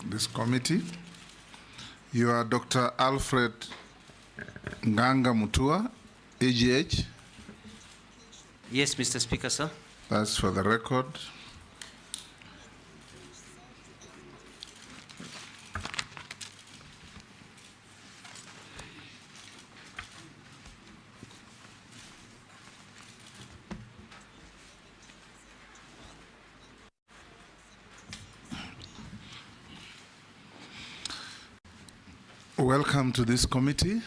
this committee. You are Dr. Alfred Nganga Mutua, AGH. Yes, Mr. Speaker, sir. That's for the record. Welcome to this committee.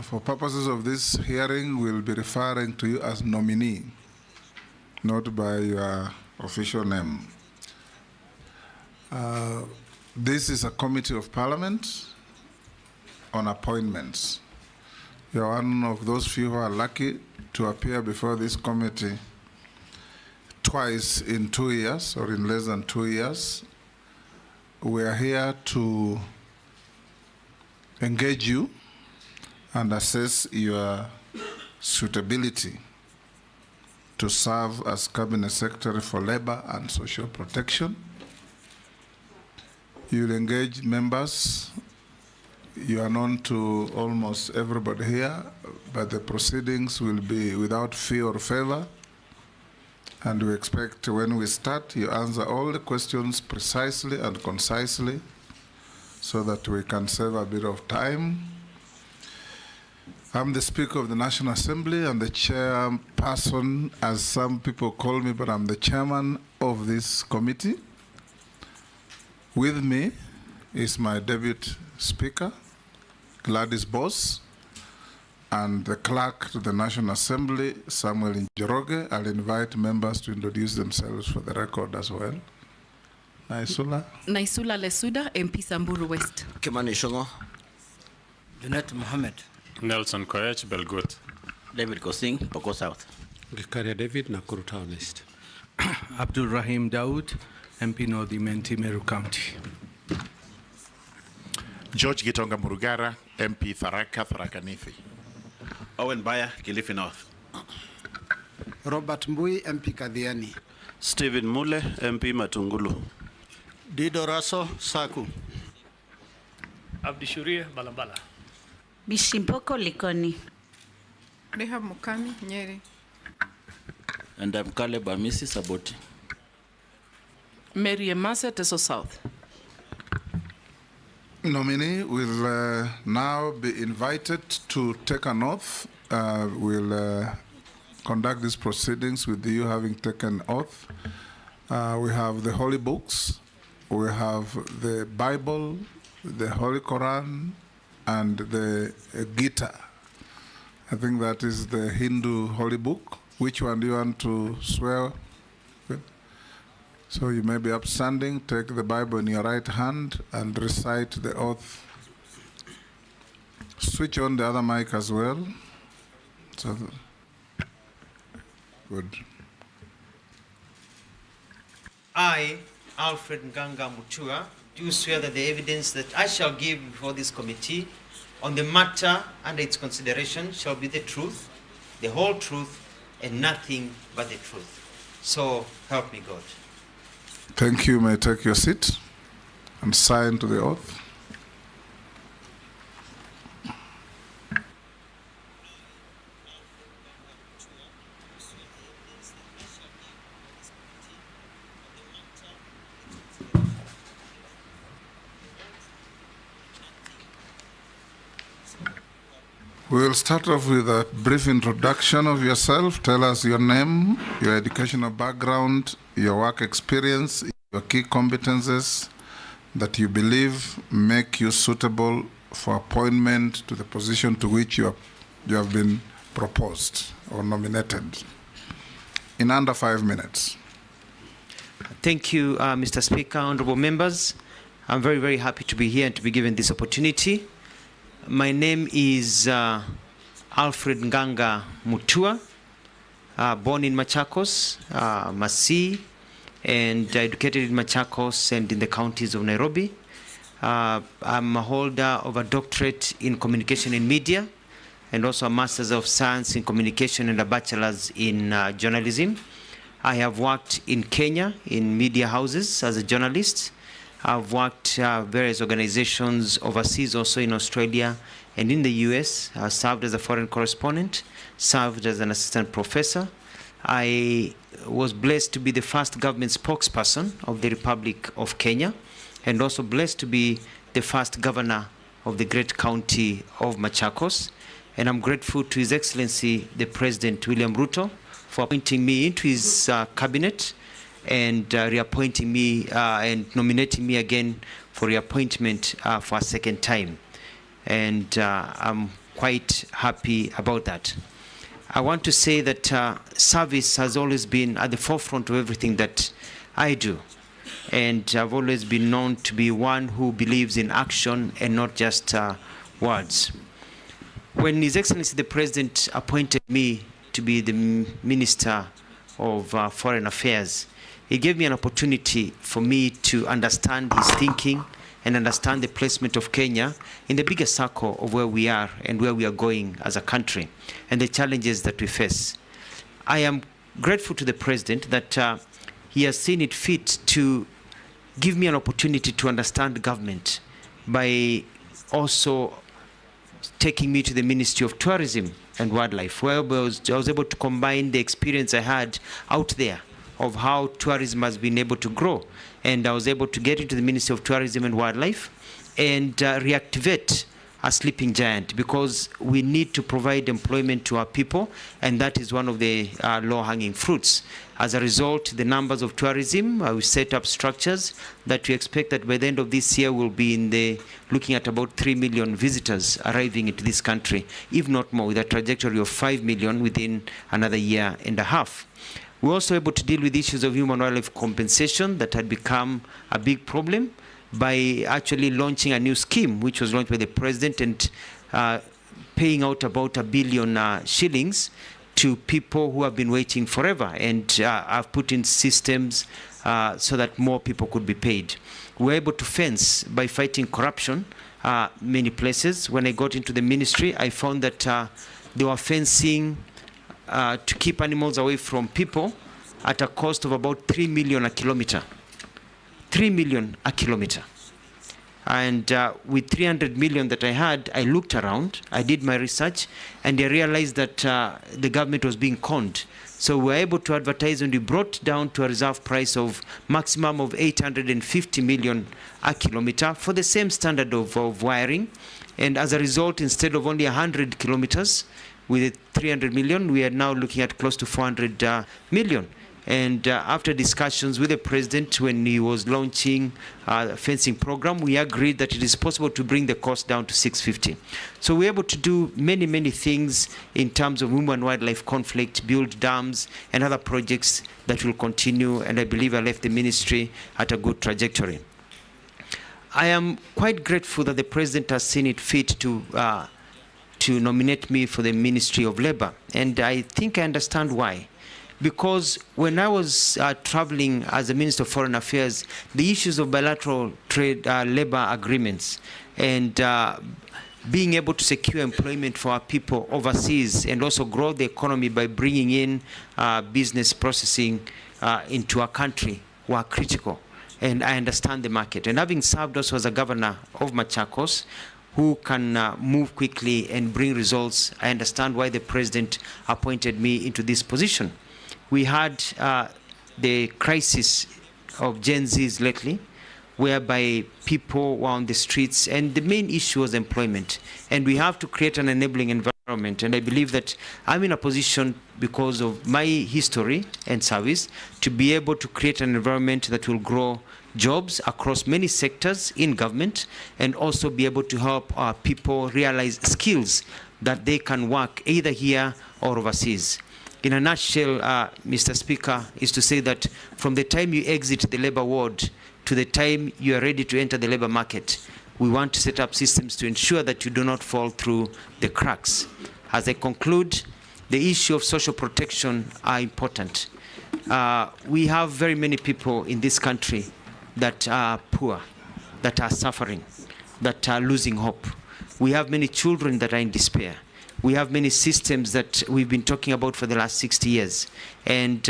For purposes of this hearing, we'll be referring to you as nominee, not by your official name. This is a committee of parliament on appointments. You're one of those few who are lucky to appear before this committee twice in 2 years or in less than 2 years. We are here to engage you and assess your suitability to serve as Cabinet Secretary for Labor and Social Protection. You'll engage members. You are known to almost everybody here, but the proceedings will be without fee or favor. And we expect when we start, you answer all the questions precisely and concisely so that we can save a bit of time. I'm the Speaker of the National Assembly and the chairperson, as some people call me, but I'm the chairman of this committee. With me is my deputy speaker, Gladys Boss, and the clerk to the National Assembly, Samuel Njoroge. I'll invite members to introduce themselves for the record as well. Naisula Lesuda, MP Samburu West. Kimani Shongo. Junet Mohammed. Nelson Koech, Belgut. David Kosing, Poko South. Gikaria David, Nakuru Town East. Abdul Rahim Daud, MP North Imenti, Meru County. George Gitonga Murugara, MP Tharaka, Tharaka Nithi. Owen Baya, Kilifi North. Robert Mbui, MP Kadhiani. Stephen Mule, MP Matungulu. Dido Raso, Saku. Abdishuria Balambala. Bishimpoko Likoni. Rehab Mukami, Nyeri. And I'm Caleb Amisi Saboti. Mary Emasa, Teso South. Nominee will now be invited to take an oath. We'll conduct these proceedings with you having taken oath. We have the holy books, we have the Bible, the Holy Quran, and the Gita. I think that is the Hindu holy book. Which one do you want to swear with? So you may be upstanding, take the Bible in your right hand and recite the oath. Switch on the other mic as well. So, good. I, Alfred Nganga Mutua, do swear that the evidence that I shall give before this committee on the matter under its consideration shall be the truth, the whole truth, and nothing but the truth. So help me God. Thank you. May I take your seat and sign to the oath. We'll start off with a brief introduction of yourself. Tell us your name, your educational background, your work experience, your key competences that you believe make you suitable for appointment to the position to which you have been proposed or nominated. In under 5 minutes. Thank you, Mr. Speaker, honorable members. I'm very, very happy to be here and to be given this opportunity. My name is Alfred Nganga Mutua, born in Machakos, Masii, and educated in Machakos and in the counties of Nairobi. I'm a holder of a doctorate in communication and media, and also a master's of science in communication and a bachelor's in journalism. I have worked in Kenya in media houses as a journalist, I've worked various organizations overseas, also in Australia and in the US. I served as a foreign correspondent, served as an assistant professor. I was blessed to be the first government spokesperson of the Republic of Kenya, and also blessed to be the first governor of the great county of Machakos. And I'm grateful to His Excellency, the President William Ruto, for appointing me into his cabinet and reappointing me and nominating me again for reappointment for a second time. And I'm quite happy about that. I want to say that service has always been at the forefront of everything that I do. And I've always been known to be one who believes in action and not just words. When His Excellency the President appointed me to be the Minister of Foreign Affairs, he gave me an opportunity for me to understand his thinking and understand the placement of Kenya in the bigger circle of where we are and where we are going as a country and the challenges that we face. I am grateful to the President that he has seen it fit to give me an opportunity to understand government by also taking me to the Ministry of Tourism and Wildlife, where I was able to combine the experience I had out there of how tourism has been able to grow. And I was able to get into the Ministry of Tourism and Wildlife and reactivate a sleeping giant, because we need to provide employment to our people, and that is one of the low-hanging fruits. As a result, the numbers of tourism, we set up structures that we expect that by the end of this year we'll be looking at about 3 million visitors arriving into this country, if not more, with a trajectory of 5 million within another year and a half. We're also able to deal with issues of human wildlife compensation that had become a big problem by actually launching a new scheme, which was launched by the President, and paying out about 1 billion shillings to people who have been waiting forever. And I've put in systems so that more people could be paid. We're able to fence by fighting corruption many places. When I got into the ministry, I found that they were fencing to keep animals away from people at a cost of about 3 million a kilometer. 3 million a kilometer. And with 300 million that I had, I looked around, I did my research, and I realized that the government was being conned. So we were able to advertise, and we brought down to a reserve price of maximum of 850 million a kilometer for the same standard of wiring. And as a result, instead of only 100 kilometers with 300 million, we are now looking at close to 400 million. And after discussions with the President, when he was launching the fencing program, we agreed that it is possible to bring the cost down to 650. So we're able to do many, many things in terms of human wildlife conflict, build dams, and other projects that will continue. And I believe I left the ministry at a good trajectory. I am quite grateful that the President has seen it fit to nominate me for the Ministry of Labor. And I think I understand why. Because when I was traveling as a Minister of Foreign Affairs, the issues of bilateral trade labor agreements and being able to secure employment for our people overseas and also grow the economy by bringing in business processing into our country were critical. And I understand the market. And having served also as a governor of Machakos, who can move quickly and bring results, I understand why the President appointed me into this position. We had the crisis of Gen Zs lately, whereby people were on the streets, and the main issue was employment. And we have to create an enabling environment. And I believe that I'm in a position, because of my history and service, to be able to create an environment that will grow jobs across many sectors in government, and also be able to help our people realize skills that they can work either here or overseas. In a nutshell, Mr. Speaker, is to say that from the time you exit the labor ward to the time you are ready to enter the labor market, we want to set up systems to ensure that you do not fall through the cracks. As I conclude, the issue of social protection are important. We have very many people in this country that are poor, that are suffering, that are losing hope. We have many children that are in despair. We have many systems that we've been talking about for the last 60 years. And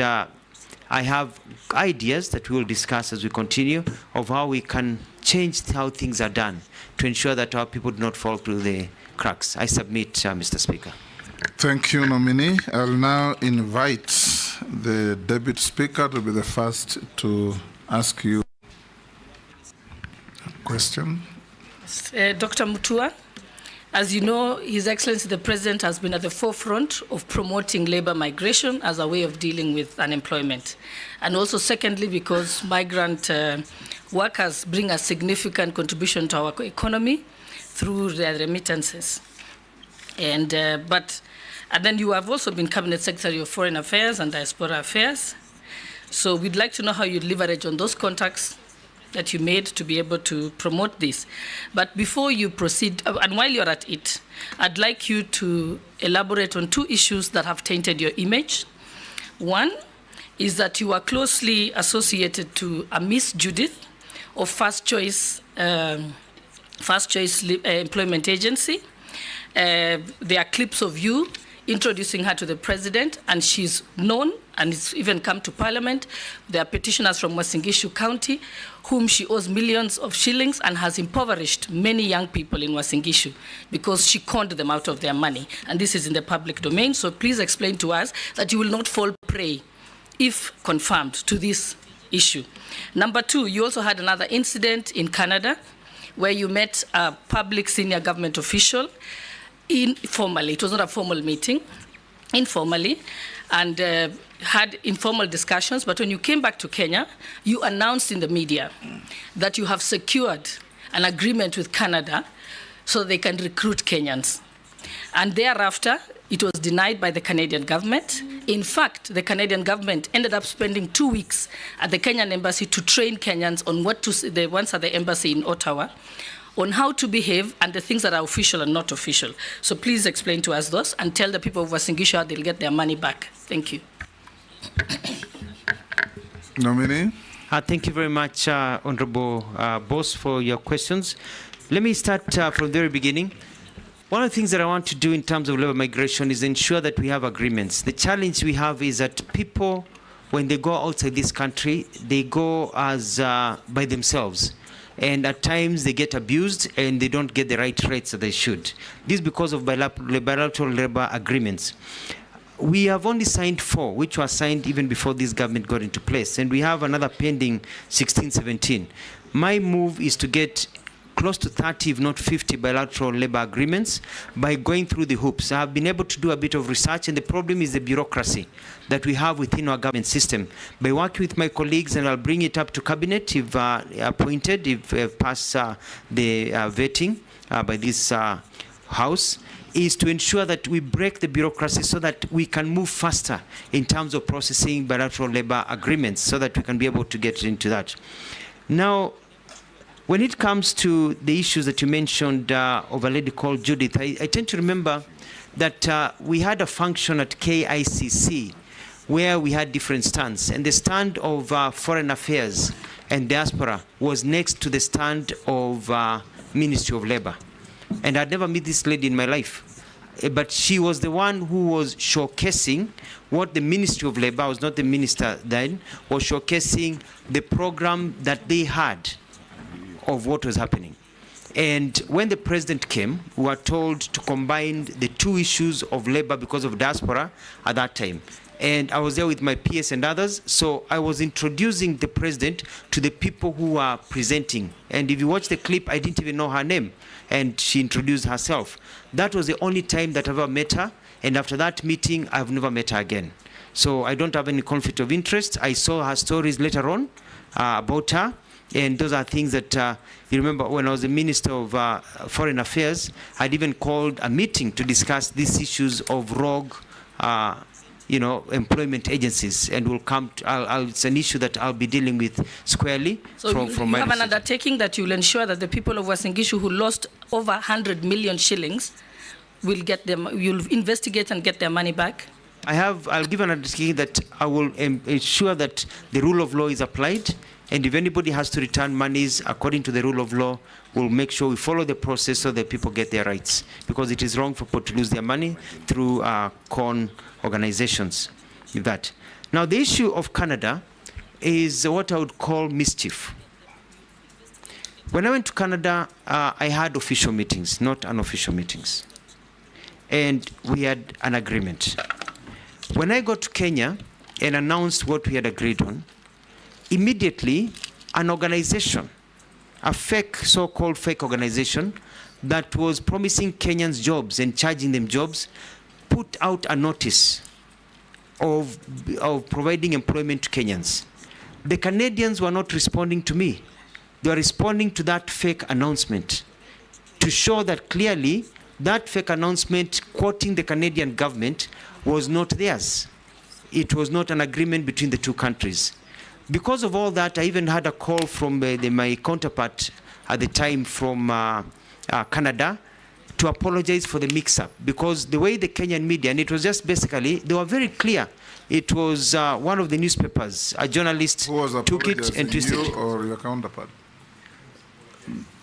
I have ideas that we will discuss as we continue of how we can change how things are done to ensure that our people do not fall through the cracks. I submit, Mr. Speaker. Thank you, nominee. I'll now invite the Deputy Speaker to be the first to ask you a question. Dr. Mutua, as you know, His Excellency the President has been at the forefront of promoting labor migration as a way of dealing with unemployment. And also secondly, because migrant workers bring a significant contribution to our economy through their remittances. And then you have also been Cabinet Secretary of Foreign Affairs and Diaspora Affairs. So we'd like to know how you leverage on those contacts that you made to be able to promote this. But before you proceed, and while you're at it, I'd like you to elaborate on two issues that have tainted your image. One is that you are closely associated to a Miss Judith of First Choice Employment Agency. There are clips of you introducing her to the president, and she's known, and it's even come to parliament. There are petitioners from Uasin Gishu County, whom she owes millions of shillings and has impoverished many young people in Uasin Gishu because she conned them out of their money. And this is in the public domain, so please explain to us that you will not fall prey, if confirmed, to this issue. Number two, you also had another incident in Canada where you met a public senior government official informally. It was not a formal meeting, informally, and had informal discussions. But when you came back to Kenya, you announced in the media that you have secured an agreement with Canada so they can recruit Kenyans. And thereafter, it was denied by the Canadian government. In fact, the Canadian government ended up spending 2 weeks at the Kenyan embassy to train Kenyans on what to say, the ones at the embassy in Ottawa, on how to behave and the things that are official and not official. So please explain to us those and tell the people of Uasin Gishu how they'll get their money back. Thank you. Nominee. Thank you very much, Honorable Boss, for your questions. Let me start from the very beginning. One of the things that I want to do in terms of labor migration is ensure that we have agreements. The challenge we have is that people, when they go outside this country, they go as by themselves. And at times they get abused and they don't get the right rates that they should. This is because of bilateral labor agreements. We have only signed 4, which were signed even before this government got into place. And we have another pending 16, 17. My move is to get close to 30, if not 50 bilateral labor agreements by going through the hoops. I have been able to do a bit of research, and the problem is the bureaucracy that we have within our government system. By working with my colleagues, and I'll bring it up to cabinet if appointed, if pass the vetting by this house, is to ensure that we break the bureaucracy so that we can move faster in terms of processing bilateral labor agreements so that we can be able to get into that. Now, when it comes to the issues that you mentioned of a lady called Judith, I tend to remember that we had a function at KICC where we had different stands. And the stand of Foreign Affairs and Diaspora was next to the stand of Ministry of Labor. And I'd never met this lady in my life. But she was the one who was showcasing what the Ministry of Labor, I was not the minister then, was showcasing the program that they had of what was happening. And when the president came, we were told to combine the two issues of labor because of diaspora at that time. And I was there with my PS and others, so I was introducing the president to the people who were presenting. And if you watch the clip, I didn't even know her name, and she introduced herself. That was the only time that I ever met her, and after that meeting, I've never met her again. So I don't have any conflict of interest. I saw her stories later on about her, and those are things that, you remember when I was the Minister of Foreign Affairs, I'd even called a meeting to discuss these issues of rogue, employment agencies, and we'll come to, it's an issue that I'll be dealing with squarely. So from you have an undertaking that you'll ensure that the people of Uasin Gishu who lost over 100 million shillings will get them, you'll investigate and get their money back? I'll give an undertaking that I will ensure that the rule of law is applied, and if anybody has to return monies according to the rule of law, we'll make sure we follow the process so that people get their rights, because it is wrong for people to lose their money through con organizations. With that. Now, the issue of Canada is what I would call mischief. When I went to Canada, I had official meetings, not unofficial meetings. And we had an agreement. When I got to Kenya and announced what we had agreed on, immediately an organization, a fake, so-called fake organization that was promising Kenyans jobs and charging them jobs, put out a notice of providing employment to Kenyans. The Canadians were not responding to me. They were responding to that fake announcement to show that clearly that fake announcement quoting the Canadian government was not theirs. It was not an agreement between the two countries. Because of all that, I even had a call from my counterpart at the time from Canada to apologize for the mix-up, because the way the Kenyan media, and it was just basically, they were very clear. It was one of the newspapers, a journalist took it and twisted it. You or your counterpart?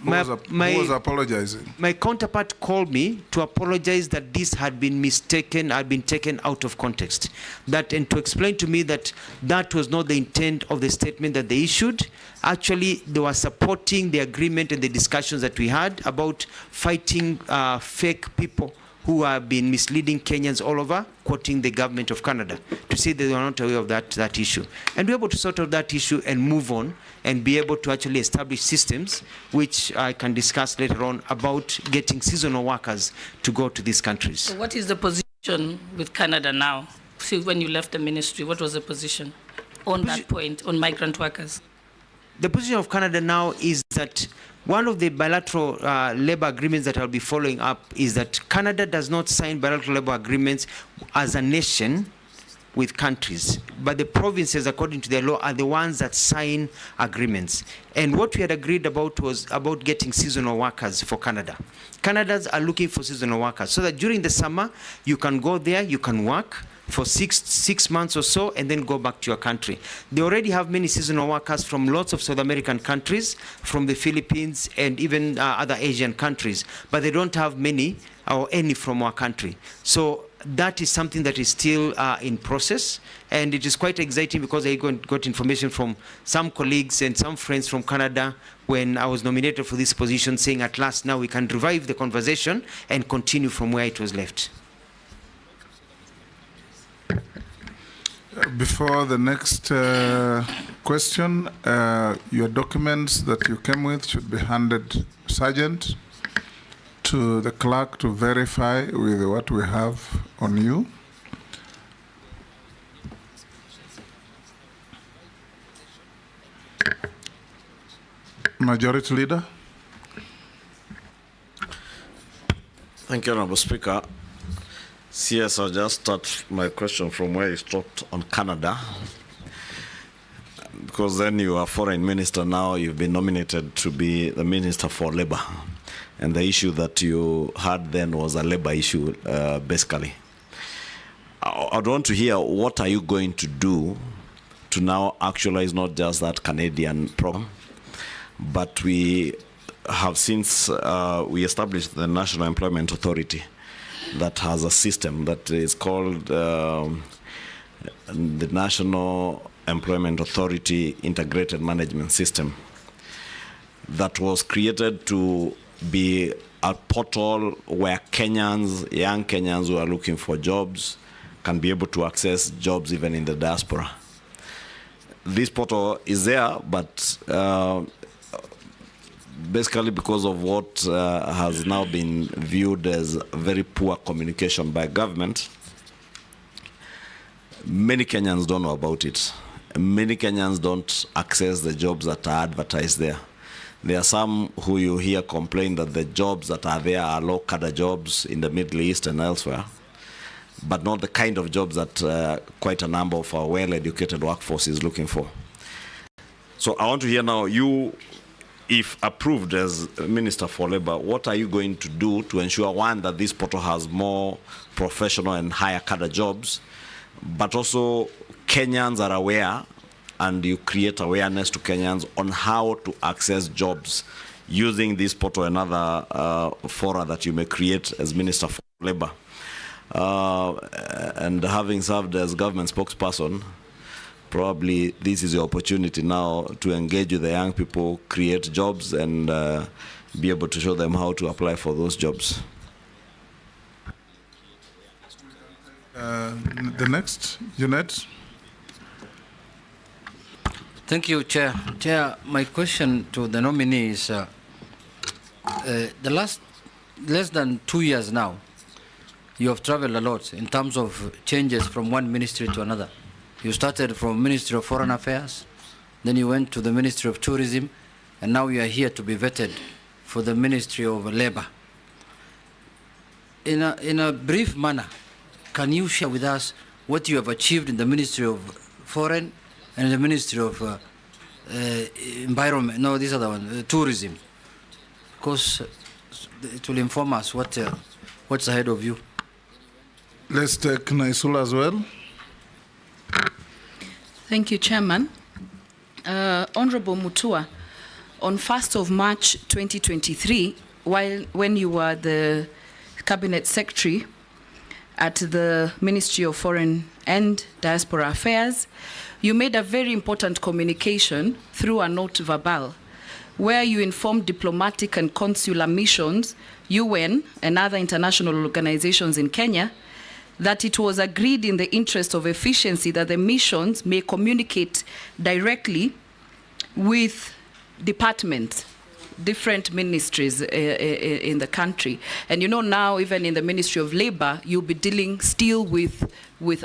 Who was apologizing? My counterpart called me to apologize that this had been mistaken, had been taken out of context. And to explain to me that that was not the intent of the statement that they issued. Actually, they were supporting the agreement and the discussions that we had about fighting fake people who have been misleading Kenyans all over, quoting the government of Canada, to say they were not aware of that issue. And we're able to sort out that issue and move on and be able to actually establish systems, which I can discuss later on, about getting seasonal workers to go to these countries. So what is the position with Canada now? See, when you left the ministry, what was the position on that point, on migrant workers? The position of Canada now is that one of the bilateral labor agreements that I'll be following up is that Canada does not sign bilateral labor agreements as a nation with countries, but the provinces, according to their law, are the ones that sign agreements. And what we had agreed about was about getting seasonal workers for Canada. Canadians are looking for seasonal workers so that during the summer, you can go there, you can work for six months or so, and then go back to your country. They already have many seasonal workers from lots of South American countries, from the Philippines, and even other Asian countries, but they don't have many or any from our country. So that is something that is still in process, and it is quite exciting because I got information from some colleagues and some friends from Canada when I was nominated for this position, saying at last now we can revive the conversation and continue from where it was left. Before the next question, your documents that you came with should be handed, Sergeant, to the clerk to verify with what we have on you. Majority Leader. Thank you, Honorable Speaker. CS, I'll just start my question from where you stopped on Canada, because then you are foreign minister now, you've been nominated to be the Minister for Labor. And the issue that you had then was a labor issue, basically. I'd want to hear what are you going to do to now actualize not just that Canadian program, but we have since we established the National Employment Authority that has a system that is called the National Employment Authority Integrated Management System, that was created to be a portal where Kenyans, young Kenyans who are looking for jobs, can be able to access jobs even in the diaspora. This portal is there, but basically because of what has now been viewed as very poor communication by government, many Kenyans don't know about it. Many Kenyans don't access the jobs that are advertised there. There are some who you hear complain that the jobs that are there are low-cadre jobs in the Middle East and elsewhere, but not the kind of jobs that quite a number of our well-educated workforce is looking for. So I want to hear now, you, if approved as Minister for Labor, what are you going to do to ensure, one, that this portal has more professional and higher cadre jobs, but also Kenyans are aware and you create awareness to Kenyans on how to access jobs using this portal and other fora that you may create as Minister for Labor. And having served as government spokesperson, probably this is your opportunity now to engage with the young people, create jobs, and be able to show them how to apply for those jobs. The next, Junet. Thank you, Chair. Chair, my question to the nominee is, the last less than 2 years now, you have traveled a lot in terms of changes from one ministry to another. You started from Ministry of Foreign Affairs, then you went to the Ministry of Tourism, and now you are here to be vetted for the Ministry of Labor. In a brief manner, can you share with us what you have achieved in the Ministry of Foreign and the Ministry of Environment? No, this other one, Tourism. Because it will inform us what's ahead of you. Let's take Naisula as well. Thank you, Chairman. Honorable Mutua, on 1st of March 2023, when you were the Cabinet Secretary at the Ministry of Foreign and Diaspora Affairs, you made a very important communication through a note verbal, where you informed diplomatic and consular missions, UN, and other international organizations in Kenya, that it was agreed in the interest of efficiency that the missions may communicate directly with departments, different ministries in the country. And you know, now even in the Ministry of Labor, you'll be dealing still with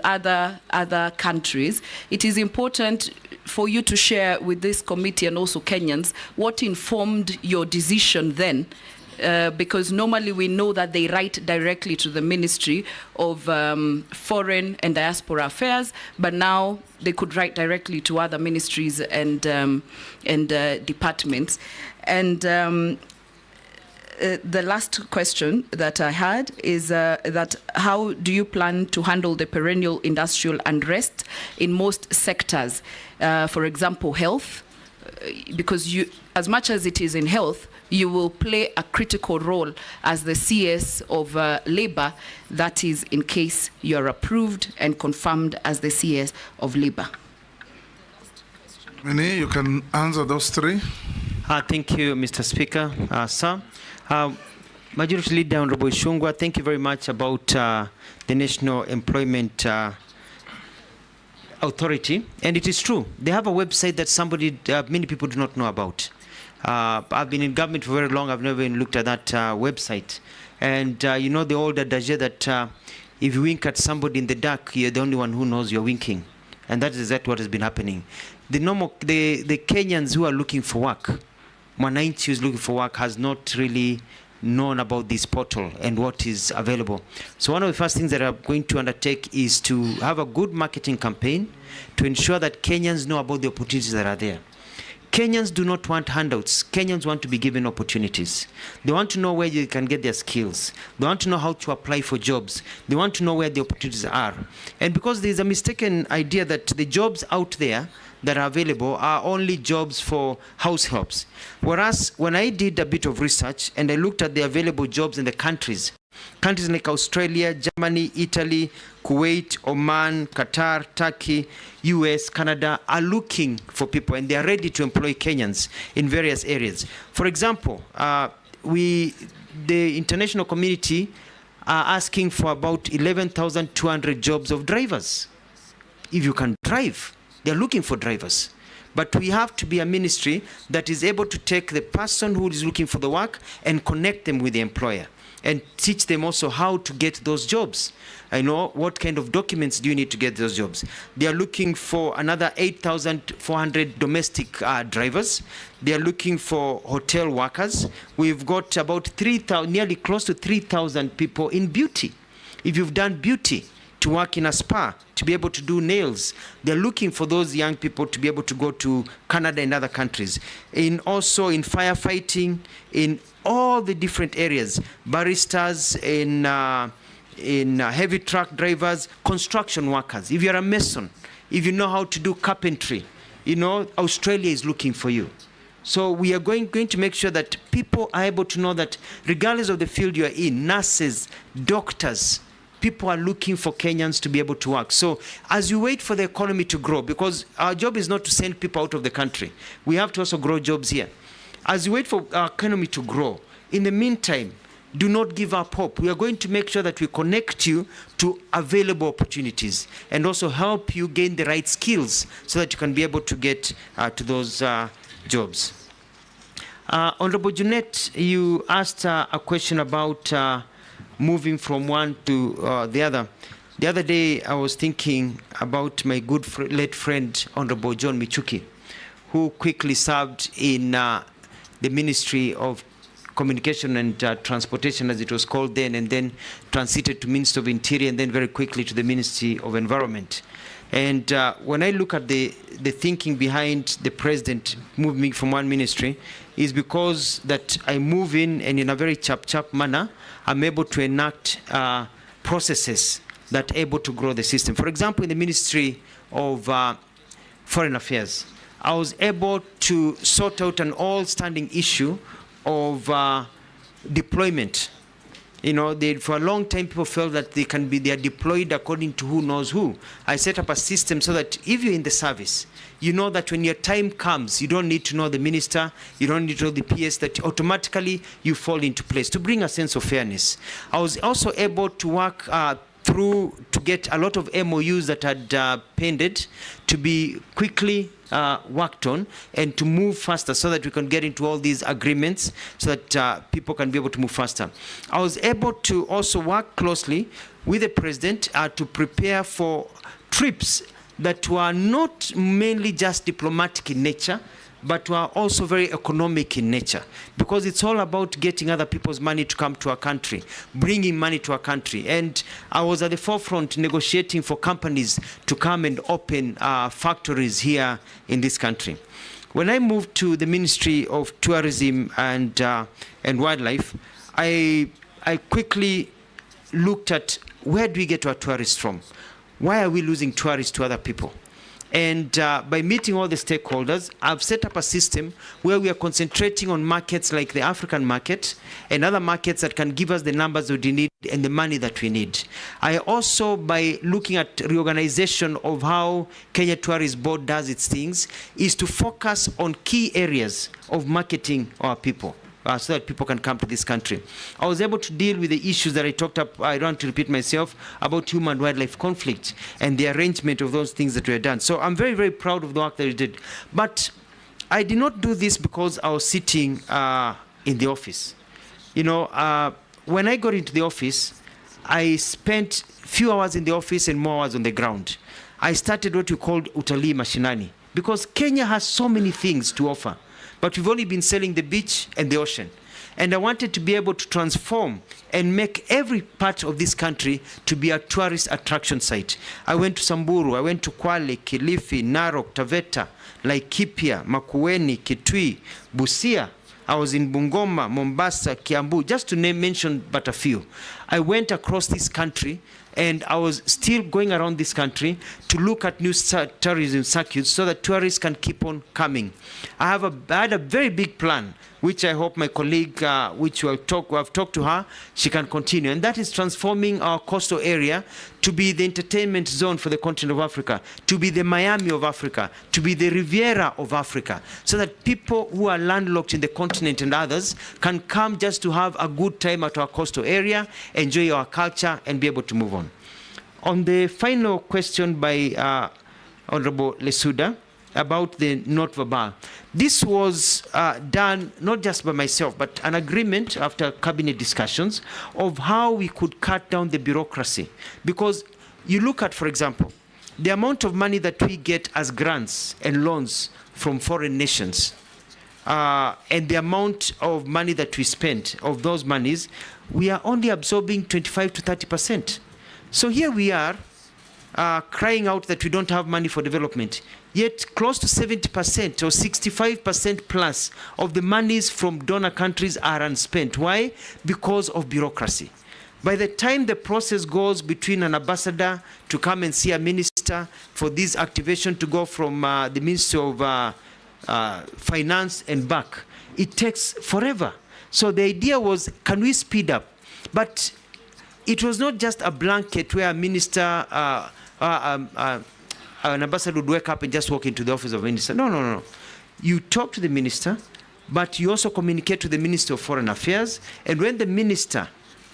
other countries. It is important for you to share with this committee and also Kenyans what informed your decision then, because normally we know that they write directly to the Ministry of Foreign and Diaspora Affairs, but now they could write directly to other ministries and departments. And the last question that I had is that how do you plan to handle the perennial industrial unrest in most sectors? For example, health, because you, as much as it is in health, you will play a critical role as the CS of Labor, that is in case you are approved and confirmed as the CS of Labor. Nominee, you can answer those three. Thank you, Mr. Speaker. Sir, Majority Leader Honorable Ishungwa, thank you very much about the National Employment Authority. And it is true, they have a website that many people do not know about. I've been in government for very long. I've never even looked at that website. And you know the old adage that if you wink at somebody in the dark, you're the only one who knows you're winking. And that is exactly what has been happening. The Kenyans who are looking for work, Mwananchi who is looking for work, has not really known about this portal and what is available. So one of the first things that I'm going to undertake is to have a good marketing campaign to ensure that Kenyans know about the opportunities that are there. Kenyans do not want handouts. Kenyans want to be given opportunities. They want to know where they can get their skills. They want to know how to apply for jobs. They want to know where the opportunities are. And because there is a mistaken idea that the jobs out there that are available are only jobs for house helps. Whereas when I did a bit of research and I looked at the available jobs in the countries like Australia, Germany, Italy, Kuwait, Oman, Qatar, Turkey, US, Canada are looking for people, and they are ready to employ Kenyans in various areas. For example, the international community are asking for about 11,200 jobs of drivers. If you can drive, they're looking for drivers. But we have to be a ministry that is able to take the person who is looking for the work and connect them with the employer and teach them also how to get those jobs. I know what kind of documents do you need to get those jobs. They are looking for another 8,400 domestic drivers. They are looking for hotel workers. We've got about 3,000, nearly close to 3,000 people in beauty. If you've done beauty, to work in a spa, to be able to do nails. They're looking for those young people to be able to go to Canada and other countries. Also in firefighting, in all the different areas, baristas, in heavy truck drivers, construction workers. If you're a mason, if you know how to do carpentry, you know, Australia is looking for you. So we are going to make sure that people are able to know that regardless of the field you are in, nurses, doctors, people are looking for Kenyans to be able to work. So as you wait for the economy to grow, because our job is not to send people out of the country, we have to also grow jobs here. As you wait for our economy to grow, in the meantime, do not give up hope. We are going to make sure that we connect you to available opportunities and also help you gain the right skills so that you can be able to get to those jobs. Honorable Jeanette, you asked a question about moving from one to the other. The other day, I was thinking about my good late friend, Honorable John Michuki, who quickly served in the Ministry of Communication and Transportation, as it was called then, and then transited to Ministry of Interior, and then very quickly to the Ministry of Environment. And when I look at the thinking behind the president moving from one ministry, is because that I move in, and in a very chap manner, I'm able to enact processes that are able to grow the system. For example, in the Ministry of Foreign Affairs, I was able to sort out an all-standing issue of deployment. You know, for a long time, people felt that they are deployed according to who knows who. I set up a system so that if you're in the service, you know that when your time comes, you don't need to know the minister, you don't need to know the PS, that automatically you fall into place, to bring a sense of fairness. I was also able to work to get a lot of MOUs that had pended to be quickly worked on and to move faster so that we can get into all these agreements so that people can be able to move faster. I was able to also work closely with the president to prepare for trips that were not mainly just diplomatic in nature, but were also very economic in nature, because it's all about getting other people's money to come to our country, bringing money to our country. And I was at the forefront negotiating for companies to come and open factories here in this country. When I moved to the Ministry of Tourism and Wildlife, I quickly looked at where do we get our tourists from? Why are we losing tourists to other people? And by meeting all the stakeholders, I've set up a system where we are concentrating on markets like the African market and other markets that can give us the numbers that we need and the money that we need. I also, by looking at reorganization of how Kenya Tourist Board does its things, is to focus on key areas of marketing our people. So that people can come to this country. I was able to deal with the issues that I talked about, I don't want to repeat myself, about human-wildlife conflict and the arrangement of those things that were done. So I'm very, very proud of the work that we did. But I did not do this because I was sitting in the office. You know, when I got into the office, I spent few hours in the office and more hours on the ground. I started what we called utalii mashinani, because Kenya has so many things to offer. But we've only been selling the beach and the ocean. And I wanted to be able to transform and make every part of this country to be a tourist attraction site. I went to Samburu, I went to Kwale, Kilifi, Narok, Taveta, Laikipia, Makueni, Kitui, Busia. I was in Bungoma, Mombasa, Kiambu, just to mention but a few. I went across this country, and I was still going around this country to look at new tourism circuits so that tourists can keep on coming. I had a very big plan, which I hope my colleague, which I've talked to her, she can continue. And that is transforming our coastal area to be the entertainment zone for the continent of Africa, to be the Miami of Africa, to be the Riviera of Africa, so that people who are landlocked in the continent and others can come just to have a good time at our coastal area, enjoy our culture, and be able to move on. On the final question by Honorable Lesuda about the note verbal, this was done not just by myself, but an agreement after cabinet discussions of how we could cut down the bureaucracy. Because you look at, for example, the amount of money that we get as grants and loans from foreign nations, and the amount of money that we spend of those monies, we are only absorbing 25 to 30%. So here we are crying out that we don't have money for development, yet close to 70% or 65% plus of the monies from donor countries are unspent. Why? Because of bureaucracy. By the time the process goes between an ambassador to come and see a minister for this activation to go from the Ministry of Finance and back, it takes forever. So the idea was, can we speed up? But it was not just a blanket where a minister, an ambassador would wake up and just walk into the office of a minister. No, no, no. You talk to the minister, but you also communicate to the Minister of Foreign Affairs. And when the minister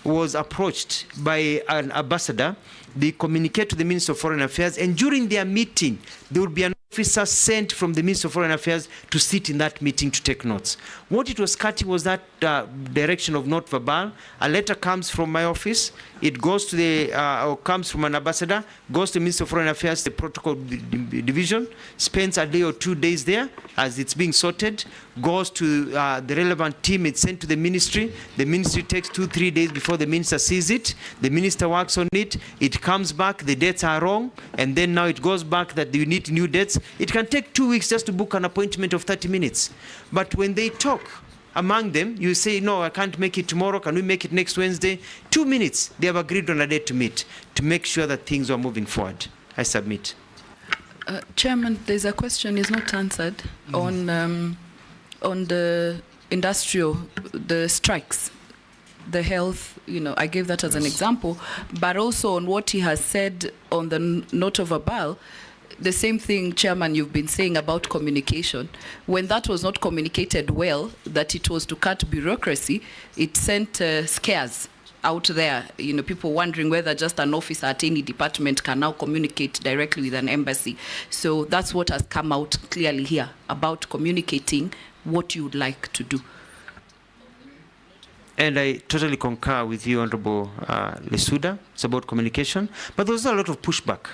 was approached by an ambassador, they communicate to the Minister of Foreign Affairs, and during their meeting, there would be an officer sent from the Minister of Foreign Affairs to sit in that meeting to take notes. What it was cutting was that direction of not verbal. A letter comes from my office, it goes to the, or comes from an ambassador, goes to the Minister of Foreign Affairs, the protocol division, spends a day or 2 days there as it's being sorted, goes to the relevant team, it's sent to the ministry takes 2-3 days before the minister sees it, the minister works on it, it comes back, the dates are wrong, and then now it goes back that you need new dates. It can take 2 weeks just to book an appointment of 30 minutes. But when they talk among them, you say, no, I can't make it tomorrow, can we make it next Wednesday? 2 minutes, they have agreed on a date to meet, to make sure that things are moving forward. I submit. Chairman, there's a question is not answered on the industrial, the strikes, the health, you know, I gave that as an example, but also on what he has said on the note of verbal, the same thing, Chairman, you've been saying about communication. When that was not communicated well, that it was to cut bureaucracy, it sent scares out there, you know, people wondering whether just an officer at any department can now communicate directly with an embassy. So that's what has come out clearly here about communicating what you would like to do. And I totally concur with you, Honorable Lesuda. It's about communication. But there's a lot of pushback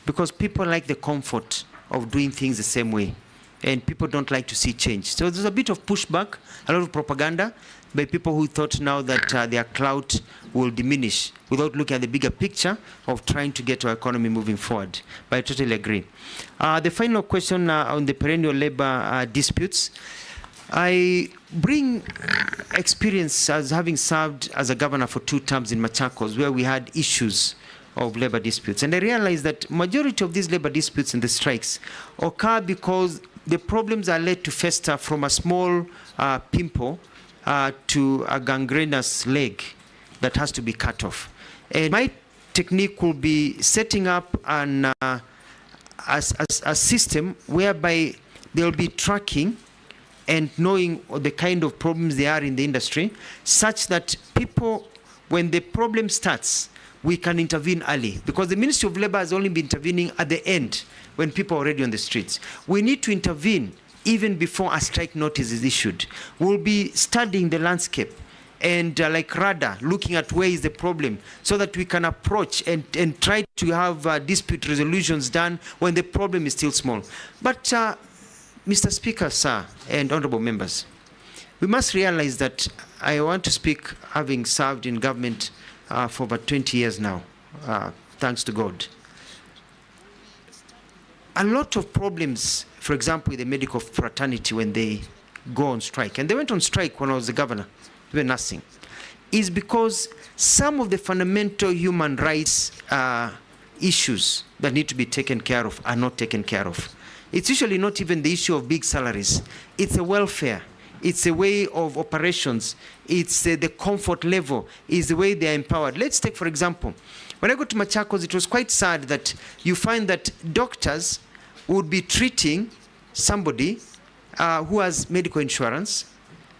because people like the comfort of doing things the same way. And people don't like to see change. So there's a bit of pushback, a lot of propaganda by people who thought now that their clout will diminish without looking at the bigger picture of trying to get our economy moving forward. But I totally agree. The final question on the perennial labor disputes. I bring experience as having served as a governor for 2 terms in Machakos, where we had issues of labor disputes. And I realized that majority of these labor disputes and the strikes occur because the problems are led to fester from a small pimple to a gangrenous leg that has to be cut off. And my technique will be setting up a system whereby there will be tracking and knowing the kind of problems they are in the industry, such that people, when the problem starts, we can intervene early. Because the Ministry of Labor has only been intervening at the end, when people are already on the streets. We need to intervene even before a strike notice is issued. We'll be studying the landscape and like radar, looking at where is the problem, so that we can approach and try to have dispute resolutions done when the problem is still small. But Mr. Speaker, sir, and honorable members, we must realize that I want to speak having served in government for about 20 years now, thanks to God. A lot of problems, for example, with the medical fraternity when they go on strike, and they went on strike when I was the governor, they were nursing, is because some of the fundamental human rights issues that need to be taken care of are not taken care of. It's usually not even the issue of big salaries. It's a welfare. It's a way of operations. It's the comfort level. It's the way they're empowered. Let's take, for example, when I go to Machakos, it was quite sad that you find that doctors would be treating somebody who has medical insurance,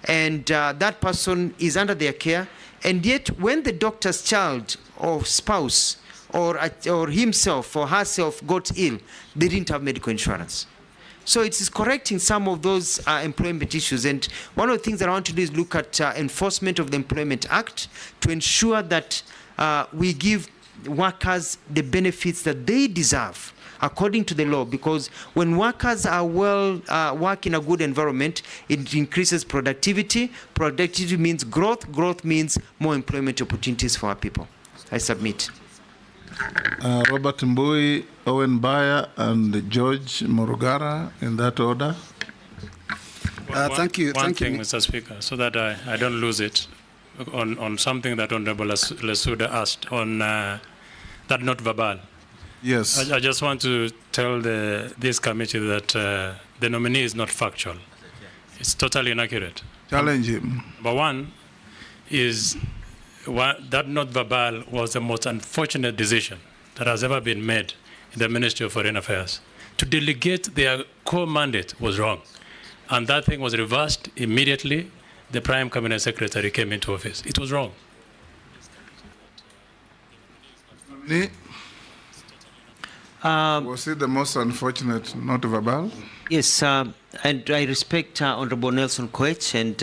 and that person is under their care, and yet when the doctor's child or spouse or himself or herself got ill, they didn't have medical insurance. So it is correcting some of those employment issues. And one of the things that I want to do is look at enforcement of the Employment Act to ensure that we give workers the benefits that they deserve according to the law, because when workers are work in a good environment, it increases productivity. Productivity means growth. Growth means more employment opportunities for our people. I submit. Robert Mbui, Owen Baya, and George Morugara, in that order. Thank you. One thing, Mr. Speaker, so that I don't lose it, on something that Honorable Lesuda asked on that not verbal. Yes. I just want to tell this committee that the nominee is not factual. It's totally inaccurate. Challenge him. Number one is that note verbal was the most unfortunate decision that has ever been made in the Ministry of Foreign Affairs. To delegate their core mandate was wrong. And that thing was reversed immediately. The Prime Cabinet Secretary came into office. It was wrong. Was it the most unfortunate note verbal? Yes, and I respect Honorable Nelson Koech and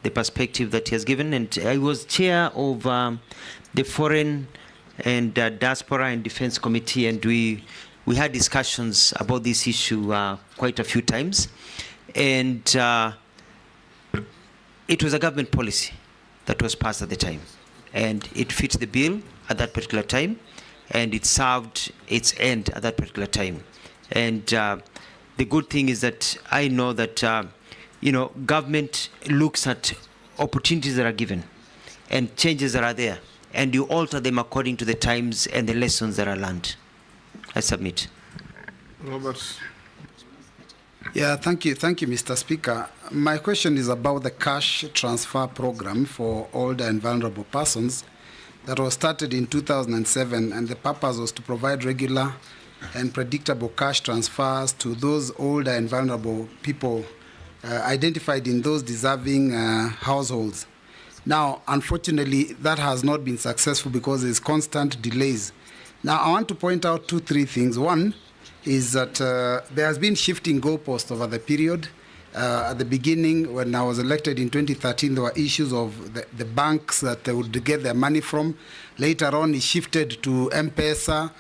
the perspective that he has given. And I was chair of the Foreign and Diaspora and Defense Committee, and we had discussions about this issue quite a few times. And it was a government policy that was passed at the time. And it fit the bill at that particular time, and it served its end at that particular time. And the good thing is that I know that, government looks at opportunities that are given and changes that are there, and you alter them according to the times and the lessons that are learned. I submit. Robert. Yeah, thank you, Mr. Speaker. My question is about the cash transfer program for older and vulnerable persons that was started in 2007, and the purpose was to provide regular and predictable cash transfers to those older and vulnerable people identified in those deserving households. Now, unfortunately, that has not been successful because there's constant delays. Now, I want to point out 2-3 things. One is that there has been shifting goalposts over the period. At the beginning, when I was elected in 2013, there were issues of the banks that they would get their money from. Later on, it shifted to M-Pesa,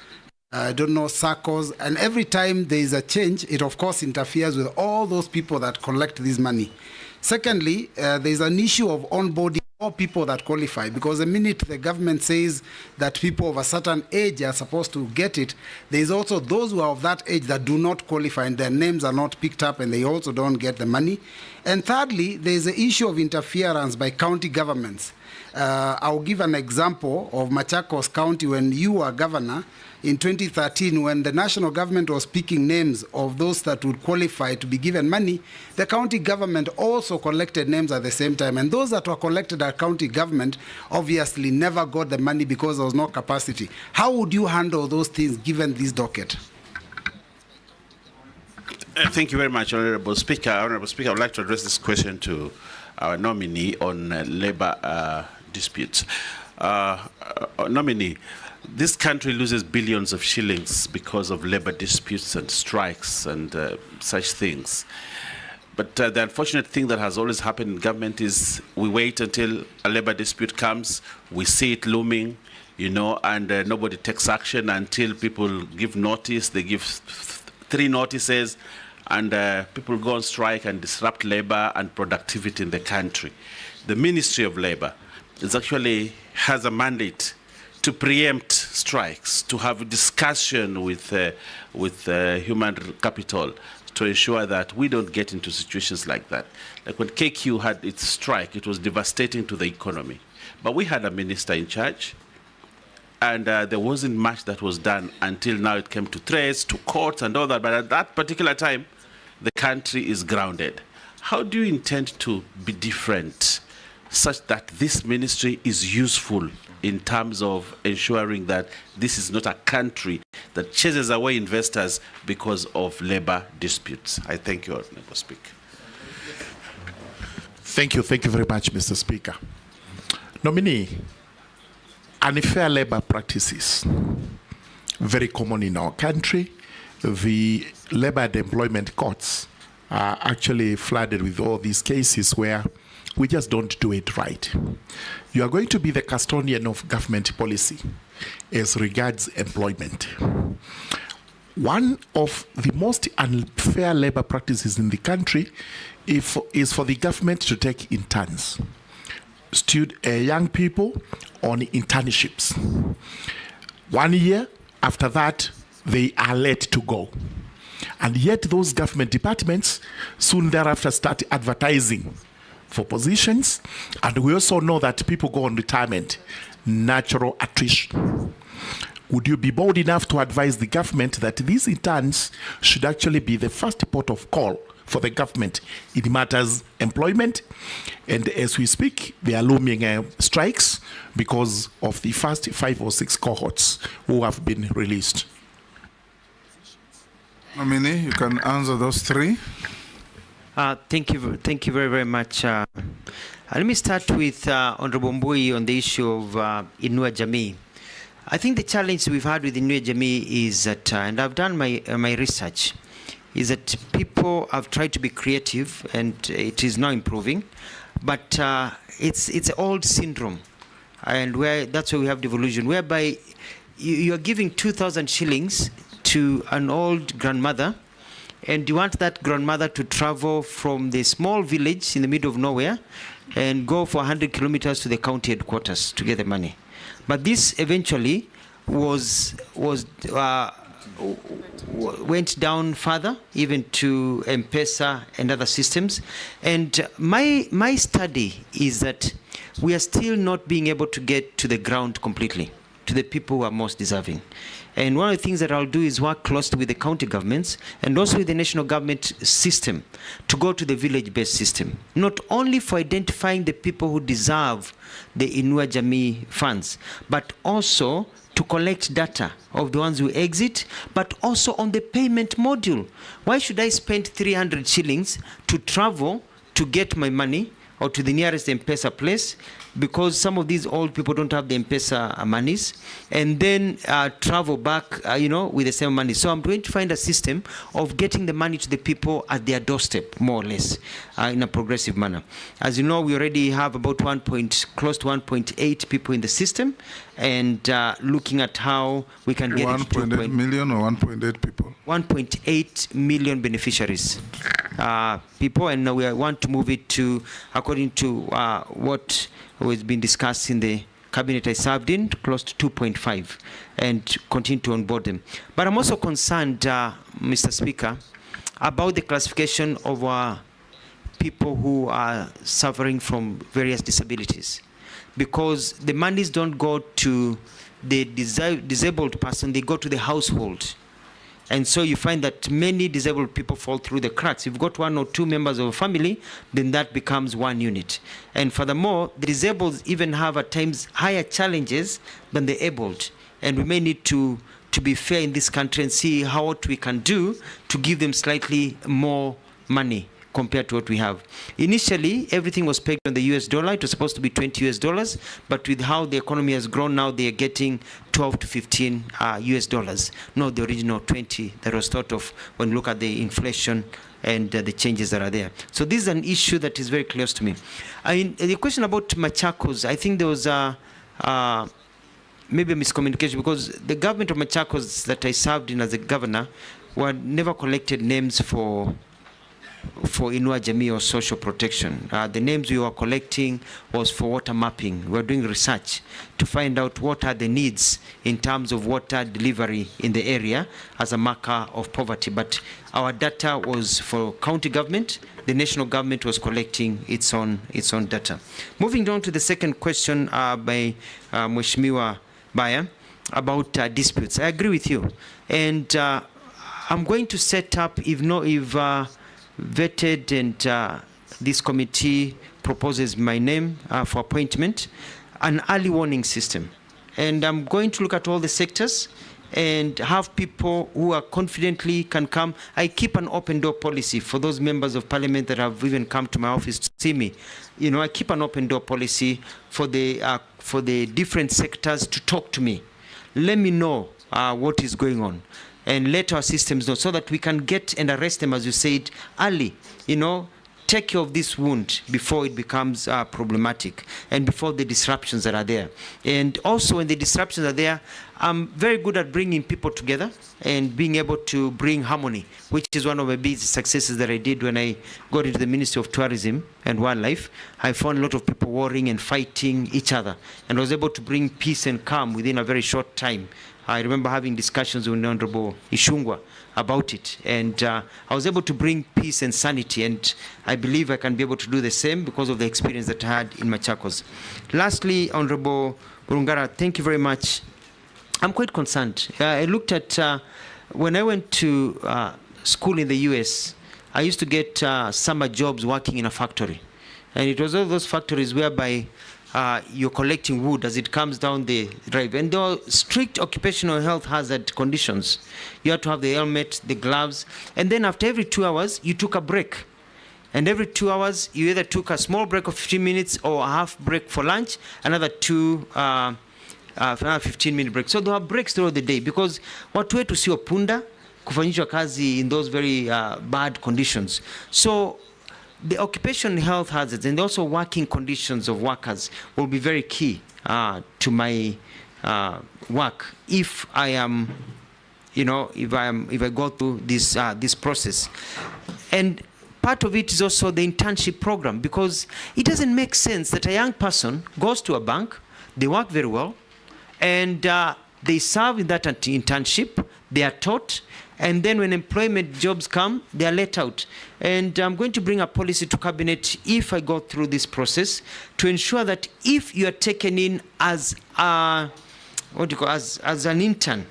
SACCOs, and every time there is a change, it of course interferes with all those people that collect this money. Secondly, there is an issue of onboarding all people that qualify, because the minute the government says that people of a certain age are supposed to get it, there is also those who are of that age that do not qualify and their names are not picked up and they also don't get the money. And thirdly, there is the issue of interference by county governments. I'll give an example of Machakos County when you were governor in 2013, when the national government was picking names of those that would qualify to be given money. The county government also collected names at the same time, and those that were collected at county government obviously never got the money because there was no capacity. How would you handle those things given this docket? Thank you very much, Honorable Speaker. Honorable Speaker, I would like to address this question to our nominee on labor disputes. Nominee, this country loses billions of shillings because of labor disputes and strikes and such things. But the unfortunate thing that has always happened in government is we wait until a labor dispute comes, we see it looming, and nobody takes action until people give notice. They give 3 notices, and people go on strike and disrupt labor and productivity in the country. The Ministry of Labor has a mandate to preempt strikes, to have a discussion with human capital to ensure that we don't get into situations like that. Like when KQ had its strike, it was devastating to the economy. But we had a minister in charge, and there wasn't much that was done until now it came to threats, to courts and all that. But at that particular time, the country is grounded. How do you intend to be different such that this ministry is useful in terms of ensuring that this is not a country that chases away investors because of labor disputes? I thank you, Honorable Speaker. Thank you very much, Mr. Speaker. Nominee, unfair labor practices, very common in our country. The labor and employment courts are actually flooded with all these cases where we just don't do it right. You are going to be the custodian of government policy as regards employment. One of the most unfair labor practices in the country is for the government to take interns, young people on internships. 1 year after that, they are let to go. And yet those government departments soon thereafter start advertising for positions, and we also know that people go on retirement, natural attrition. Would you be bold enough to advise the government that these interns should actually be the first port of call for the government. It matters employment. And as we speak, they are looming strikes because of the first 5 or 6 cohorts who have been released. Nominee, you can answer those 3. Thank you very, very much. Let me start with Honorable Mbui on the issue of Inua Jamii. I think the challenge we've had with Inua Jamii is that, and I've done my research, is that people have tried to be creative, and it is now improving, but it's an old syndrome, and that's why we have devolution, whereby you are giving 2,000 shillings to an old grandmother, and you want that grandmother to travel from the small village in the middle of nowhere and go for 100 kilometers to the county headquarters to get the money. But this eventually went down further, even to M-Pesa and other systems. And my study is that we are still not being able to get to the ground completely, to the people who are most deserving. And one of the things that I'll do is work closely with the county governments and also with the national government system to go to the village-based system, not only for identifying the people who deserve the Inua Jamii funds, but also to collect data of the ones who exit, but also on the payment module. Why should I spend 300 shillings to travel to get my money or to the nearest M-Pesa place, because some of these old people don't have the M-Pesa monies, and then travel back, with the same money. So I'm going to find a system of getting the money to the people at their doorstep, more or less, in a progressive manner. As you know, we already have about close to 1.8 people in the system, and looking at how we can get 1.8 million or 1.8 people? 1.8 million beneficiaries, people, and now we want to move it to, according to what has been discussed in the cabinet I served in, close to 2.5, and continue to onboard them. But I'm also concerned, Mr. Speaker, about the classification of people who are suffering from various disabilities, because the monies don't go to the disabled person, they go to the household. And so you find that many disabled people fall through the cracks. If you've got 1 or 2 members of a family, then that becomes one unit. And furthermore, the disabled even have at times higher challenges than the abled. And we may need to be fair in this country and see what we can do to give them slightly more money compared to what we have. Initially, everything was pegged on the US dollar. It was supposed to be $20, but with how the economy has grown now, they are getting 12 to 15 US dollars, not the original 20 that was thought of when you look at the inflation and the changes that are there. So this is an issue that is very close to me. The question about Machakos, I think there was maybe a miscommunication, because the government of Machakos that I served in as a governor never collected names for Inua Jamii or social protection. The names we were collecting was for water mapping. We were doing research to find out what are the needs in terms of water delivery in the area as a marker of poverty. But our data was for county government. The national government was collecting its own data. Moving down to the second question by Mheshimiwa Baya about disputes. I agree with you. And I'm going to set up, if vetted and this committee proposes my name for appointment, an early warning system. And I'm going to look at all the sectors and have people who are confidently can come. I keep an open door policy for those members of parliament that have even come to my office to see me. I keep an open door policy for the different sectors to talk to me. Let me know what is going on, and let our systems know so that we can get and arrest them, as you said, early. Take care of this wound before it becomes problematic and before the disruptions that are there. And also when the disruptions are there, I'm very good at bringing people together and being able to bring harmony, which is one of my big successes that I did when I got into the Ministry of Tourism and Wildlife. I found a lot of people warring and fighting each other, and was able to bring peace and calm within a very short time. I remember having discussions with Honorable Ishungwa about it, and I was able to bring peace and sanity, and I believe I can be able to do the same because of the experience that I had in Machakos. Lastly, Honorable Burungara, thank you very much. I'm quite concerned. I looked at, when I went to school in the US, I used to get summer jobs working in a factory. And it was all those factories whereby you're collecting wood as it comes down the drive. And there were strict occupational health hazard conditions. You had to have the helmet, the gloves, and then after every 2 hours, you took a break. And every 2 hours, you either took a small break of 15 minutes or a half break for lunch, another 15-minute break. So there were breaks throughout the day because watu wetu sio punda kufanyishwa kazi in those very bad conditions. So the occupational health hazards and also working conditions of workers will be very key to my work if I am, if I go through this process. And part of it is also the internship program, because it doesn't make sense that a young person goes to a bank, they work very well, and they serve in that internship, they are taught, and then when employment jobs come, they are let out. And I'm going to bring a policy to cabinet if I go through this process to ensure that if you are taken in as an intern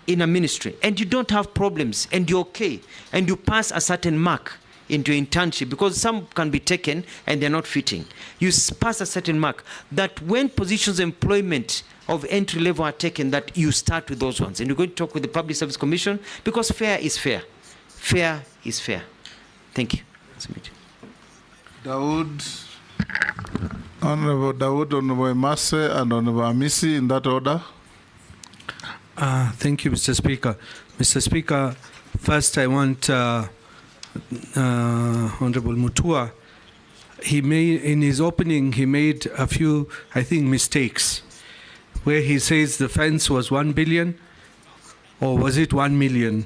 in a ministry and you don't have problems and you're okay and you pass a certain mark into internship, because some can be taken and they're not fitting. You pass a certain mark that when positions of employment of entry level are taken, that you start with those ones. And you're going to talk with the Public Service Commission because fair is fair. Fair is fair. Thank you. Dawood, Honorable Dawood, Honorable Emase, and Honorable Amisi, in that order. Thank you, Mr. Speaker. Mr. Speaker, first I want Honorable Mutua. In his opening, he made a few, I think, mistakes, where he says the fence was 1 billion, or was it 1 million?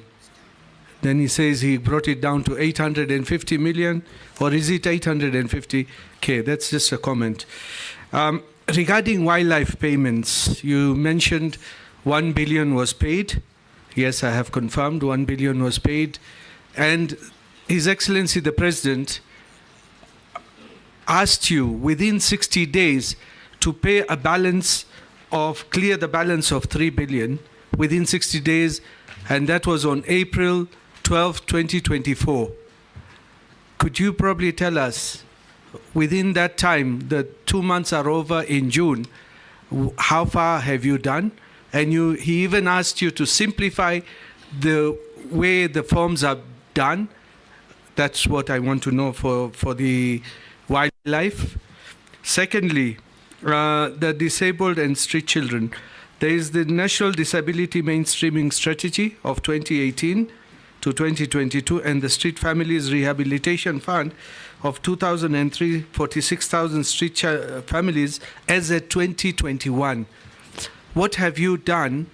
Then he says he brought it down to 850 million, or is it 850K? That's just a comment. Regarding wildlife payments, you mentioned 1 billion was paid. Yes, I have confirmed 1 billion was paid. And His Excellency the President asked you within 60 days to pay a balance of, clear the balance of 3 billion within 60 days, and that was on April 12, 2024. Could you probably tell us, within that time, the 2 months are over in June, how far have you done? And he even asked you to simplify the way the forms are done. That's what I want to know for the wildlife. Secondly, the disabled and street children. There is the National Disability Mainstreaming Strategy of 2018 to 2022 and the Street Families Rehabilitation Fund of 2003, 46,000 street families as at 2021. What have you done,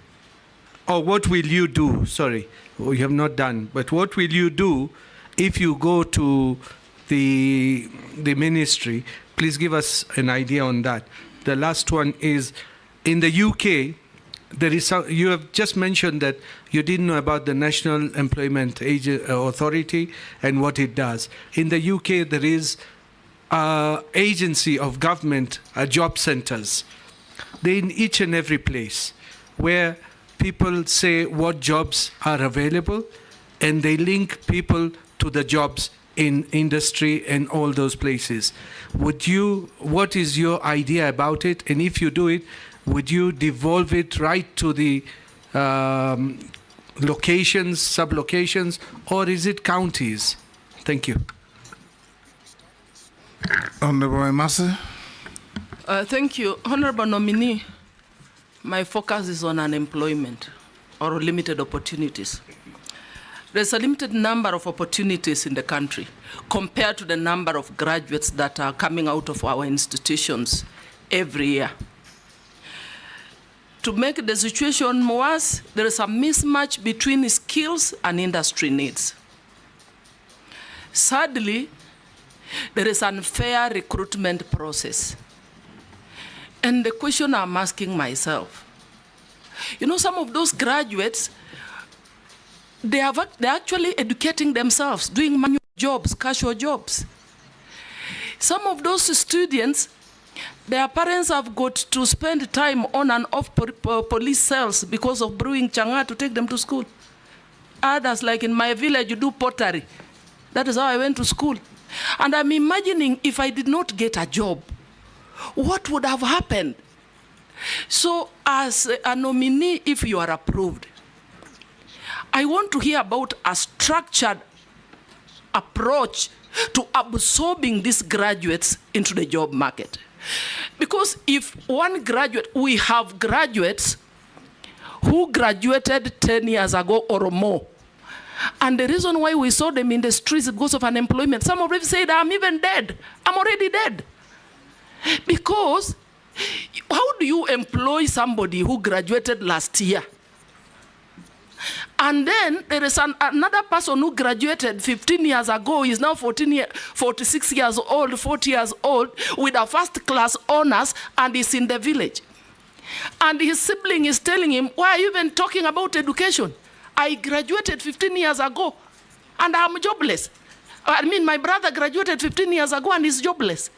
or what will you do? Sorry, we have not done, but what will you do if you go to the ministry? Please give us an idea on that. The last one is, in the UK, there is you have just mentioned that you didn't know about the National Employment Authority and what it does. In the UK, there is an agency of government, job centers. They're in each and every place where people say what jobs are available, and they link people to the jobs in industry and all those places. What is your idea about it? And if you do it, would you devolve it right to the locations, sub-locations, or is it counties? Thank you. Honorable Emase. Thank you. Honorable Nominee, my focus is on unemployment or limited opportunities. There's a limited number of opportunities in the country compared to the number of graduates that are coming out of our institutions every year. To make the situation worse, there is a mismatch between skills and industry needs. Sadly, there is an unfair recruitment process. And the question I'm asking myself, some of those graduates, they're actually educating themselves, doing manual jobs, casual jobs. Some of those students, their parents have got to spend time on and off police cells because of brewing changa to take them to school. Others, like in my village, you do pottery. That is how I went to school. And I'm imagining if I did not get a job, what would have happened? So as a nominee, if you are approved, I want to hear about a structured approach to absorbing these graduates into the job market. Because if one graduate, we have graduates who graduated 10 years ago or more. And the reason why we saw them in the streets is because of unemployment. Some of them said, I'm even dead. I'm already dead. Because how do you employ somebody who graduated last year? And then there is another person who graduated 15 years ago, is now 46 years old, 40 years old, with a first-class honors, and is in the village. And his sibling is telling him, why are you even talking about education? I graduated 15 years ago, and I'm jobless. I mean, my brother graduated 15 years ago and is jobless.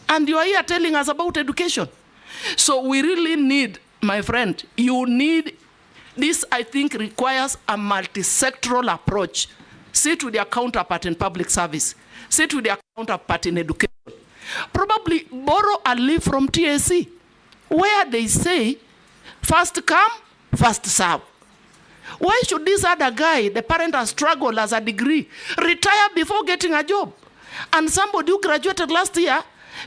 And you are here telling us about education. So we really need, my friend, you need, this I think requires a multi-sectoral approach. Sit with your counterpart in public service. Sit with your counterpart in education. Probably borrow a leaf from TSC, where they say, first come, first serve. Why should this other guy, the parent has struggled as a degree, retire before getting a job? And somebody who graduated last year,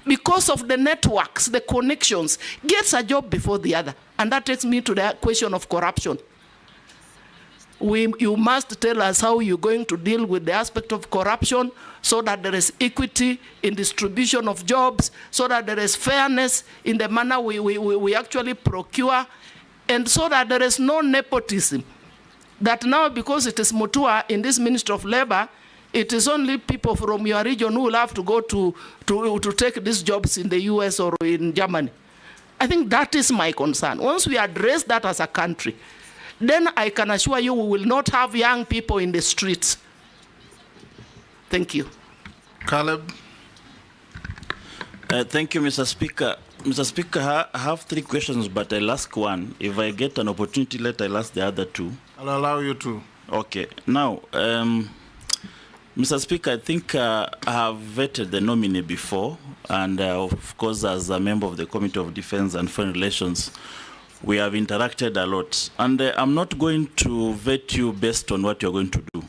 because of the networks, the connections, gets a job before the other. And that takes me to the question of corruption. You must tell us how you're going to deal with the aspect of corruption so that there is equity in distribution of jobs, so that there is fairness in the manner we actually procure, and so that there is no nepotism. That now, because it is Mutua in this Ministry of Labor, it is only people from your region who will have to go to take these jobs in the US or in Germany. I think that is my concern. Once we address that as a country, then I can assure you we will not have young people in the streets. Thank you. Caleb. Thank you, Mr. Speaker. Mr. Speaker, I have 3 questions, but I'll ask one. If I get an opportunity later, I'll ask the other 2. I'll allow you to. Okay. Now, Mr. Speaker, I think I have vetted the nominee before, and of course, as a member of the Committee of Defense and Foreign Relations, we have interacted a lot. And I'm not going to vet you based on what you're going to do.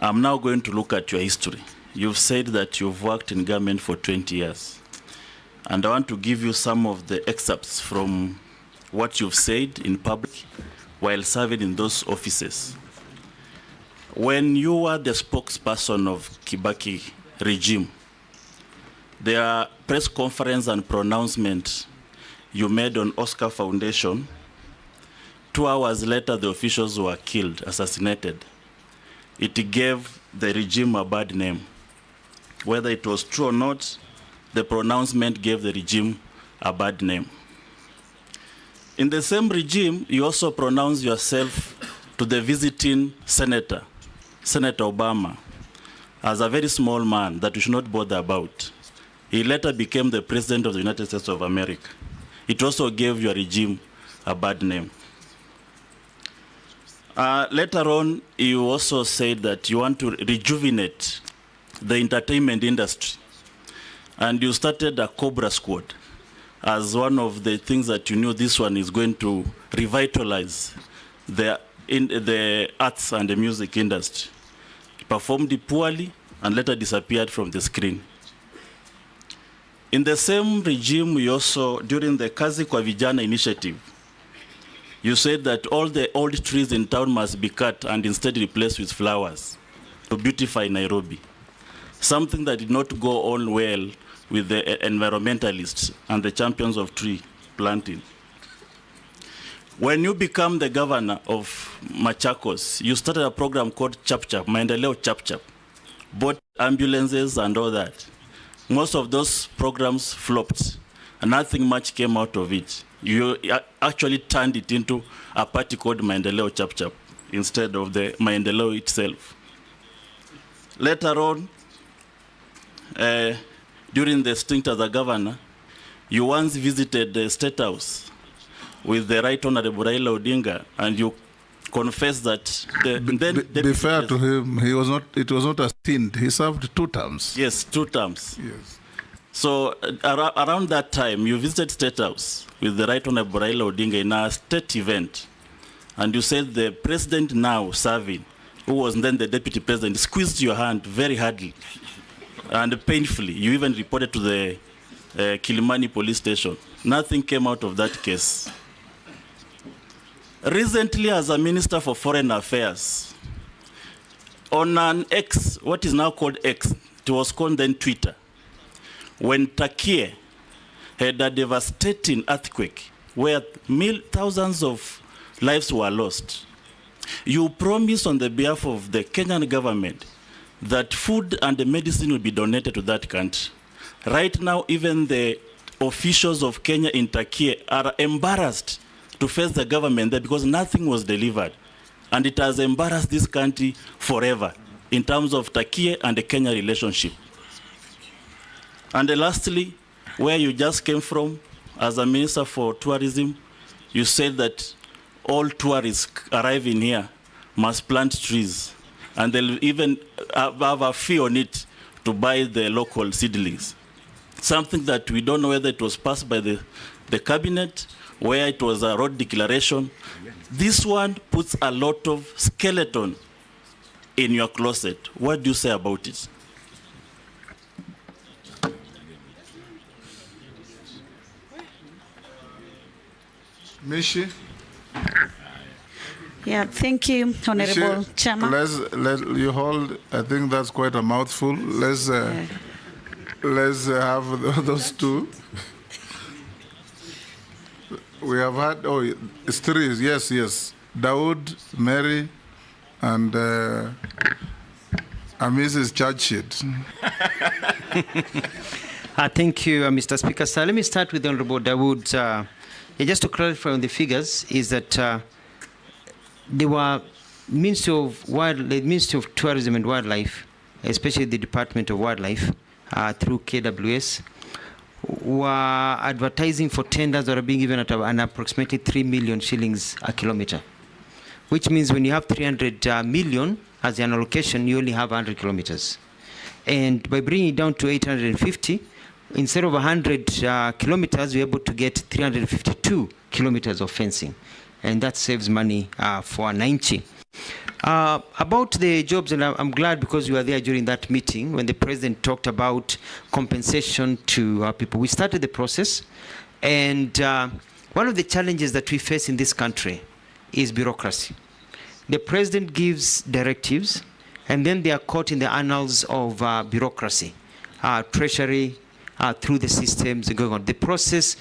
I'm now going to look at your history. You've said that you've worked in government for 20 years. And I want to give you some of the excerpts from what you've said in public while serving in those offices. When you were the spokesperson of Kibaki regime, their press conference and pronouncement you made on Oscar Foundation, 2 hours later the officials were killed, assassinated. It gave the regime a bad name. Whether it was true or not, the pronouncement gave the regime a bad name. In the same regime, you also pronounced yourself to the visiting senator, Senator Obama, as a very small man that we should not bother about. He later became the President of the United States of America. It also gave your regime a bad name. Later on, you also said that you want to rejuvenate the entertainment industry. And you started a Cobra Squad as one of the things that you knew this one is going to revitalize the arts and the music industry. It performed poorly and later disappeared from the screen. In the same regime, we also, during the Kazi kwa Vijana initiative, you said that all the old trees in town must be cut and instead replaced with flowers to beautify Nairobi. Something that did not go on well with the environmentalists and the champions of tree planting. When you become the governor of Machakos, you started a program called Chap Chap, Maendeleo Chap Chap, bought ambulances and all that. Most of those programs flopped, and nothing much came out of it. You actually turned it into a party called Maendeleo Chap Chap instead of the Maendeleo itself. Later on, during the stint as a governor, you once visited the State House with the Right Honorable Raila Odinga, and you confessed that the Be fair to him, he was not. It was not a stint. He served 2 terms. Yes, 2 terms. Yes. So around that time, you visited State House with the Right Honorable Raila Odinga in a state event, and you said the president now serving, who was then the deputy president, squeezed your hand very hardly and painfully. You even reported to the Kilimani police station. Nothing came out of that case. Recently, as a Minister for Foreign Affairs, on an X, what is now called X, it was called then Twitter, when Turkey had a devastating earthquake where thousands of lives were lost, you promised on the behalf of the Kenyan government that food and medicine will be donated to that country. Right now, even the officials of Kenya in Turkey are embarrassed to face the government there because nothing was delivered. And it has embarrassed this country forever in terms of Turkey and the Kenya relationship. And lastly, where you just came from, as a Minister for Tourism, you said that all tourists arriving here must plant trees, and they'll even have a fee on it to buy the local seedlings. Something that we don't know whether it was passed by the cabinet, where it was a road declaration. This one puts a lot of skeleton in your closet. What do you say about it? Mishi? Yeah, thank you, Honorable Mishi, Chairman. Let you hold. I think that's quite a mouthful. Let's have those 2. We have had, it's 3, yes. Dawood, Mary, and Mrs. Churchit. Thank you, Mr. Speaker. So let me start with the Honorable Dawood. Just to clarify on the figures, is that there were Ministry of Tourism and Wildlife, especially the Department of Wildlife, through KWS, were advertising for tenders that are being given at an approximately 3 million shillings a kilometer, which means when you have 300 million as an allocation, you only have 100 kilometers. And by bringing it down to 850, instead of 100 kilometers, we're able to get 352 kilometers of fencing. And that saves money for 90. About the jobs, and I'm glad because you were there during that meeting when the president talked about compensation to people. We started the process, and one of the challenges that we face in this country is bureaucracy. The president gives directives, and then they are caught in the annals of bureaucracy, treasury, through the systems going on. The process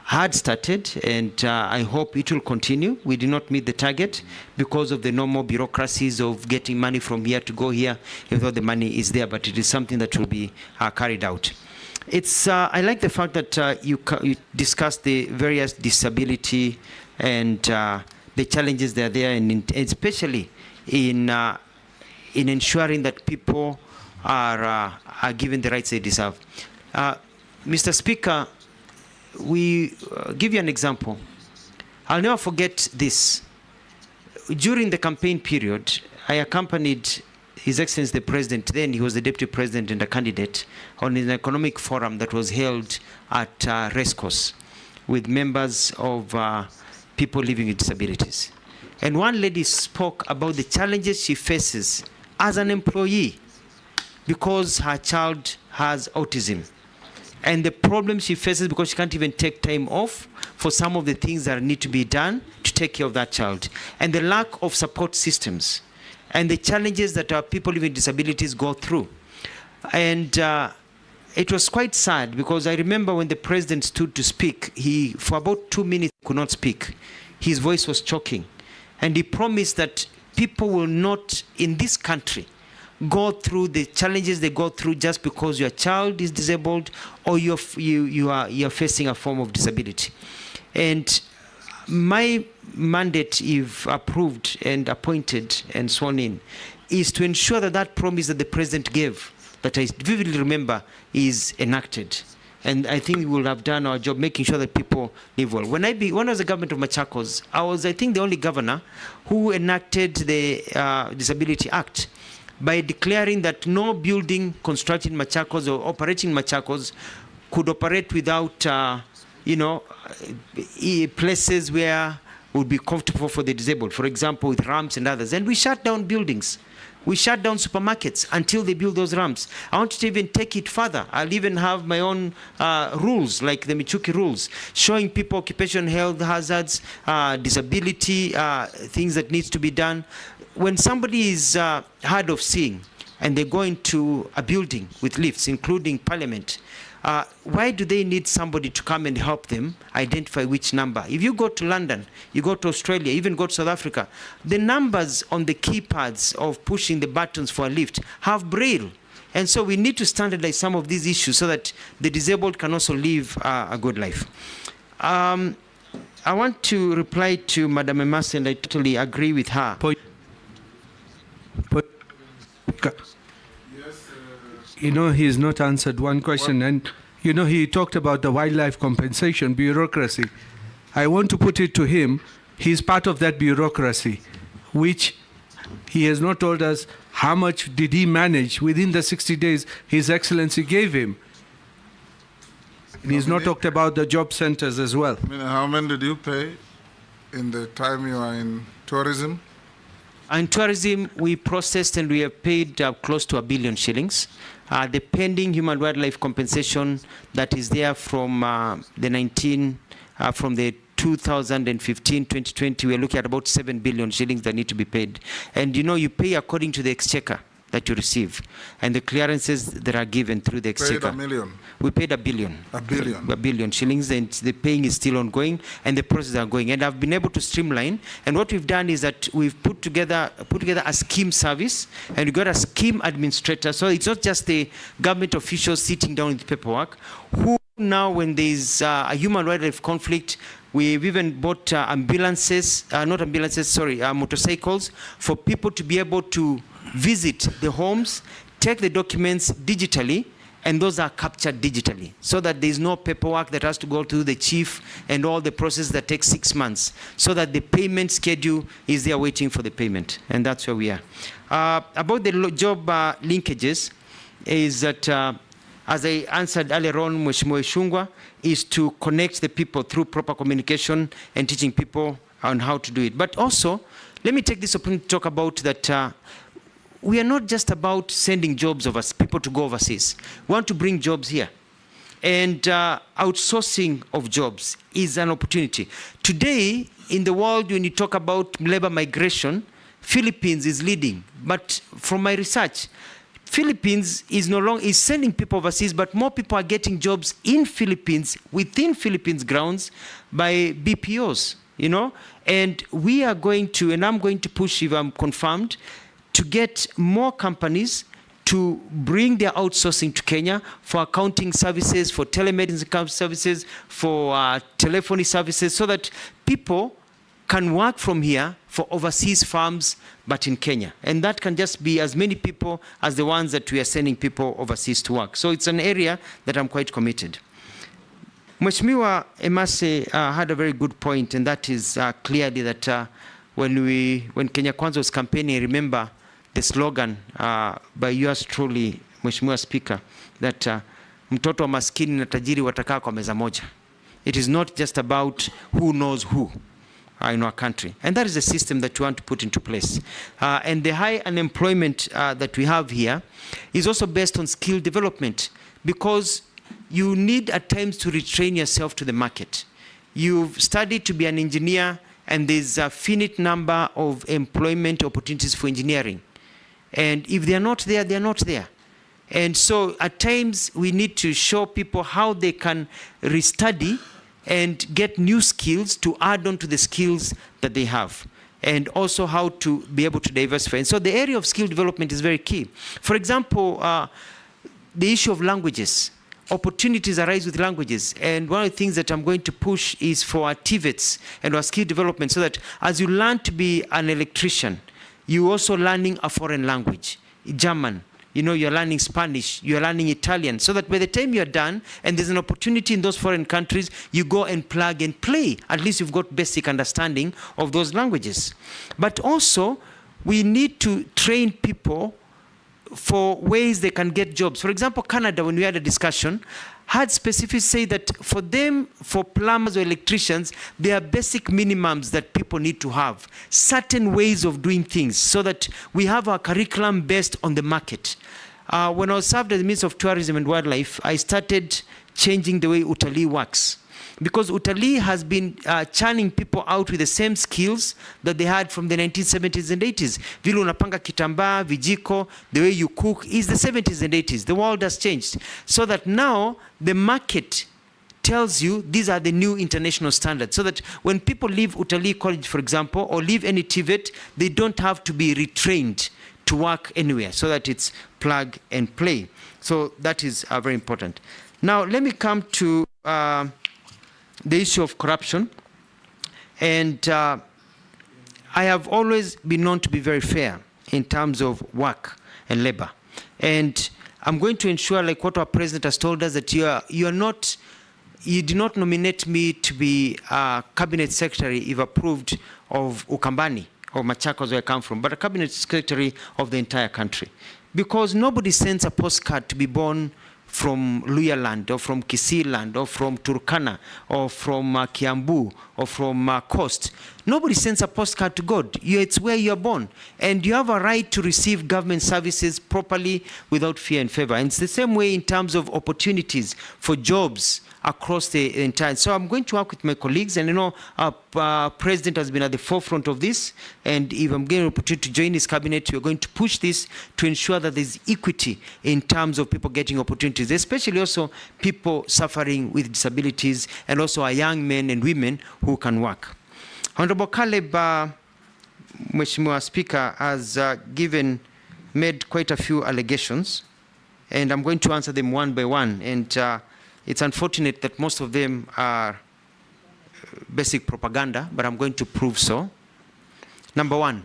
had started, and I hope it will continue. We did not meet the target because of the normal bureaucracies of getting money from here to go here, even though the money is there, but it is something that will be carried out. It's, I like the fact that you discussed the various disability and the challenges that are there, and especially in ensuring that people are given the rights they deserve. Mr. Speaker, we give you an example. I'll never forget this. During the campaign period, I accompanied His Excellency the President, then he was the Deputy President and a candidate, on an economic forum that was held at Racecourse with members of people living with disabilities. And one lady spoke about the challenges she faces as an employee because her child has autism, and the problem she faces because she can't even take time off for some of the things that need to be done to take care of that child, and the lack of support systems, and the challenges that our people living with disabilities go through. And it was quite sad because I remember when the president stood to speak, he, for about 2 minutes, could not speak. His voice was choking. And he promised that people will not, in this country, go through the challenges they go through just because your child is disabled or you're facing a form of disability. And my mandate, if approved and appointed and sworn in, is to ensure that that promise that the president gave, that I vividly remember, is enacted. And I think we will have done our job making sure that people live well. When I was the government of Machakos, I was, I think, the only governor who enacted the Disability Act by declaring that no building constructed in Machakos or operating in Machakos could operate without, places where would be comfortable for the disabled, for example, with ramps and others. And we shut down buildings. We shut down supermarkets until they build those ramps. I want to even take it further. I'll even have my own rules, like the Michuki rules, showing people occupational health hazards, disability, things that needs to be done. When somebody is hard of seeing and they go into a building with lifts, including Parliament, why do they need somebody to come and help them identify which number? If you go to London, you go to Australia, even go to South Africa, the numbers on the keypads of pushing the buttons for a lift have Braille. And so we need to standardize some of these issues so that the disabled can also live a good life. I want to reply to Madam Emasi, and I totally agree with her. He has not answered one question. And, he talked about the wildlife compensation bureaucracy. I want to put it to him, he's part of that bureaucracy, which he has not told us how much did he manage within the 60 days His Excellency gave him. And he's not talked about the job centers as well. How many did you pay in the time you are in tourism? In tourism, we processed and we have paid close to 1 billion shillings. The pending human wildlife compensation that is there from the 2015-2020, we are looking at about 7 billion shillings that need to be paid. And you pay according to the exchequer that you receive and the clearances that are given through the exchequer. Paid 1 million? We paid 1 billion. 1 billion? 1 billion shillings, and the paying is still ongoing and the process are going. And I've been able to streamline, and what we've done is that we've put together a scheme service, and we got a scheme administrator, so it's not just the government officials sitting down with paperwork, who now when there's a human wildlife conflict, we've even bought motorcycles for people to be able to visit the homes, take the documents digitally, and those are captured digitally, so that there's no paperwork that has to go to the chief and all the process that takes 6 months, so that the payment schedule is there waiting for the payment, and that's where we are. About the job linkages, is that, as I answered earlier on, Mheshimiwa Ishungwa, is to connect the people through proper communication and teaching people on how to do it. But also, let me take this opportunity to talk about that we are not just about sending jobs people to go overseas. We want to bring jobs here. And outsourcing of jobs is an opportunity. Today, in the world, when you talk about labor migration, Philippines is leading. But from my research, Philippines is no longer sending people overseas, but more people are getting jobs in Philippines, within Philippines grounds, by BPOs, And we are going to, and I'm going to push, if I'm confirmed, to get more companies to bring their outsourcing to Kenya for accounting services, for telemedicine services, for telephony services, so that people can work from here for overseas firms, but in Kenya. And that can just be as many people as the ones that we are sending people overseas to work. So it's an area that I'm quite committed. Mheshimiwa Emasi had a very good point, and that is clearly that when Kenya Kwanza was campaigning, remember the slogan by yours truly, Mheshimiwa Speaker, that mtoto wa maskini na tajiri watakaa kwa meza moja. It is not just about who knows who in our country. And that is the system that we want to put into place. And the high unemployment that we have here is also based on skill development, because you need at times to retrain yourself to the market. You've studied to be an engineer, and there's a finite number of employment opportunities for engineering. And if they're not there, they're not there. And so at times we need to show people how they can restudy and get new skills to add on to the skills that they have, and also how to be able to diversify. And so the area of skill development is very key. For example, the issue of languages. Opportunities arise with languages, and one of the things that I'm going to push is for our TVETs and our skill development, so that as you learn to be an electrician, you're also learning a foreign language, German, you're learning Spanish, you're learning Italian, so that by the time you're done and there's an opportunity in those foreign countries, you go and plug and play. At least you've got basic understanding of those languages. But also, we need to train people for ways they can get jobs. For example, Canada, when we had a discussion, had specifically say that for them, for plumbers or electricians, there are basic minimums that people need to have, certain ways of doing things, so that we have our curriculum based on the market. When I was served as the Minister of Tourism and Wildlife, I started changing the way utalii works. Because utalii has been churning people out with the same skills that they had from the 1970s and 80s. Vile unapanga kitambaa, vijiko, the way you cook is the 70s and 80s. The world has changed. So that now the market tells you these are the new international standards. So that when people leave utalii college, for example, or leave any TVET, they don't have to be retrained to work anywhere. So that it's plug and play. So that is very important. Now let me come to the issue of corruption. And I have always been known to be very fair in terms of work and labor. And I'm going to ensure, like what our president has told us, that you do not nominate me to be a cabinet secretary if approved of Ukambani or Machakos, where I come from, but a cabinet secretary of the entire country. Because nobody sends a postcard to be born from Luya land, or from Kisii land, or from Turkana, or from Kiambu, or from Coast. Nobody sends a postcard to God. It's where you're born. And you have a right to receive government services properly without fear and favor. And it's the same way in terms of opportunities for jobs across the entire. So I'm going to work with my colleagues, and our president has been at the forefront of this, and if I'm getting an opportunity to join his cabinet, we're going to push this to ensure that there's equity in terms of people getting opportunities, especially also people suffering with disabilities, and also our young men and women who can work. Honorable Caleb, Mheshimiwa Speaker, has made quite a few allegations, and I'm going to answer them one by one. And it's unfortunate that most of them are basic propaganda, but I'm going to prove so. Number one,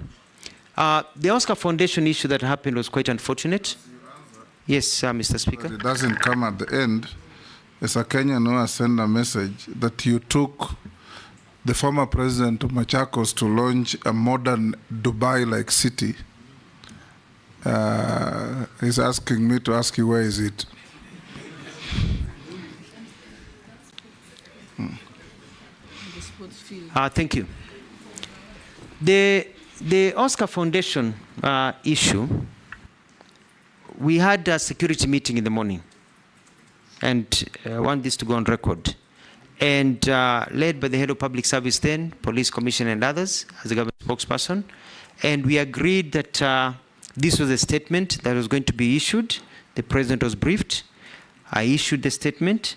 the Oscar Foundation issue that happened was quite unfortunate. Yes, Mr. Speaker. But it doesn't come at the end. As a Kenyan who has sent a message that you took the former president of Machakos to launch a modern Dubai-like city. He's asking me to ask you, where is it? Thank you. The Oscar Foundation issue, we had a security meeting in the morning, and I want this to go on record, and led by the head of public service then, police commissioner and others, as a government spokesperson, and we agreed that this was a statement that was going to be issued. The president was briefed. I issued the statement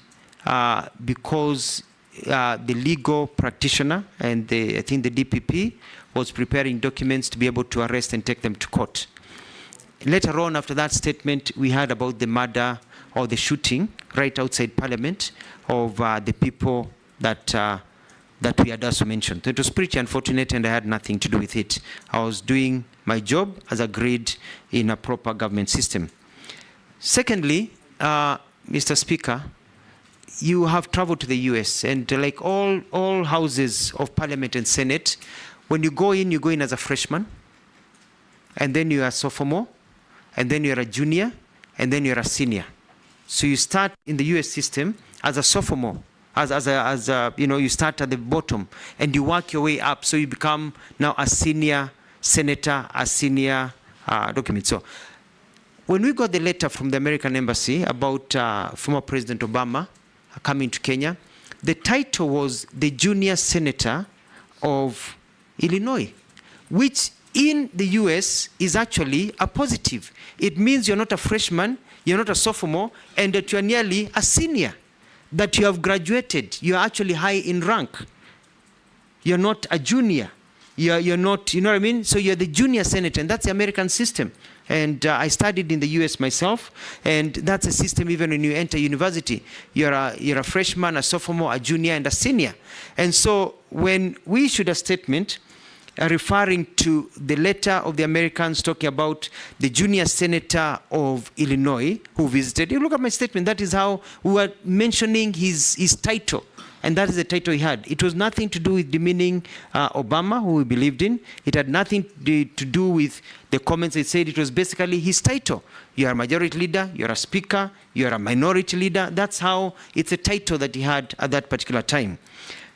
because the legal practitioner and I think the DPP was preparing documents to be able to arrest and take them to court. Later on, after that statement, we heard about the murder or the shooting right outside Parliament of the people that we had also mentioned. It was pretty unfortunate, and I had nothing to do with it. I was doing my job as agreed in a proper government system. Secondly, Mr. Speaker, you have traveled to the US, and like all houses of Parliament and Senate, when you go in as a freshman, and then you're a sophomore, and then you're a junior, and then you're a senior. So you start in the US system as a sophomore, you start at the bottom, and you work your way up, so you become now a senior senator, a senior document. So when we got the letter from the American Embassy about former President Obama coming to Kenya, the title was the Junior Senator of Illinois, which in the US is actually a positive. It means you're not a freshman, you're not a sophomore, and that you're nearly a senior, that you have graduated, you're actually high in rank. You're not a junior. You're not, you know what I mean? So you're the junior senator, and that's the American system. And I studied in the US myself, and that's a system even when you enter university. You're a freshman, a sophomore, a junior, and a senior. And so when we issued a statement, referring to the letter of the Americans talking about the junior senator of Illinois who visited. You look at my statement, that is how we were mentioning his title. And that is the title he had. It was nothing to do with demeaning Obama, who we believed in. It had nothing to do with the comments he said. It was basically his title. You are a majority leader, you are a speaker, you are a minority leader. That's how it's a title that he had at that particular time.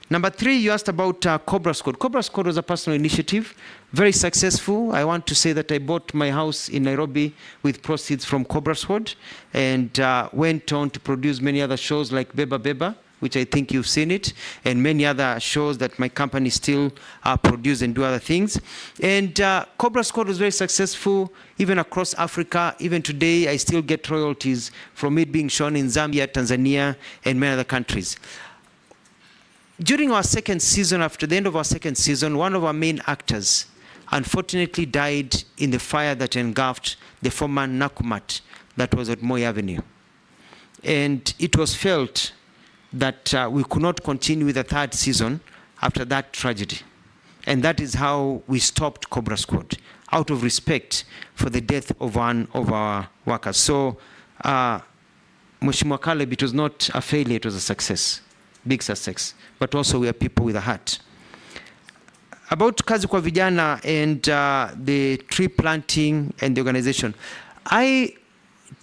Number 3, you asked about Cobra Squad. Cobra Squad was a personal initiative, very successful. I want to say that I bought my house in Nairobi with proceeds from Cobra Squad and went on to produce many other shows like Beba Beba, which I think you've seen it, and many other shows that my company still produce and do other things. And Cobra Squad was very successful, even across Africa. Even today, I still get royalties from it being shown in Zambia, Tanzania, and many other countries. During our second season, after the end of our second season, one of our main actors unfortunately died in the fire that engulfed the former Nakumat that was at Moi Avenue. And it was felt that we could not continue with the third season after that tragedy. And that is how we stopped Cobra Squad, out of respect for the death of one of our workers. So, Mheshimiwa Caleb, it was not a failure, it was a success, big success. But also we are people with a heart. About Kazi kwa Vijana and the tree planting and the organization, I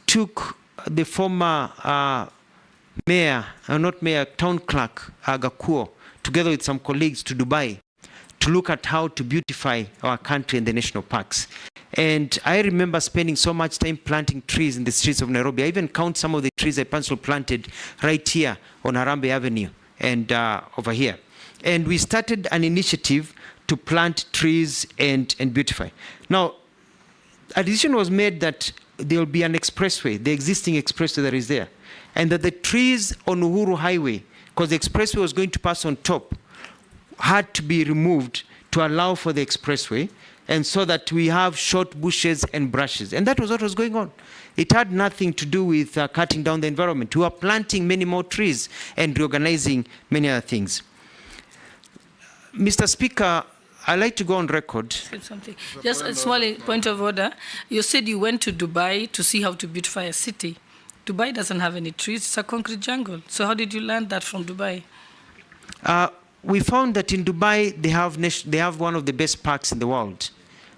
took the former mayor, not mayor, town clerk, Gakuo, together with some colleagues to Dubai to look at how to beautify our country and the national parks. And I remember spending so much time planting trees in the streets of Nairobi. I even count some of the trees I personally planted right here on Harambee Avenue and over here. And we started an initiative to plant trees and beautify. Now, a decision was made that there will be an expressway, the existing expressway that is there, and that the trees on Uhuru Highway, because the expressway was going to pass on top, had to be removed to allow for the expressway, and so that we have short bushes and brushes. And that was what was going on. It had nothing to do with cutting down the environment. We were planting many more trees and reorganizing many other things. Mr. Speaker, I'd like to go on record. Something. Just a small point of order. You said you went to Dubai to see how to beautify a city. Dubai doesn't have any trees, it's a concrete jungle. So how did you learn that from Dubai? We found that in Dubai, they have one of the best parks in the world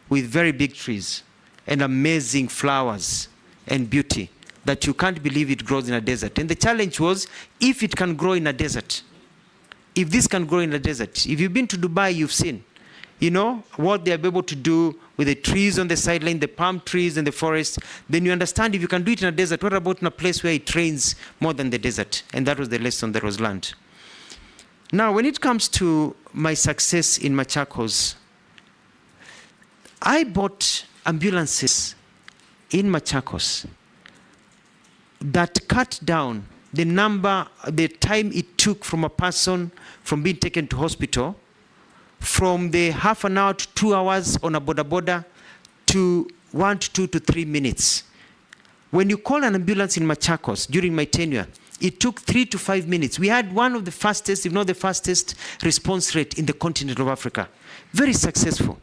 with very big trees and amazing flowers and beauty that you can't believe it grows in a desert. And the challenge was, if it can grow in a desert, if this can grow in a desert, if you've been to Dubai, you've seen, you know, what they're able to do with the trees on the sideline, the palm trees and the forest, then you understand if you can do it in a desert, what about in a place where it rains more than the desert? And that was the lesson that was learned. Now, when it comes to my success in Machakos, I bought ambulances in Machakos that cut down the time it took from a person from being taken to hospital from the half an hour to 2 hours on a boda to 1 to 2 to 3 minutes. When you call an ambulance in Machakos during my tenure, it took 3 to 5 minutes. We had one of the fastest, if not the fastest, response rate in the continent of Africa. Very successful.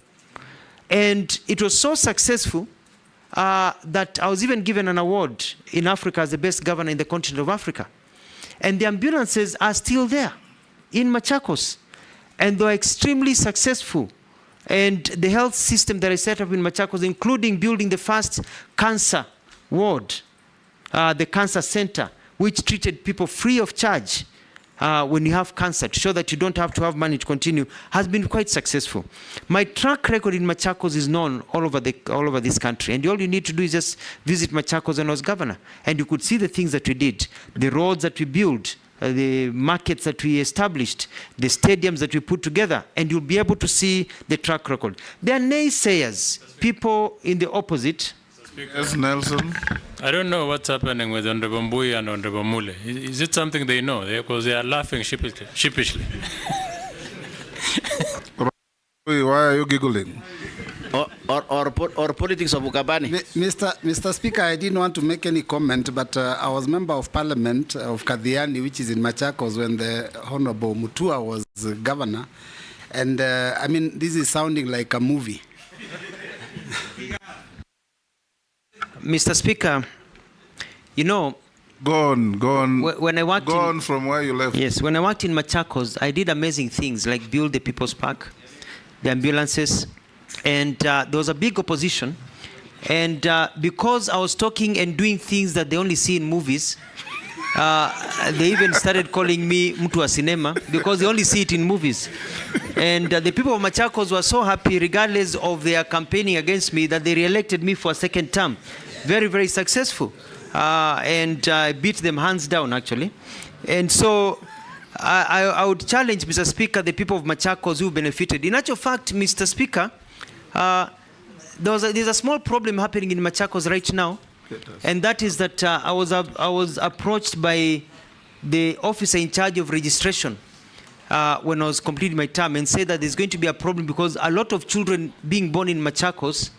And it was so successful that I was even given an award in Africa as the best governor in the continent of Africa. And the ambulances are still there in Machakos. And they are extremely successful. And the health system that I set up in Machakos, including building the first cancer ward, the cancer center, which treated people free of charge when you have cancer, to show that you don't have to have money to continue, has been quite successful. My track record in Machakos is known all over this country. And all you need to do is just visit Machakos when I was governor. And you could see the things that we did, the roads that we built, the markets that we established, the stadiums that we put together, and you'll be able to see the track record. There are naysayers, people in the opposite. Yes, Nelson. I don't know what's happening with Honorable Mbui and Honorable Mule. Is it something they know? Because they are laughing sheepishly. Why are you giggling? Or politics of Ukabani. Mr. Speaker, I didn't want to make any comment, but I was member of Parliament of Kadhiani, which is in Machakos, when the Honorable Mutua was governor. And I mean, this is sounding like a movie. Mr. Speaker, you know, Go on. when I worked Go on from where you left. Yes, when I worked in Machakos, I did amazing things like build the People's Park, the ambulances, and there was a big opposition. And because I was talking and doing things that they only see in movies, they even started calling me Mutua Cinema because they only see it in movies. And the people of Machakos were so happy, regardless of their campaigning against me, that they re-elected me for a second term. Very, very successful. And I beat them hands down, actually. And so I would challenge, Mr. Speaker, the people of Machakos who benefited. In actual fact, Mr. Speaker, there's a small problem happening in Machakos right now, and that is that I was approached by the officer in charge of registration when I was completing my term and said that there's going to be a problem because a lot of children being born in Machakos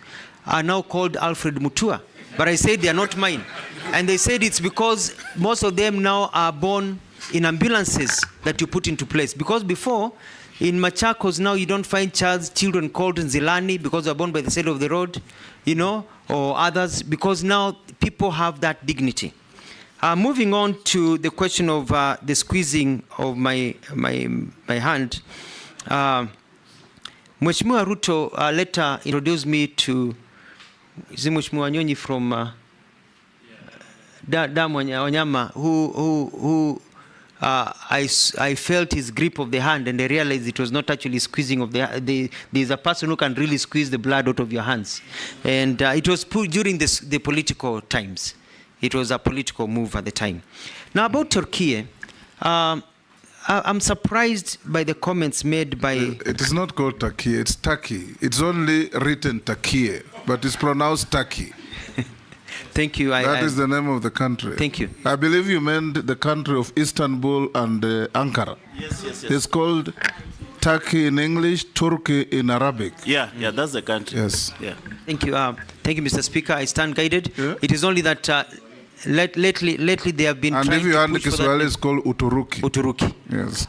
are now called Alfred Mutua. But I said they are not mine. And they said it's because most of them now are born in ambulances that you put into place. Because before, in Machakos now you don't find children called Nzilani because they're born by the side of the road, you know, or others, because now people have that dignity. Moving on to the question of the squeezing of my hand, Mheshimiwa Ruto later introduced me to Mheshimiwa Nyonyi from Wanyama, who I felt his grip of the hand, and I realized it was not actually squeezing of there's a person who can really squeeze the blood out of your hands. And it was put during the political times. It was a political move at the time. Now about Turkey, I'm surprised by the comments made by... It is not called Turkey, it's Turkey. It's only written Turkey, but it's pronounced Turkey. Thank you. That is the name of the country. Thank you. I believe you meant the country of Istanbul and Ankara. Yes. It's called Turkey in English, Turkey in Arabic. Yeah, that's the country. Yes. Yeah. Thank you. Thank you, Mr. Speaker. I stand guided. Yeah. It is only that lately they have been and trying if you to hand push for Kiswahili, that. it's called Uturuki. Uturuki. Yes.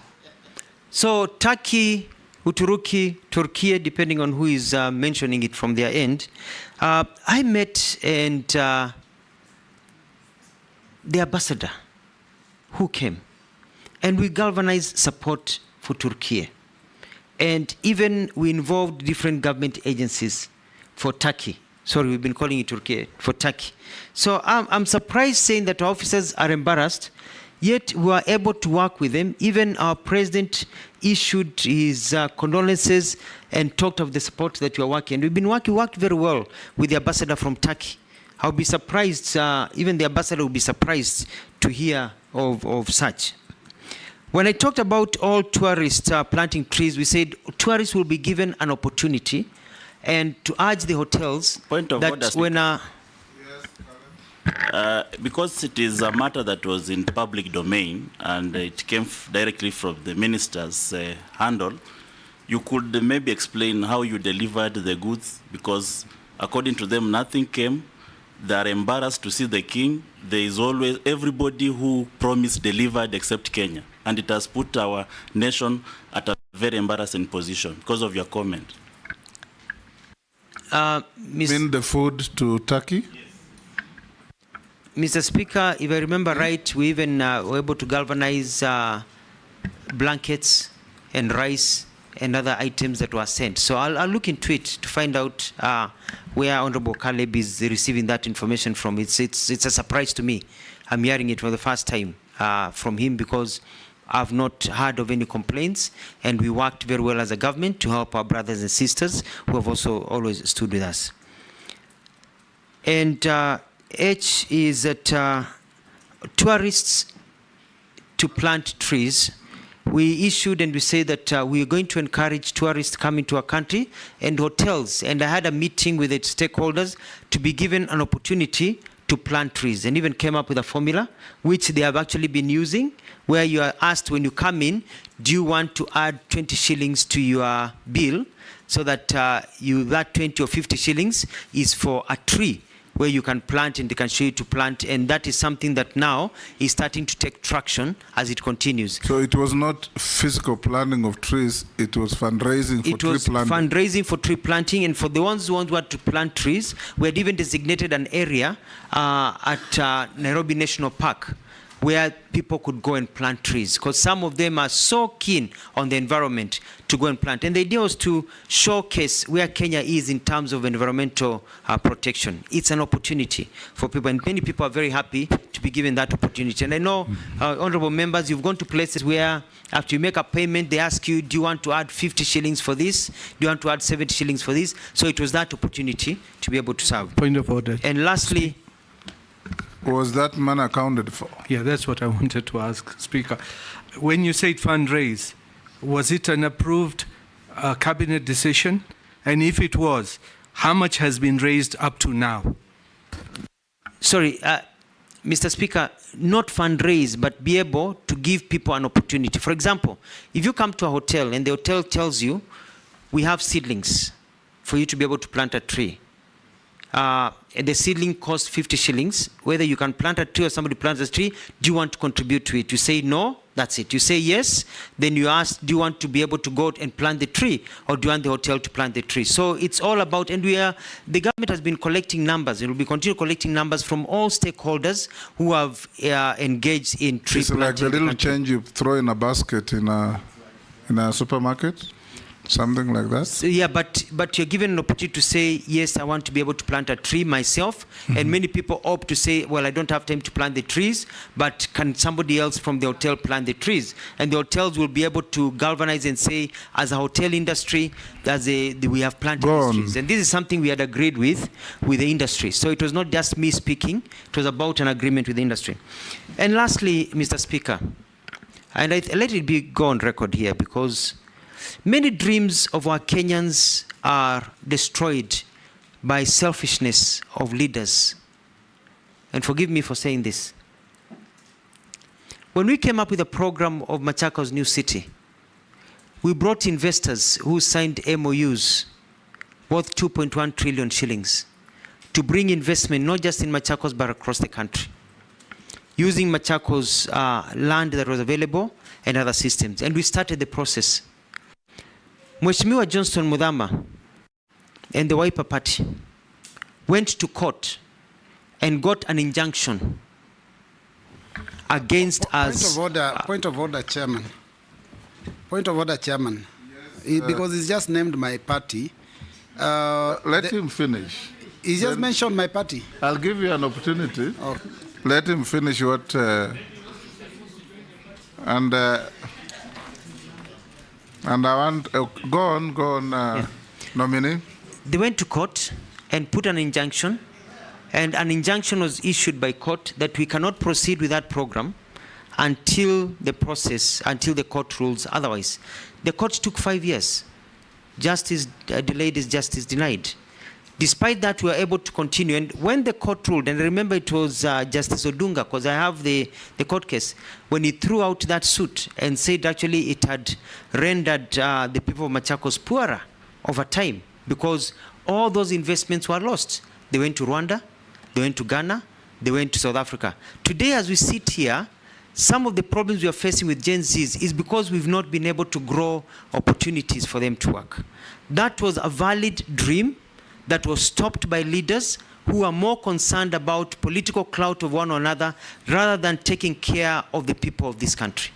So Turkey, Uturuki, Turkey, depending on who is mentioning it from their end. I met and the ambassador who came, and we galvanized support for Turkey. And even we involved different government agencies for Turkey. Sorry, we've been calling it Turkey, for Turkey. So I'm surprised saying that our officers are embarrassed, yet we are able to work with them. Even our president issued his condolences and talked of the support that we are working. We've been worked very well with the ambassador from Turkey. I'll be surprised, even the ambassador will be surprised to hear of such. When I talked about all tourists planting trees, we said tourists will be given an opportunity and to urge the hotels that when because it is a matter that was in public domain and it came directly from the minister's handle, you could maybe explain how you delivered the goods, because according to them, nothing came. They are embarrassed to see the king. There is always everybody who promised delivered except Kenya. And it has put our nation at a very embarrassing position because of your comment. Mean the food to Turkey? Mr. Speaker, if I remember right, we even were able to galvanize blankets and rice and other items that were sent. So I'll look into it to find out where Honorable Caleb is receiving that information from. It's a surprise to me. I'm hearing it for the first time from him, because I've not heard of any complaints, and we worked very well as a government to help our brothers and sisters who have also always stood with us. And H is that tourists to plant trees. We issued and we say that we are going to encourage tourists coming to our country and hotels. And I had a meeting with the stakeholders to be given an opportunity to plant trees, and even came up with a formula which they have actually been using, where you are asked when you come in, do you want to add 20 shillings to your bill, so that that 20 or 50 shillings is for a tree where you can plant and they can show you to plant, and that is something that now is starting to take traction as it continues. So it was not physical planting of trees, it was fundraising for tree planting. Fundraising for tree planting, and for the ones who want to plant trees, we had even designated an area at Nairobi National Park where people could go and plant trees, because some of them are so keen on the environment to go and plant. And the idea was to showcase where Kenya is in terms of environmental protection. It's an opportunity for people, and many people are very happy to be given that opportunity. And I know, honorable members, you've gone to places where after you make a payment, they ask you, do you want to add 50 shillings for this? Do you want to add 70 shillings for this? So it was that opportunity to be able to serve. Point of order. And lastly, was that money accounted for? Yeah, that's what I wanted to ask, Speaker. When you said fundraise, was it an approved cabinet decision? And if it was, how much has been raised up to now? Sorry, Mr. Speaker, not fundraise, but be able to give people an opportunity. For example, if you come to a hotel and the hotel tells you, we have seedlings for you to be able to plant a tree. The seedling costs 50 shillings. Whether you can plant a tree or somebody plants a tree, do you want to contribute to it? You say no, that's it. You say yes, then you ask, do you want to be able to go and plant the tree, or do you want the hotel to plant the tree? So it's all about, and the government has been collecting numbers. It will be continue collecting numbers from all stakeholders who have engaged in tree planting. It's like the little change you throw in a basket in a supermarket? Something like that? So, yeah, but you're given an opportunity to say, yes, I want to be able to plant a tree myself. And many people opt to say, well, I don't have time to plant the trees, but can somebody else from the hotel plant the trees? And the hotels will be able to galvanize and say, as a hotel industry, we have planted these trees. And this is something we had agreed with the industry. So it was not just me speaking, it was about an agreement with the industry. And lastly, Mr. Speaker, and let it go on record here, because many dreams of our Kenyans are destroyed by selfishness of leaders. And forgive me for saying this. When we came up with a program of Machakos New City, we brought investors who signed MOUs worth 2.1 trillion shillings to bring investment not just in Machakos but across the country, using Machakos land that was available and other systems. And we started the process. Mheshimiwa Johnston Muthama and the Wiper Party went to court and got an injunction against us. Point of order, Chairman. Point of order, Chairman. Because he's just named my party. Let him finish. He just mentioned my party. I'll give you an opportunity. Let him finish what... And I want, go on, Yeah. Nominee. They went to court and put an injunction, and an injunction was issued by court that we cannot proceed with that program until the court rules otherwise. The court took 5 years. Justice delayed is justice denied. Despite that, we were able to continue. And when the court ruled, and remember it was Justice Odunga, because I have the court case, when he threw out that suit and said actually it had rendered the people of Machakos poorer over time, because all those investments were lost. They went to Rwanda, they went to Ghana, they went to South Africa. Today, as we sit here, some of the problems we are facing with Gen Zs is because we've not been able to grow opportunities for them to work. That was a valid dream that was stopped by leaders who are more concerned about political clout of one another rather than taking care of the people of this country.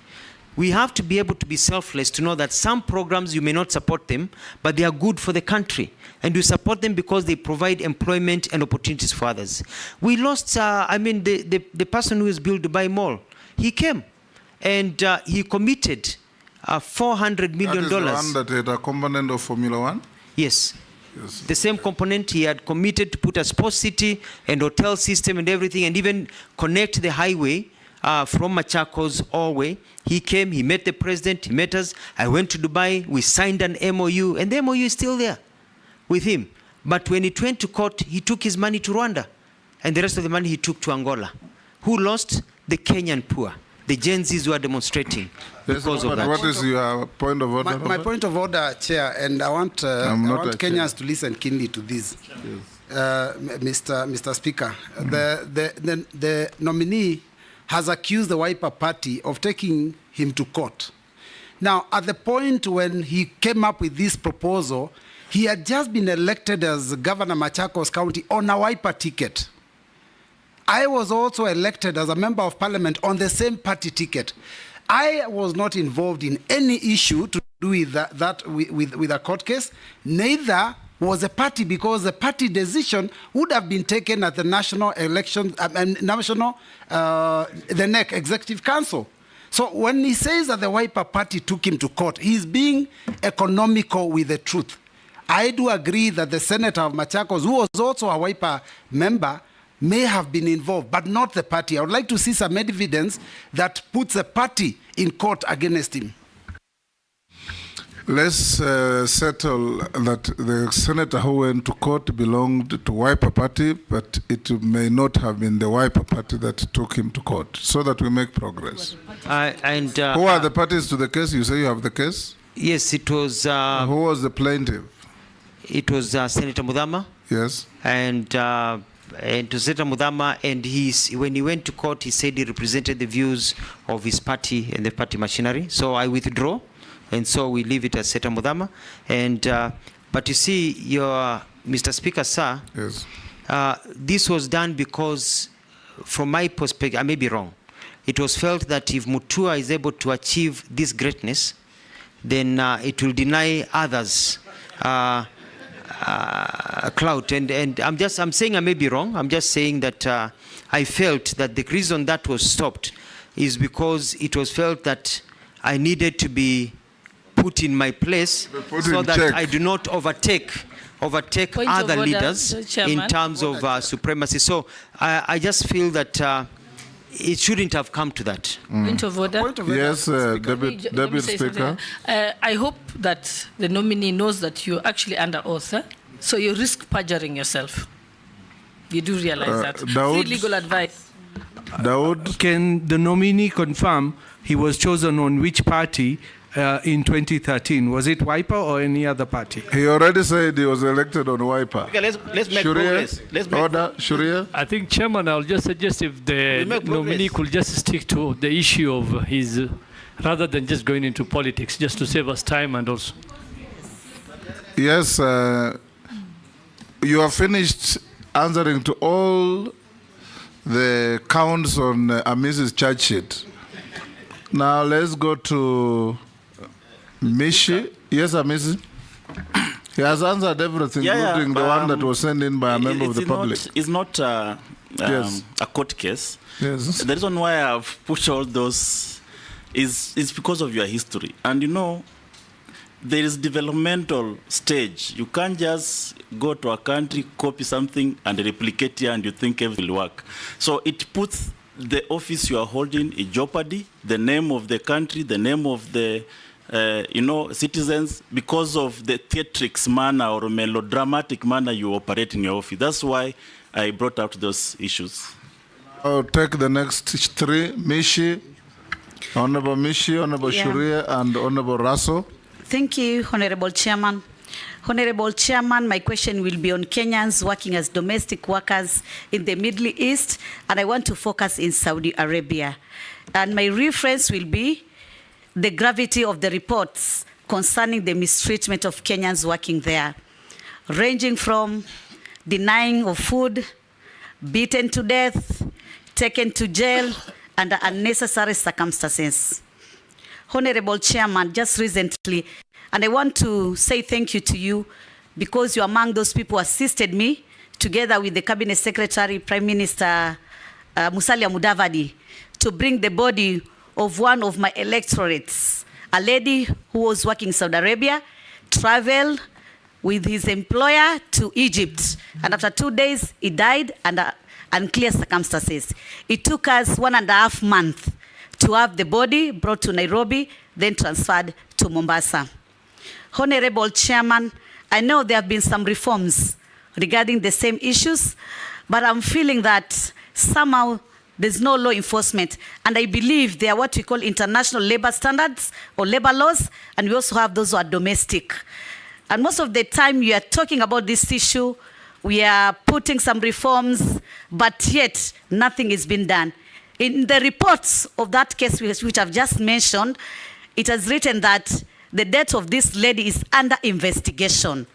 We have to be able to be selfless to know that some programs you may not support them, but they are good for the country. And you support them because they provide employment and opportunities for others. We lost, the person who has built Dubai Mall, he came and he committed $400 million. That is the one that had a component of Formula One? Yes. The same component. He had committed to put a sports city and hotel system and everything, and even connect the highway from Machakos all the way. He came, he met the president, he met us. I went to Dubai, we signed an MOU, and the MOU is still there with him. But when it went to court, he took his money to Rwanda, and the rest of the money he took to Angola. Who lost? The Kenyan poor. The Gen Zs who are demonstrating because of that. What is your point of order? My point of order, Chair, and I want Kenyans to listen keenly to this. Yes. Mr. Speaker. The nominee has accused the Wiper Party of taking him to court. Now, at the point when he came up with this proposal, he had just been elected as Governor Machakos County on a Wiper ticket. I was also elected as a member of parliament on the same party ticket. I was not involved in any issue to do with with a court case. Neither was a party, because the party decision would have been taken at the national election, the NEC Executive Council. So when he says that the Wiper Party took him to court, he's being economical with the truth. I do agree that the senator of Machakos, who was also a Wiper member, may have been involved, but not the party. I would like to see some evidence that puts the party in court against him. Let's settle that the senator who went to court belonged to Wiper Party, but it may not have been the Wiper Party that took him to court, so that we make progress. Who are the parties to the case? You say you have the case? Yes, it was... who was the plaintiff? It was Senator Mudama. Yes. And to Senator Mudama, and when he went to court, he said he represented the views of his party and the party machinery. So I withdraw. And so we leave it as Senator Mudama. And but you see, Mr. Speaker, sir, yes. This was done because, from my perspective, I may be wrong. It was felt that if Mutua is able to achieve this greatness, then it will deny others clout. And I'm saying I may be wrong. I'm just saying that I felt that the reason that was stopped is because it was felt that I needed to be put in my place so that check. I do not overtake other leaders in terms of supremacy. So I just feel that it shouldn't have come to that. Point of order. Yes, Deputy Speaker. I hope that the nominee knows that you're actually under oath, so you risk perjuring yourself. You do realize that. Free legal advice. Dawood, can the nominee confirm he was chosen on which party in 2013? Was it Wiper or any other party? He already said he was elected on Wiper. Okay, let's make progress. Let's make order. Shuria? I think, Chairman, I'll just suggest if the nominee could just stick to the issue of his, rather than just going into politics, just to save us time and also. Yes, you have finished answering to all the counts on Mrs. charge sheet. Now let's go to Mishi. Yes, Mrs. He has answered everything, including the one that was sent in by a member of the public. It's not a court case. Yes. The reason why I've pushed all those is because of your history. And you know, there is developmental stage. You can't just go to a country, copy something, and replicate here, and you think everything will work. So it puts the office you are holding in jeopardy, the name of the country, the name of the citizens, because of the theatrics manner or melodramatic manner you operate in your office. That's why I brought out those issues. I'll take the next three. Mishi, Honorable Mishi, Honorable Shuria, and Honorable Raso. Thank you, Honorable Chairman. Honorable Chairman, my question will be on Kenyans working as domestic workers in the Middle East, and I want to focus in Saudi Arabia. And my reference will be the gravity of the reports concerning the mistreatment of Kenyans working there, ranging from denying of food, beaten to death, taken to jail under unnecessary circumstances. Honorable Chairman, just recently, and I want to say thank you to you because you're among those people who assisted me together with the Cabinet Secretary, Prime Minister Musalia Mudavadi, to bring the body of one of my electorates, a lady who was working in Saudi Arabia, traveled with his employer to Egypt, and after 2 days, he died under unclear circumstances. It took us 1.5 months to have the body brought to Nairobi, then transferred to Mombasa. Honorable Chairman, I know there have been some reforms regarding the same issues, but I'm feeling that somehow there's no law enforcement, and I believe they are what we call international labor standards or labor laws, and we also have those who are domestic. And most of the time you are talking about this issue We are putting some reforms, but yet nothing has been done. In the reports of that case which I've just mentioned, it has written that the death of this lady is under investigation.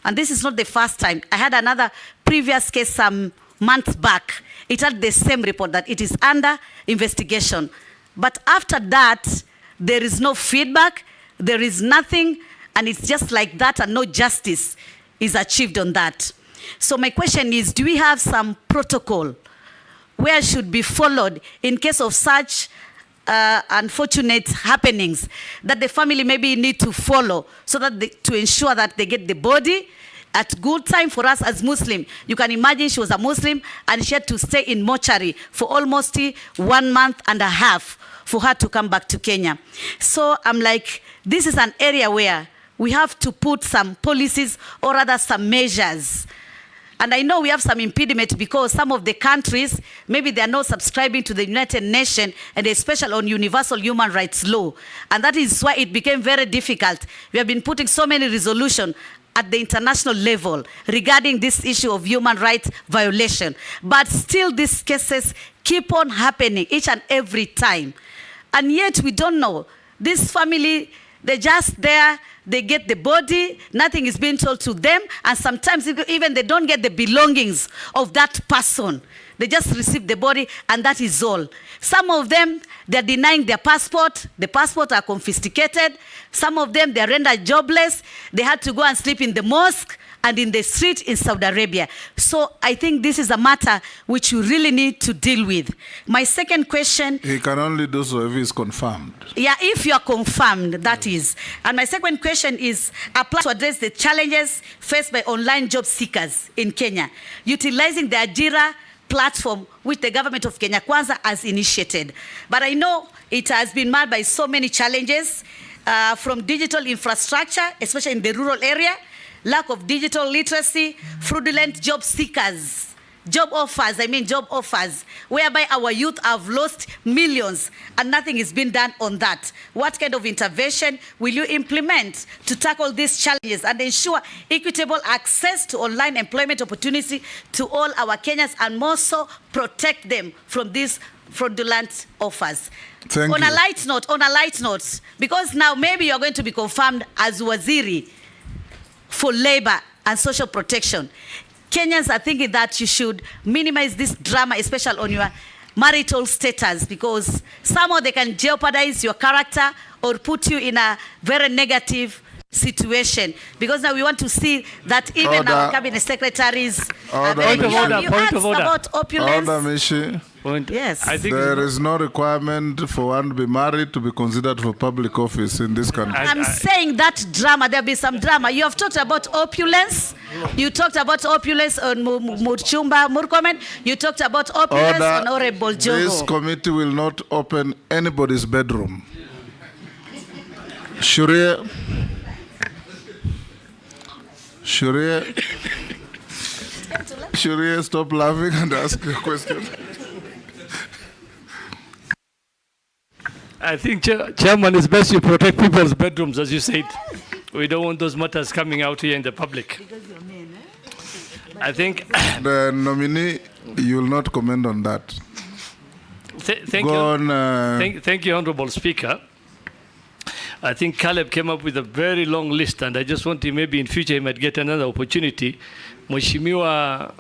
And this is not the first time. I had another previous case some months back. It had the same report that it is under investigation. But after that, there is no feedback, there is nothing, and it's just like that, and no justice is achieved on that. So my question is, do we have some protocol where it should be followed in case of such unfortunate happenings that the family maybe need to follow so that to ensure that they get the body at good time? For us as Muslim, you can imagine she was a Muslim and she had to stay in mortuary for almost 1.5 months for her to come back to Kenya. So I'm like, this is an area where we have to put some policies or rather some measures. And I know we have some impediment because some of the countries, maybe they are not subscribing to the United Nations and especially on universal human rights law. And that is why it became very difficult. We have been putting so many resolutions at the international level regarding this issue of human rights violation. But still these cases keep on happening each and every time. And yet we don't know. This family, they're just there, they get the body, nothing is being told to them, and sometimes even they don't get the belongings of that person. They just receive the body, and that is all. Some of them, they're denying their passport. The passports are confiscated. Some of them, they're rendered jobless. They had to go and sleep in the mosque and in the street in Saudi Arabia. So I think this is a matter which you really need to deal with. My second question... He can only do so if he's confirmed. Yeah, if you are confirmed, that is. And my second question is apply to address the challenges faced by online job seekers in Kenya, utilizing the Ajira platform which the government of Kenya Kwanza has initiated. But I know it has been marred by so many challenges from digital infrastructure, especially in the rural area, lack of digital literacy, fraudulent job seekers, job offers, whereby our youth have lost millions and nothing is being done on that. What kind of intervention will you implement to tackle these challenges and ensure equitable access to online employment opportunity to all our Kenyans and more so protect them from these fraudulent offers? Thank you. On a light note, because now maybe you're going to be confirmed as Waziri for Labor and Social Protection. Kenyans are thinking that you should minimize this drama, especially on your marital status, because somehow they can jeopardize your character or put you in a very negative situation. Because now we want to see that even our cabinet secretaries are very... You asked about opulence. Order, Mishi. Yes. I think there is no requirement for one to be married to be considered for public office in this country. I'm saying that drama, there'll be some drama. You have talked about opulence. You talked about opulence on Murchumba Murkomen. You talked about opulence on Honorable Jogo. This committee will not open anybody's bedroom. Shuria, stop laughing and ask your question. I think, Chairman, it's best you protect people's bedrooms, as you said. We don't want those matters coming out here in the public. I think... The nominee, you will not comment on that. Thank you, Honorable Speaker. I think Caleb came up with a very long list, and I just want to maybe in future he might get another opportunity. Mheshimiwa,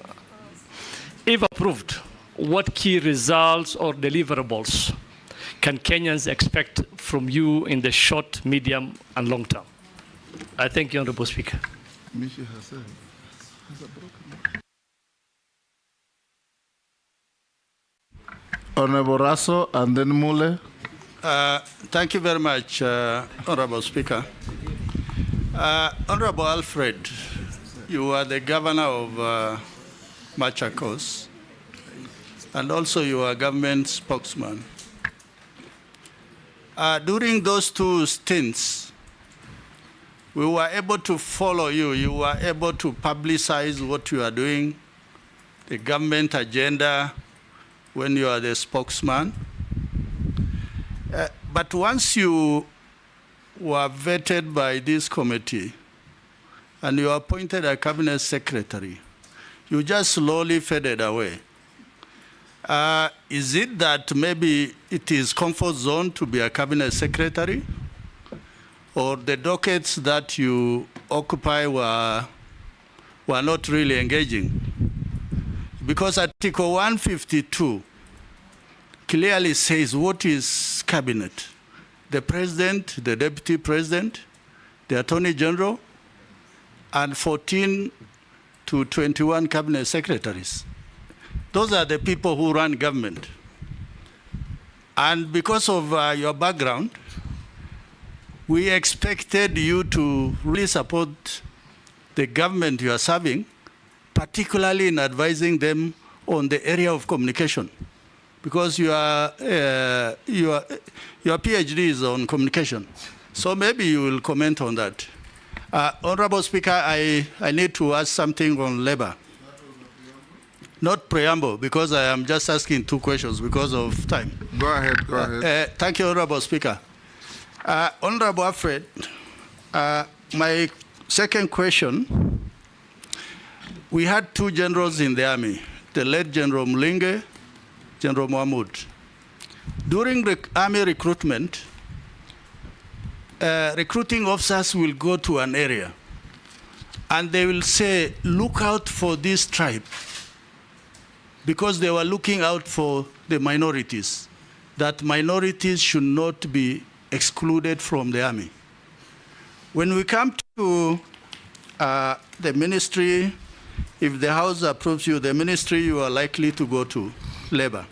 if approved, what key results or deliverables can Kenyans expect from you in the short, medium, and long term? I thank you, Honorable Speaker. Honorable Raso and then Mule. Thank you very much, Honorable Speaker. Honorable Alfred, you are the governor of Machakos, and also you are government spokesman. During those two stints, we were able to follow you. You were able to publicize what you are doing, the government agenda, when you are the spokesman. But once you were vetted by this committee and you appointed a cabinet secretary, You just slowly faded away. Is it that maybe it is comfort zone to be a cabinet secretary? Or the dockets that you occupy were not really engaging? Because Article 152 clearly says what is cabinet. The president, the deputy president, the attorney general, and 14 to 21 cabinet secretaries. Those are the people who run government. And because of your background, we expected you to really support the government you are serving, particularly in advising them on the area of communication, because your PhD is on communication. So maybe you will comment on that. Honorable Speaker, I need to ask something on labor. Not preamble, because I am just asking two questions because of time. Go ahead, go ahead. Thank you, Honorable Speaker. Honorable Alfred, my second question, we had two generals in the army, the late General Mlinge, General Mahmoud. During army recruitment, recruiting officers will go to an area and they will say, look out for this tribe, because they were looking out for the minorities, that minorities should not be excluded from the army. When we come to the ministry, if the House approves you, the ministry you are likely to go to, labor.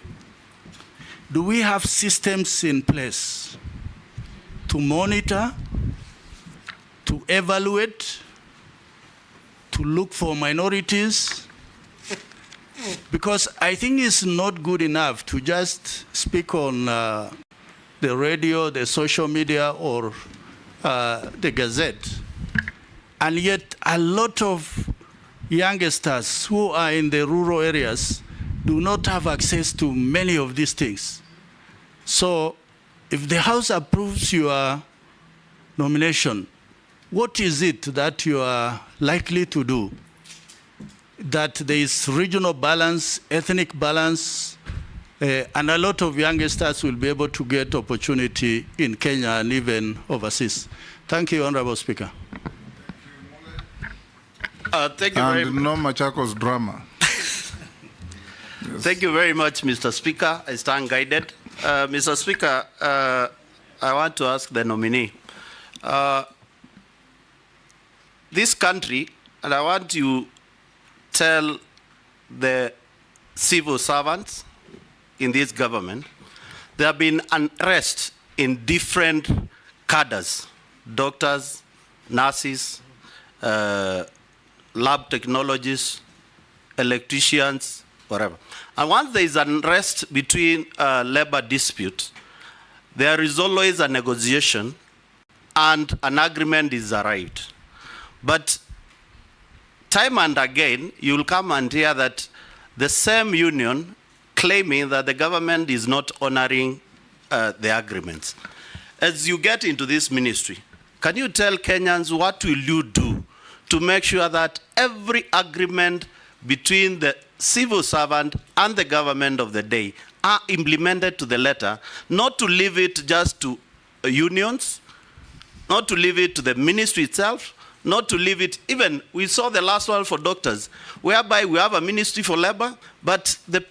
Do we have systems in place to monitor, to evaluate, to look for minorities? Because I think it's not good enough to just speak on the radio, the social media, or the Gazette. And yet a lot of youngsters who are in the rural areas do not have access to many of these things. So if the House approves your nomination, what is it that you are likely to do? That there is regional balance, ethnic balance, and a lot of youngsters will be able to get opportunity in Kenya and even overseas. Thank you, Honorable Speaker. Thank you very much. And no Machakos drama. Thank you very much, Mr. Speaker. I stand guided. Mr. Speaker, I want to ask the nominee. This country, and I want you tell the civil servants in this government, there have been unrest in different cadres, doctors, nurses, lab technologists, electricians, whatever. And once there is unrest between labor disputes, there is always a negotiation and an agreement is arrived. But time and again, you will come and hear that the same union claiming that the government is not honoring the agreements. As you get into this ministry, can you tell Kenyans what will you do to make sure that every agreement between the civil servant and the government of the day are implemented to the letter, not to leave it just to unions, not to leave it to the ministry itself, not to leave it, even, we saw the last one for doctors, whereby we have a ministry for labor, but the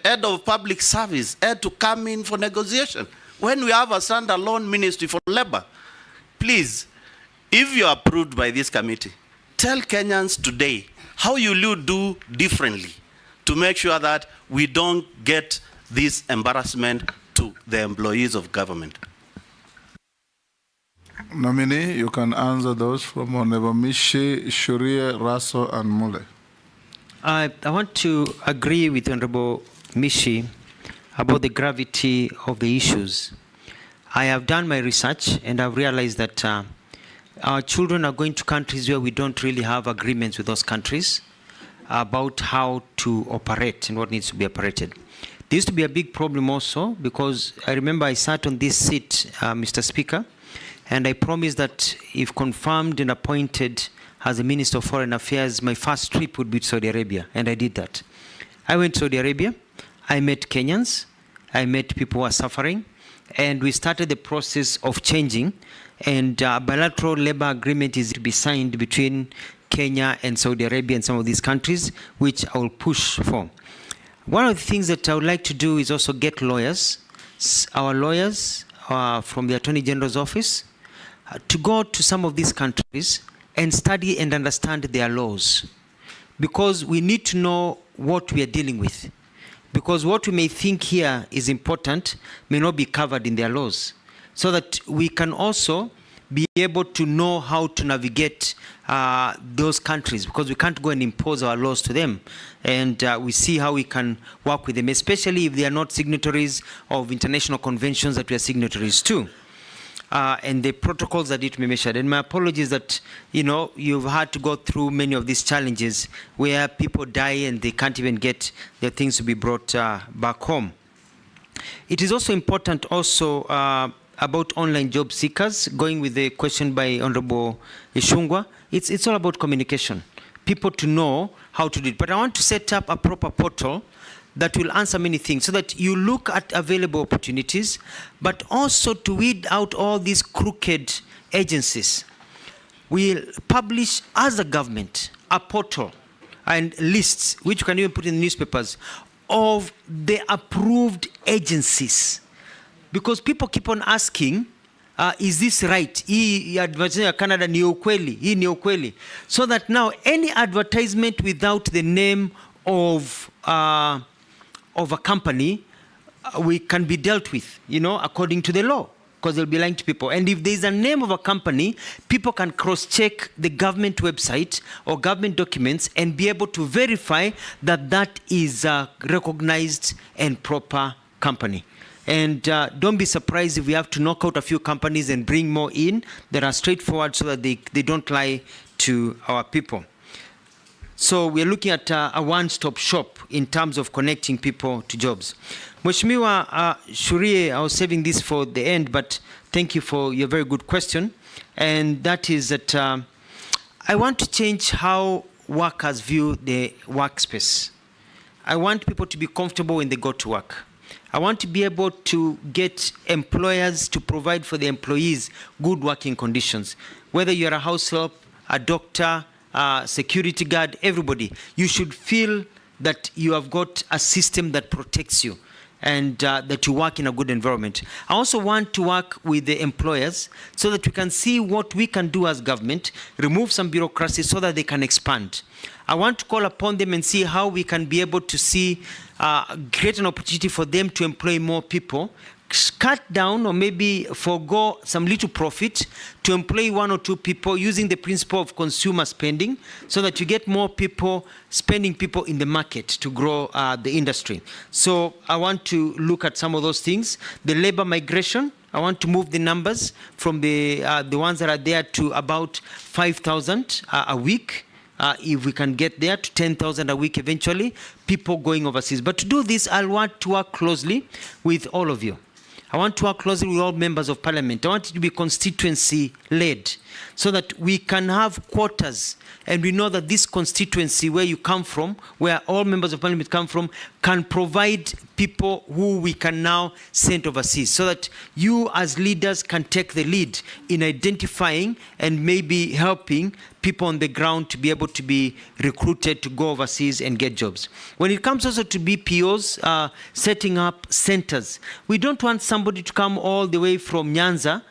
head of public service had to come in for negotiation. When we have a standalone ministry for labor, please, if you are approved by this committee, tell Kenyans today how you will do differently to make sure that we don't get this embarrassment to the employees of government. Nominee, you can answer those from Honorable Mishi, Shuria, Raso, and Mule. I want to agree with Honorable Mishi about the gravity of the issues. I have done my research and I've realized that our children are going to countries where we don't really have agreements with those countries about how to operate and what needs to be operated. There used to be a big problem also because I remember I sat on this seat, Mr. Speaker, And I promise that if confirmed and appointed as the Minister of Foreign Affairs, my first trip would be to Saudi Arabia, and I did that. I went to Saudi Arabia, I met Kenyans, I met people who are suffering, and we started the process of changing, and a bilateral labor agreement is to be signed between Kenya and Saudi Arabia and some of these countries, which I will push for. One of the things that I would like to do is also get lawyers, our lawyers from the Attorney General's office, to go to some of these countries and study and understand their laws. Because we need to know what we are dealing with. Because what we may think here is important may not be covered in their laws. So that we can also be able to know how to navigate those countries, because we can't go and impose our laws to them. And we see how we can work with them, especially if they are not signatories of international conventions that we are signatories to. And the protocols that need to be measured. And my apologies that, you've had to go through many of these challenges where people die and they can't even get their things to be brought back home. It is also important about online job seekers, going with the question by Honorable Ishungwa. It's all about communication, people to know how to do it. But I want to set up a proper portal that will answer many things, so that you look at available opportunities, but also to weed out all these crooked agencies. We'll publish, as a government, a portal and lists, which you can even put in the newspapers, of the approved agencies. Because people keep on asking, is this right? Hii advertising ya Canada ni ukweli, hii ni ukweli. So that now any advertisement without the name of a company, we can be dealt with, according to the law, because they'll be lying to people. And if there's a name of a company, people can cross-check the government website or government documents and be able to verify that that is a recognized and proper company. And don't be surprised if we have to knock out a few companies and bring more in that are straightforward, so that they don't lie to our people. So we're looking at a one-stop shop in terms of connecting people to jobs. Mheshimiwa Shurie, I was saving this for the end, but thank you for your very good question. And that is that I want to change how workers view the workspace. I want people to be comfortable when they go to work. I want to be able to get employers to provide for the employees good working conditions. Whether you're a house help, a doctor, security guard, everybody, you should feel that you have got a system that protects you and that you work in a good environment. I also want to work with the employers so that we can see what we can do as government, remove some bureaucracy so that they can expand. I want to call upon them and see how we can be able to create an opportunity for them to employ more people, cut down or maybe forego some little profit to employ one or two people using the principle of consumer spending, so that you get more people, spending people in the market to grow the industry. So I want to look at some of those things. The labor migration, I want to move the numbers from the ones that are there to about 5,000 a week. If we can get there to 10,000 a week eventually, people going overseas. But to do this, I want to work closely with all of you. I want to work closely with all members of parliament. I want it to be constituency-led so that we can have quotas, and we know that this constituency where you come from, where all members of parliament come from, can provide people who we can now send overseas, so that you as leaders can take the lead in identifying and maybe helping people on the ground to be able to be recruited to go overseas and get jobs. When it comes also to BPOs, setting up centers, we don't want somebody to come all the way from Nyanza,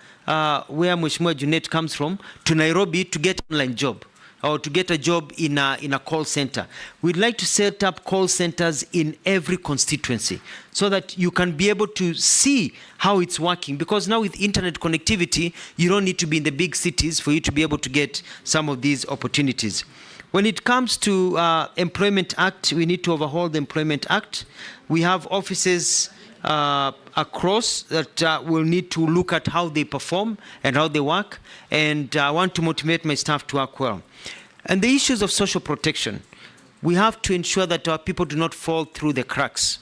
where Mheshimiwa Junet comes from, to Nairobi to get an online job or to get a job in a call center. We'd like to set up call centers in every constituency so that you can be able to see how it's working. Because now with internet connectivity, you don't need to be in the big cities for you to be able to get some of these opportunities. When it comes to Employment Act, we need to overhaul the Employment Act. We have offices across that will need to look at how they perform and how they work, and I want to motivate my staff to work well. And the issues of social protection, we have to ensure that our people do not fall through the cracks.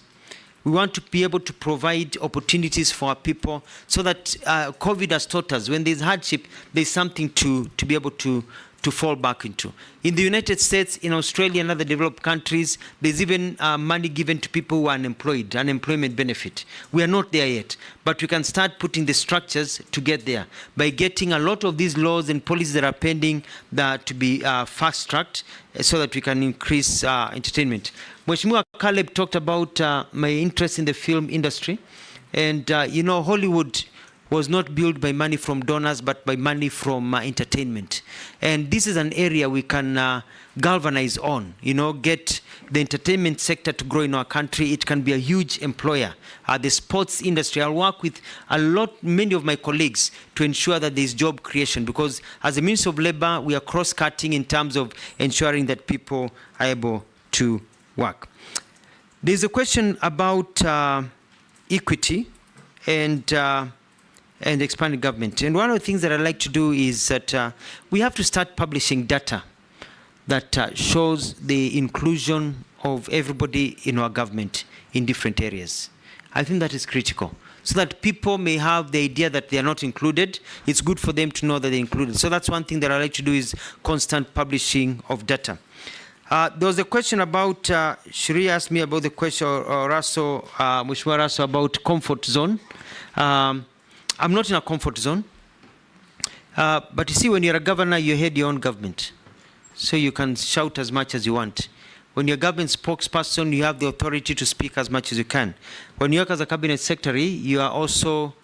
We want to be able to provide opportunities for our people so that COVID has taught us when there's hardship, there's something to be able to fall back into. In the United States, in Australia and other developed countries, there's even money given to people who are unemployed, unemployment benefit. We are not there yet, but we can start putting the structures to get there by getting a lot of these laws and policies that are pending to be fast-tracked so that we can increase entertainment. Mheshimiwa Caleb talked about my interest in the film industry, and you know, Hollywood was not built by money from donors, but by money from entertainment. And this is an area we can galvanize on, you know, get the entertainment sector to grow in our country. It can be a huge employer. The sports industry, I'll work with many of my colleagues to ensure that there's job creation, because as a Minister of Labor, we are cross-cutting in terms of ensuring that people are able to work. There's a question about equity and expanded government. And one of the things that I like to do is that we have to start publishing data that shows the inclusion of everybody in our government in different areas. I think that is critical, so that people may have the idea that they are not included. It's good for them to know that they're included. So that's one thing that I like to do, is constant publishing of data. There was a question about, Shri asked me about the question, or Raso, Mheshimiwa Raso, about comfort zone. I'm not in a comfort zone, but you see, when you're a governor, you head your own government. So you can shout as much as you want. When you're a government spokesperson, you have the authority to speak as much as you can. When you work as a cabinet secretary, you are also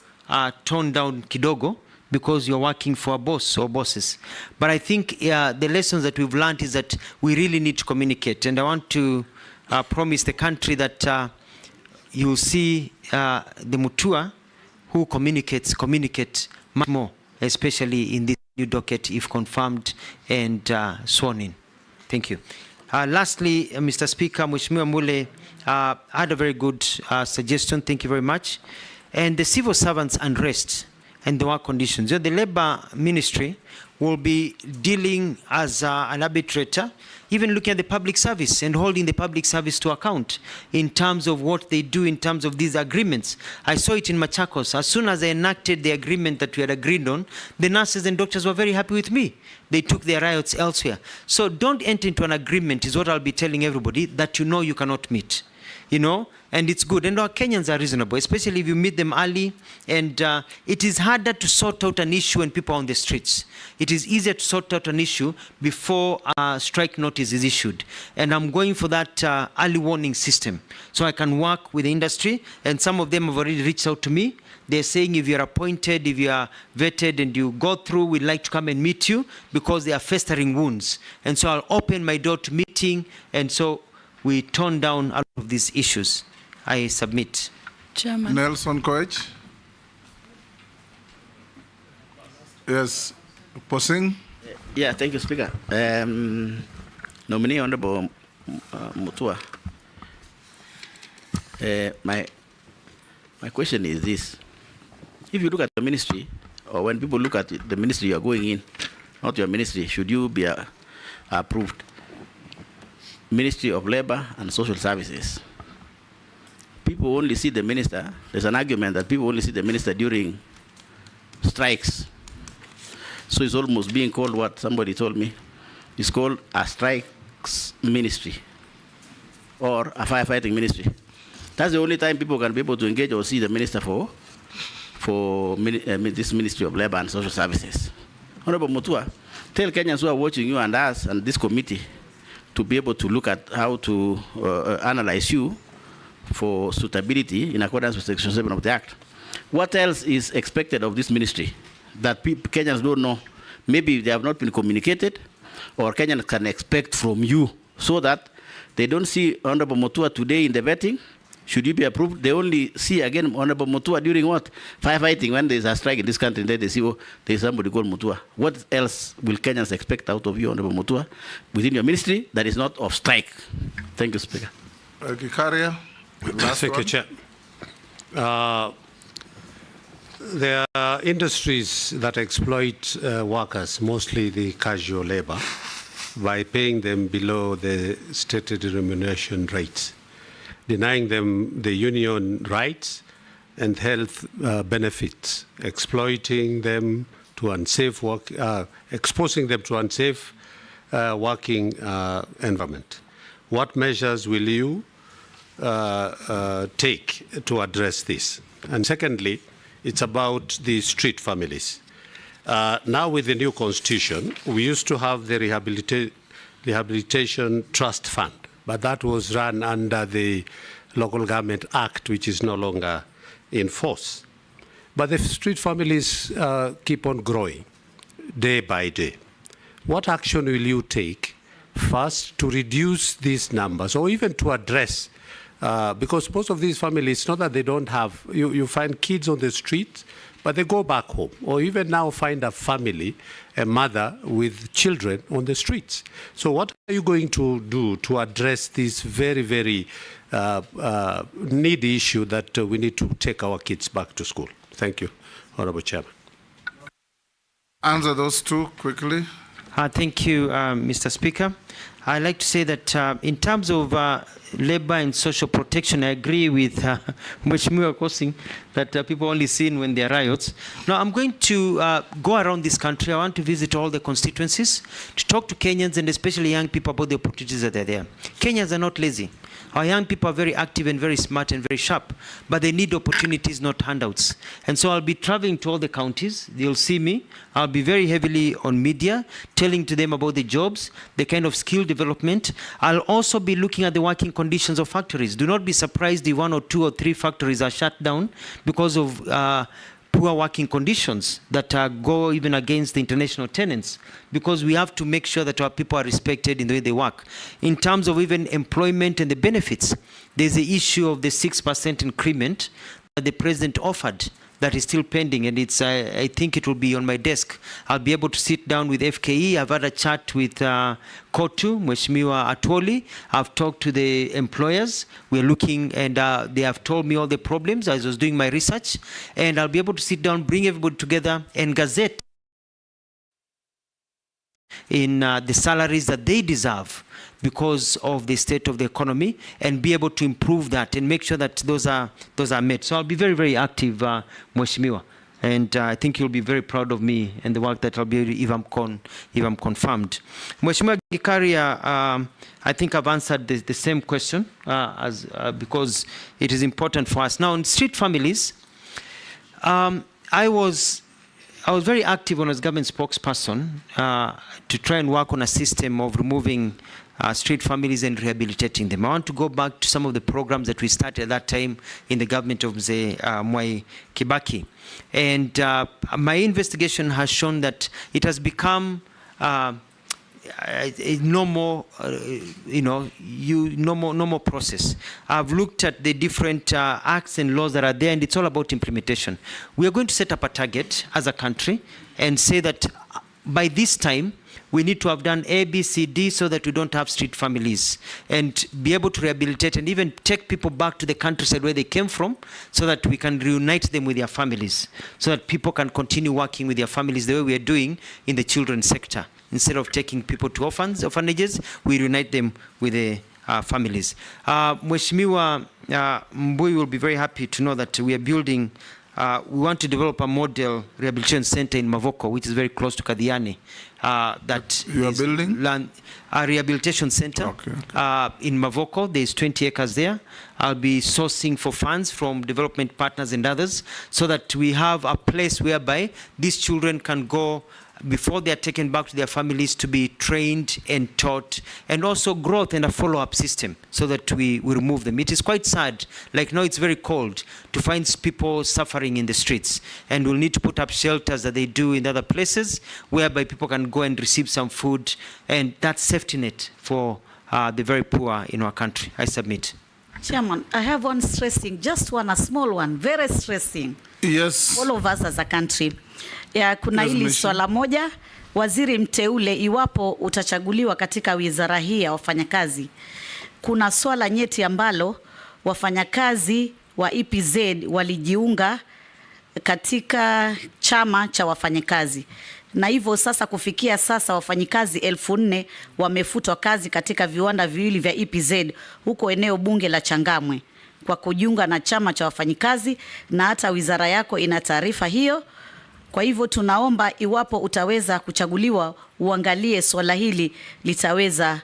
toned down kidogo, because you're working for a boss or bosses. But I think the lessons that we've learned is that we really need to communicate. And I want to promise the country that you'll see the Mutua who communicate much more, especially in this new docket, if confirmed and sworn in. Thank you. Lastly, Mr. Speaker, Mheshimiwa Mule had a very good suggestion. Thank you very much. And the civil servants' unrest and the work conditions. The Labour Ministry will be dealing as an arbitrator, even looking at the public service and holding the public service to account in terms of what they do in terms of these agreements. I saw it in Machakos. As soon as I enacted the agreement that we had agreed on, the nurses and doctors were very happy with me. They took their riots elsewhere. So don't enter into an agreement, is what I'll be telling everybody, that you know you cannot meet. You know, and it's good. And our Kenyans are reasonable, especially if you meet them early. And it is harder to sort out an issue when people are on the streets. It is easier to sort out an issue before a strike notice is issued. And I'm going for that early warning system, so I can work with the industry. And some of them have already reached out to me. They're saying, if you're appointed, if you are vetted and you go through, we'd like to come and meet you, because they are festering wounds. And so I'll open my door to meeting. And so we tone down all of these issues. I submit. Chairman. Nelson Koech. Yes, Posing. Yeah, thank you, Speaker. Nominee Honorable Mutua. My question is this: if you look at the ministry, or when people look at the ministry you are going in, not your ministry, should you be approved? Ministry of Labor and Social Services. People only see the minister. There's an argument that people only see the minister during strikes. So it's almost being called what somebody told me. It's called a strikes ministry or a firefighting ministry. That's the only time people can be able to engage or see the minister for this Ministry of Labor and Social Services. Honorable Mutua, tell Kenyans who are watching you and us and this committee to be able to look at how to analyze you for suitability in accordance with Section 7 of the Act. What else is expected of this ministry that Kenyans don't know? Maybe they have not been communicated, or Kenyans can expect from you, so that they don't see Honorable Mutua today in the vetting. Should you be approved? They only see again Honorable Mutua during what? Firefighting, when there's a strike in this country, then they see, oh, there's somebody called Mutua. What else will Kenyans expect out of you, Honorable Mutua, within your ministry that is not of strike? Thank you, Speaker. Kikaria. Thank you, Chair. There are industries that exploit workers, mostly the casual labor, by paying them below the stated remuneration rates. denying them the union rights and health benefits, exploiting them to unsafe work, exposing them to unsafe working environment. What measures will you take to address this? And secondly, it's about the street families. Now with the new constitution, we used to have the Rehabilitation Trust Fund, but that was run under the Local Government Act, which is no longer in force. But the street families keep on growing day by day. What action will you take first to reduce these numbers, or even to address, because most of these families, not that they don't have, you find kids on the street, but they go back home, or even now find a family, a mother with children on the streets. So what are you going to do to address this very, very needy issue that we need to take our kids back to school? Thank you, Honorable Chairman. Answer those two quickly. Thank you, Mr. Speaker. I'd like to say that in terms of labor and social protection, I agree with Mheshimiwa Kosing that people only seen when there are riots. Now, I'm going to go around this country. I want to visit all the constituencies to talk to Kenyans and especially young people about the opportunities that are there. Kenyans are not lazy. Our young people are very active and very smart and very sharp, but they need opportunities, not handouts. And so I'll be traveling to all the counties. They'll see me. I'll be very heavily on media, telling to them about the jobs, the kind of skill development. I'll also be looking at the working conditions of factories. Do not be surprised if 1 or 2 or 3 factories are shut down because of poor working conditions that go even against the international tenants, because we have to make sure that our people are respected in the way they work. In terms of even employment and the benefits, there's the issue of the 6% increment that the president offered that is still pending, and it's I think it will be on my desk. I'll be able to sit down with FKE. I've had a chat with Kotu, Mheshimiwa Atwoli. I've talked to the employers. We're looking, and they have told me all the problems as I was doing my research, and I'll be able to sit down, bring everybody together, and gazette in the salaries that they deserve because of the state of the economy, and be able to improve that and make sure that those are met. So I'll be very, very active, Mheshimiwa, and I think you'll be very proud of me and the work that I'll be if I'm confirmed. Mheshimiwa Gikaria, I think I've answered the same question because it is important for us. Now, in street families, I was very active when I was government spokesperson to try and work on a system of removing street families and rehabilitating them. I want to go back to some of the programs that we started at that time in the government of Mwai Kibaki. And my investigation has shown that it has become no more, no more process. I've looked at the different acts and laws that are there, and it's all about implementation. We are going to set up a target as a country and say that by this time, we need to have done A, B, C, D so that we don't have street families, and be able to rehabilitate and even take people back to the countryside where they came from so that we can reunite them with their families, so that people can continue working with their families the way we are doing in the children's sector. Instead of taking people to orphanages, we reunite them with the families. Mheshimiwa Mbui will be very happy to know that we are building, we want to develop a model rehabilitation center in Mavoko, which is very close to Kadiani. That you are building? A rehabilitation center in Mavoko. There's 20 acres there. I'll be sourcing for funds from development partners and others so that we have a place whereby these children can go before they are taken back to their families to be trained and taught, and also growth and a follow-up system so that we remove them. It is quite sad, like now it's very cold, to find people suffering in the streets, and we'll need to put up shelters that they do in other places whereby people can go and receive some food, and that's safety net for the very poor in our country. I submit. Chairman, I have one stressing, just one, a small one, very stressing. Yes. All of us as a country. Kuna hili swala moja, waziri mteule, iwapo utachaguliwa katika wizara hii ya wafanyakazi, kuna swala nyeti ambalo wafanyakazi wa EPZ walijiunga katika chama cha wafanyakazi, na hivyo sasa kufikia sasa wafanyikazi 4,000 wamefutwa kazi katika viwanda viwili vya EPZ huko eneo bunge la Changamwe kwa kujiunga na chama cha wafanyikazi, na hata wizara yako ina taarifa hiyo. Kwa hivyo tunaomba iwapo utaweza kuchaguliwa, uangalie swala hili litaweza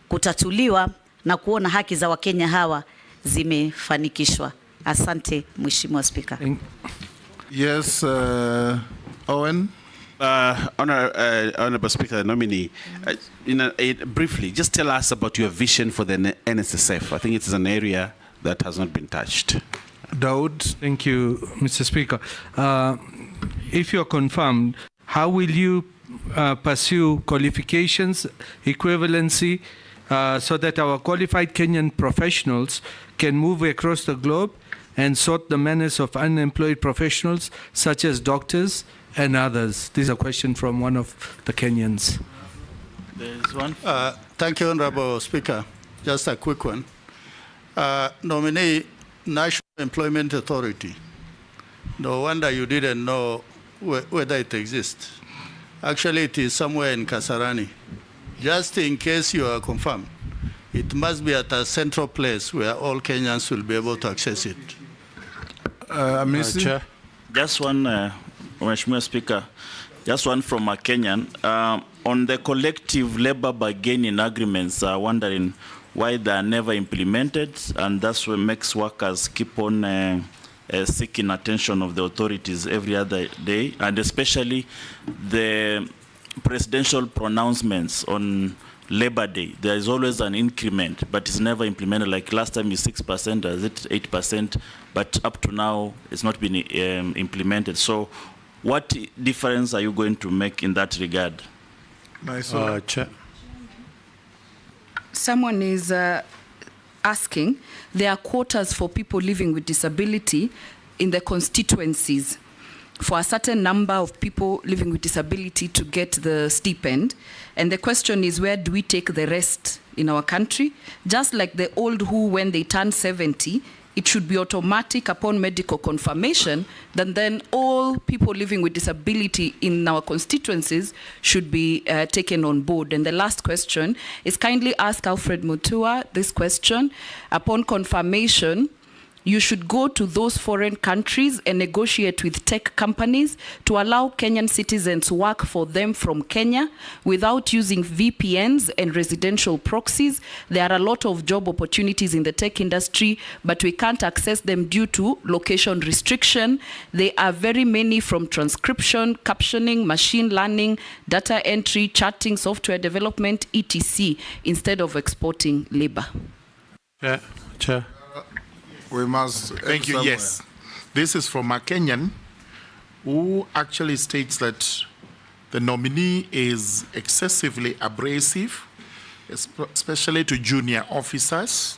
kutatuliwa na kuona haki za Wakenya hawa zimefanikishwa. Asante Mheshimiwa Spika. Yes, Owen. Honorable Speaker, the nominee, briefly, just tell us about your vision for the NSSF. I think it is an area that has not been touched. Daud. Thank you, Mr. Speaker. If you're confirmed, how will you pursue qualifications, equivalency, so that our qualified Kenyan professionals can move across the globe and sort the menace of unemployed professionals such as doctors and others? This is a question from one of the Kenyans. There's one. Thank you, Honorable Speaker. Just a quick one. Nominee, National Employment Authority. No wonder you didn't know whether it exists. Actually, it is somewhere in Kasarani. Just in case you are confirmed, it must be at a central place where all Kenyans will be able to access it. Chair. Just one, Mheshimiwa Speaker, just one from a Kenyan. On the collective labor bargaining agreements, wondering why they are never implemented, and that's what makes workers keep on seeking attention of the authorities every other day, and especially the presidential pronouncements on Labor Day. There is always an increment, but it's never implemented. Like last time is 6%, or is it 8%? But up to now, it's not been implemented. So what difference are you going to make in that regard? Nice. Chair. Someone is asking, there are quotas for people living with disability in the constituencies for a certain number of people living with disability to get the stipend. And the question is, where do we take the rest in our country? Just like the old who, when they turn 70, it should be automatic upon medical confirmation, then all people living with disability in our constituencies should be taken on board. And the last question is, kindly ask Alfred Mutua this question. Upon confirmation, you should go to those foreign countries and negotiate with tech companies to allow Kenyan citizens work for them from Kenya without using VPNs and residential proxies. There are a lot of job opportunities in the tech industry, but we can't access them due to location restriction. There are very many, from transcription, captioning, machine learning, data entry, chatting, software development, etc., instead of exporting labor. Chair. We must. Thank you. somewhere. Yes. This is from a Kenyan who actually states that the nominee is excessively abrasive, especially to junior officers,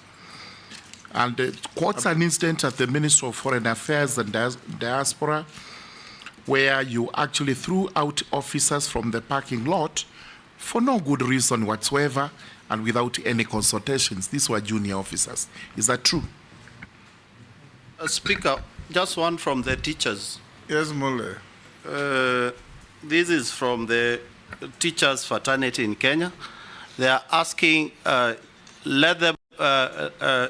and quotes an incident at the Ministry of Foreign Affairs and Diaspora where you actually threw out officers from the parking lot for no good reason whatsoever and without any consultations. These were junior officers. Is that true? Speaker, just one from the teachers. Yes, Mole. This is from the teachers' fraternity in Kenya. They are asking, let them,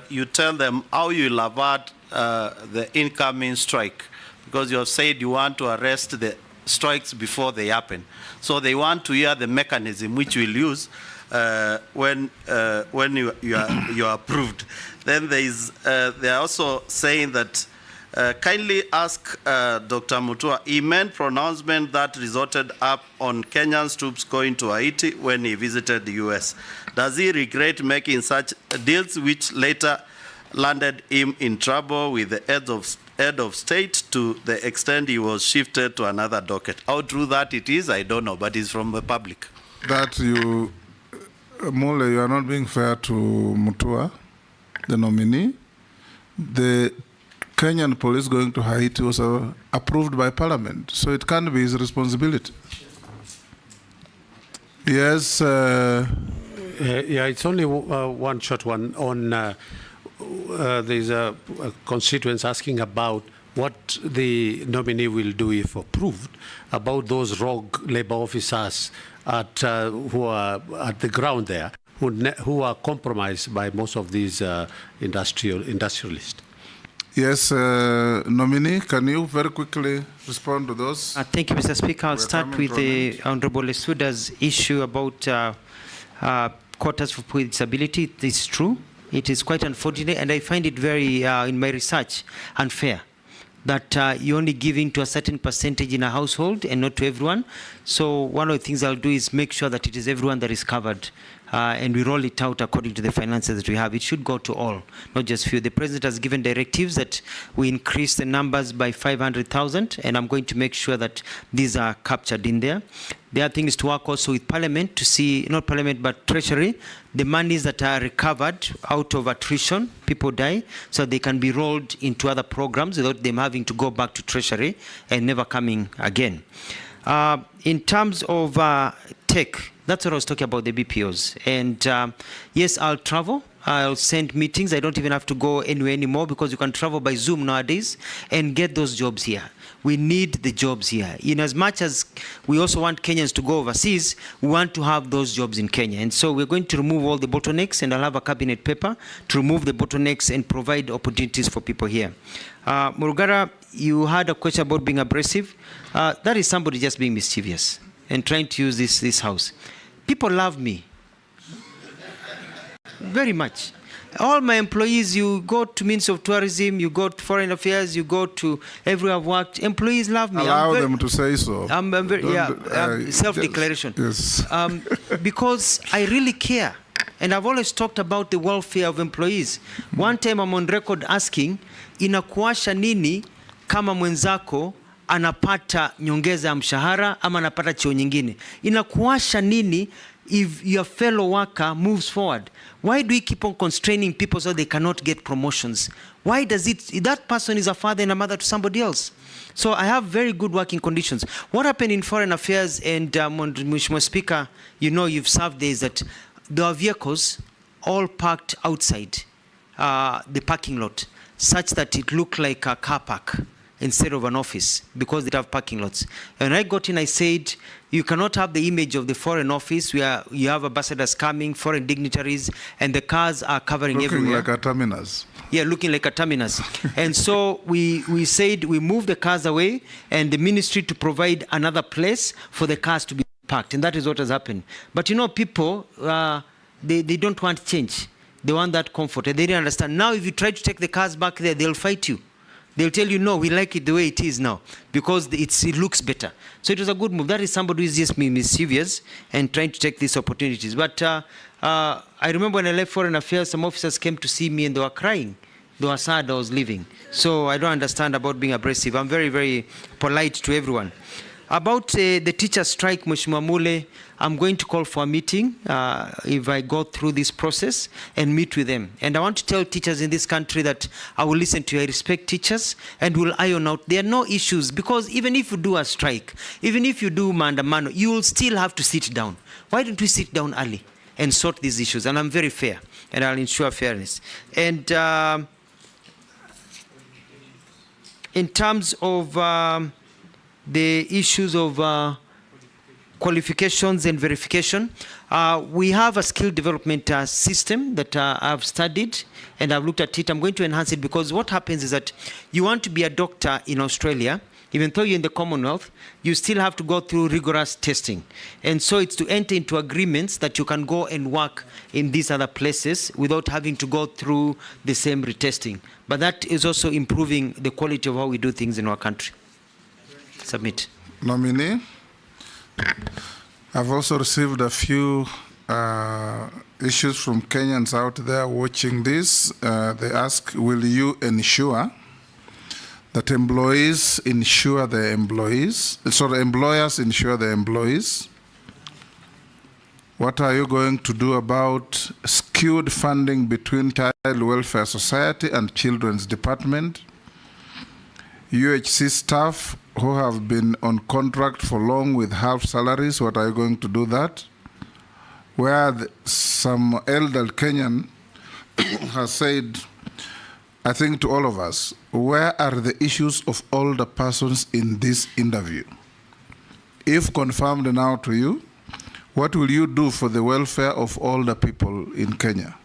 you tell them how you will avert the incoming strike, because you have said you want to arrest the strikes before they happen. So they want to hear the mechanism which you will use when you are approved. Then they are also saying that kindly ask Dr. Mutua, he made pronouncement that resulted up on Kenyan troops going to Haiti when he visited the US. Does he regret making such deals which later landed him in trouble with the head of state to the extent he was shifted to another docket? How true that it is, I don't know, but it's from the public. That you, Mole, you are not being fair to Mutua, the nominee. The Kenyan police going to Haiti was approved by Parliament, so it can't be his responsibility. Yes. Yeah, it's only one short one on. There's a constituents asking about what the nominee will do if approved about those rogue labor officers who are at the ground there, who are compromised by most of these industrialists. Yes, nominee, can you very quickly respond to those? Thank you, Mr. Speaker. I'll start with the Honorable Esuda's issue about quotas for people with disability. It is true. It is quite unfortunate, and I find it very, in my research, unfair that you're only giving to a certain percentage in a household and not to everyone. So one of the things I'll do is make sure that it is everyone that is covered, and we roll it out according to the finances that we have. It should go to all, not just few. The President has given directives that we increase the numbers by 500,000, and I'm going to make sure that these are captured in there. The other thing is to work also with Parliament to see, not Parliament, but Treasury, the monies that are recovered out of attrition, people die, so they can be rolled into other programs without them having to go back to Treasury and never coming again. In terms of tech, that's what I was talking about, the BPOs. And yes, I'll travel. I'll send meetings. I don't even have to go anywhere anymore because you can travel by Zoom nowadays and get those jobs here. We need the jobs here. In as much as we also want Kenyans to go overseas, we want to have those jobs in Kenya. And so we're going to remove all the bottlenecks, and I'll have a cabinet paper to remove the bottlenecks and provide opportunities for people here. Murugara, you had a question about being abrasive. That is somebody just being mischievous and trying to use this house. People love me very much. All my employees, you go to Ministry of Tourism, you go to Foreign Affairs, you go to everywhere I've worked, employees love me. Allow them to say so. I'm very, self-declaration. Yes. Because I really care. And I've always talked about the welfare of employees. One time I'm on record asking, inakuasha nini kama mwenzako anapata nyongeza ya mshahara ama anapata cheo nyingine? Inakuasha nini if your fellow worker moves forward? Why do we keep on constraining people so they cannot get promotions? Why does it, that person is a father and a mother to somebody else? So I have very good working conditions. What happened in Foreign Affairs, and Mheshimiwa Speaker, you know, you've served there, is that there are vehicles all parked outside the parking lot, such that it looked like a car park instead of an office, because they have parking lots. And when I got in, I said, you cannot have the image of the foreign office where you have ambassadors coming, foreign dignitaries, and the cars are covering everywhere. Looking like a terminus. Yeah, looking like a terminus. And so we said we move the cars away, and the ministry to provide another place for the cars to be parked. And that is what has happened. But you know, people, they don't want change. They want that comfort, and they didn't understand. Now, if you try to take the cars back there, they'll fight you. They'll tell you, no, we like it the way it is now, because it looks better. So it was a good move. That is somebody who is just mischievous and trying to take these opportunities. But I remember when I left Foreign Affairs, some officers came to see me and they were crying. They were sad I was leaving. So I don't understand about being abrasive. I'm very, very polite to everyone. About the teacher strike, Mheshimiwa Mule, I'm going to call for a meeting if I go through this process and meet with them. And I want to tell teachers in this country that I will listen to you. I respect teachers and will iron out. There are no issues, because even if you do a strike, even if you do maandamano, you will still have to sit down. Why don't we sit down early and sort these issues? And I'm very fair, and I'll ensure fairness. And in terms of the issues of qualifications and verification, we have a skill development system that I've studied and I've looked at it. I'm going to enhance it, because what happens is that you want to be a doctor in Australia, even though you're in the Commonwealth, you still have to go through rigorous testing. And so it's to enter into agreements that you can go and work in these other places without having to go through the same retesting. But that is also improving the quality of how we do things in our country. Submit. Nominee, I've also received a few issues from Kenyans out there watching this. They ask, will you ensure that employees insure their employees? So the employers insure their employees. What are you going to do about skewed funding between Child Welfare Society and Children's Department? UHC staff who have been on contract for long with half salaries, what are you going to do that? Where some elder Kenyan has said I think to all of us, where are the issues of older persons in this interview? If confirmed now to you, what will you do for the welfare of older people in Kenya?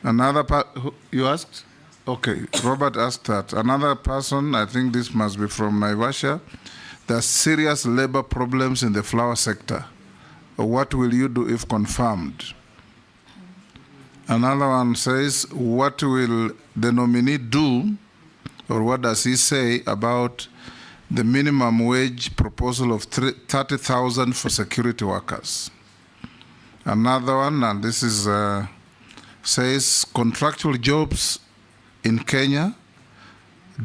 Another you asked? Okay, Robert asked that. Another person, I think this must be from Naivasha, there's serious labor problems in the flower sector. What will you do if confirmed? Another one says, what will the nominee do, or what does he say about the minimum wage proposal of 30,000 for security workers? Another one, and this is says contractual jobs in Kenya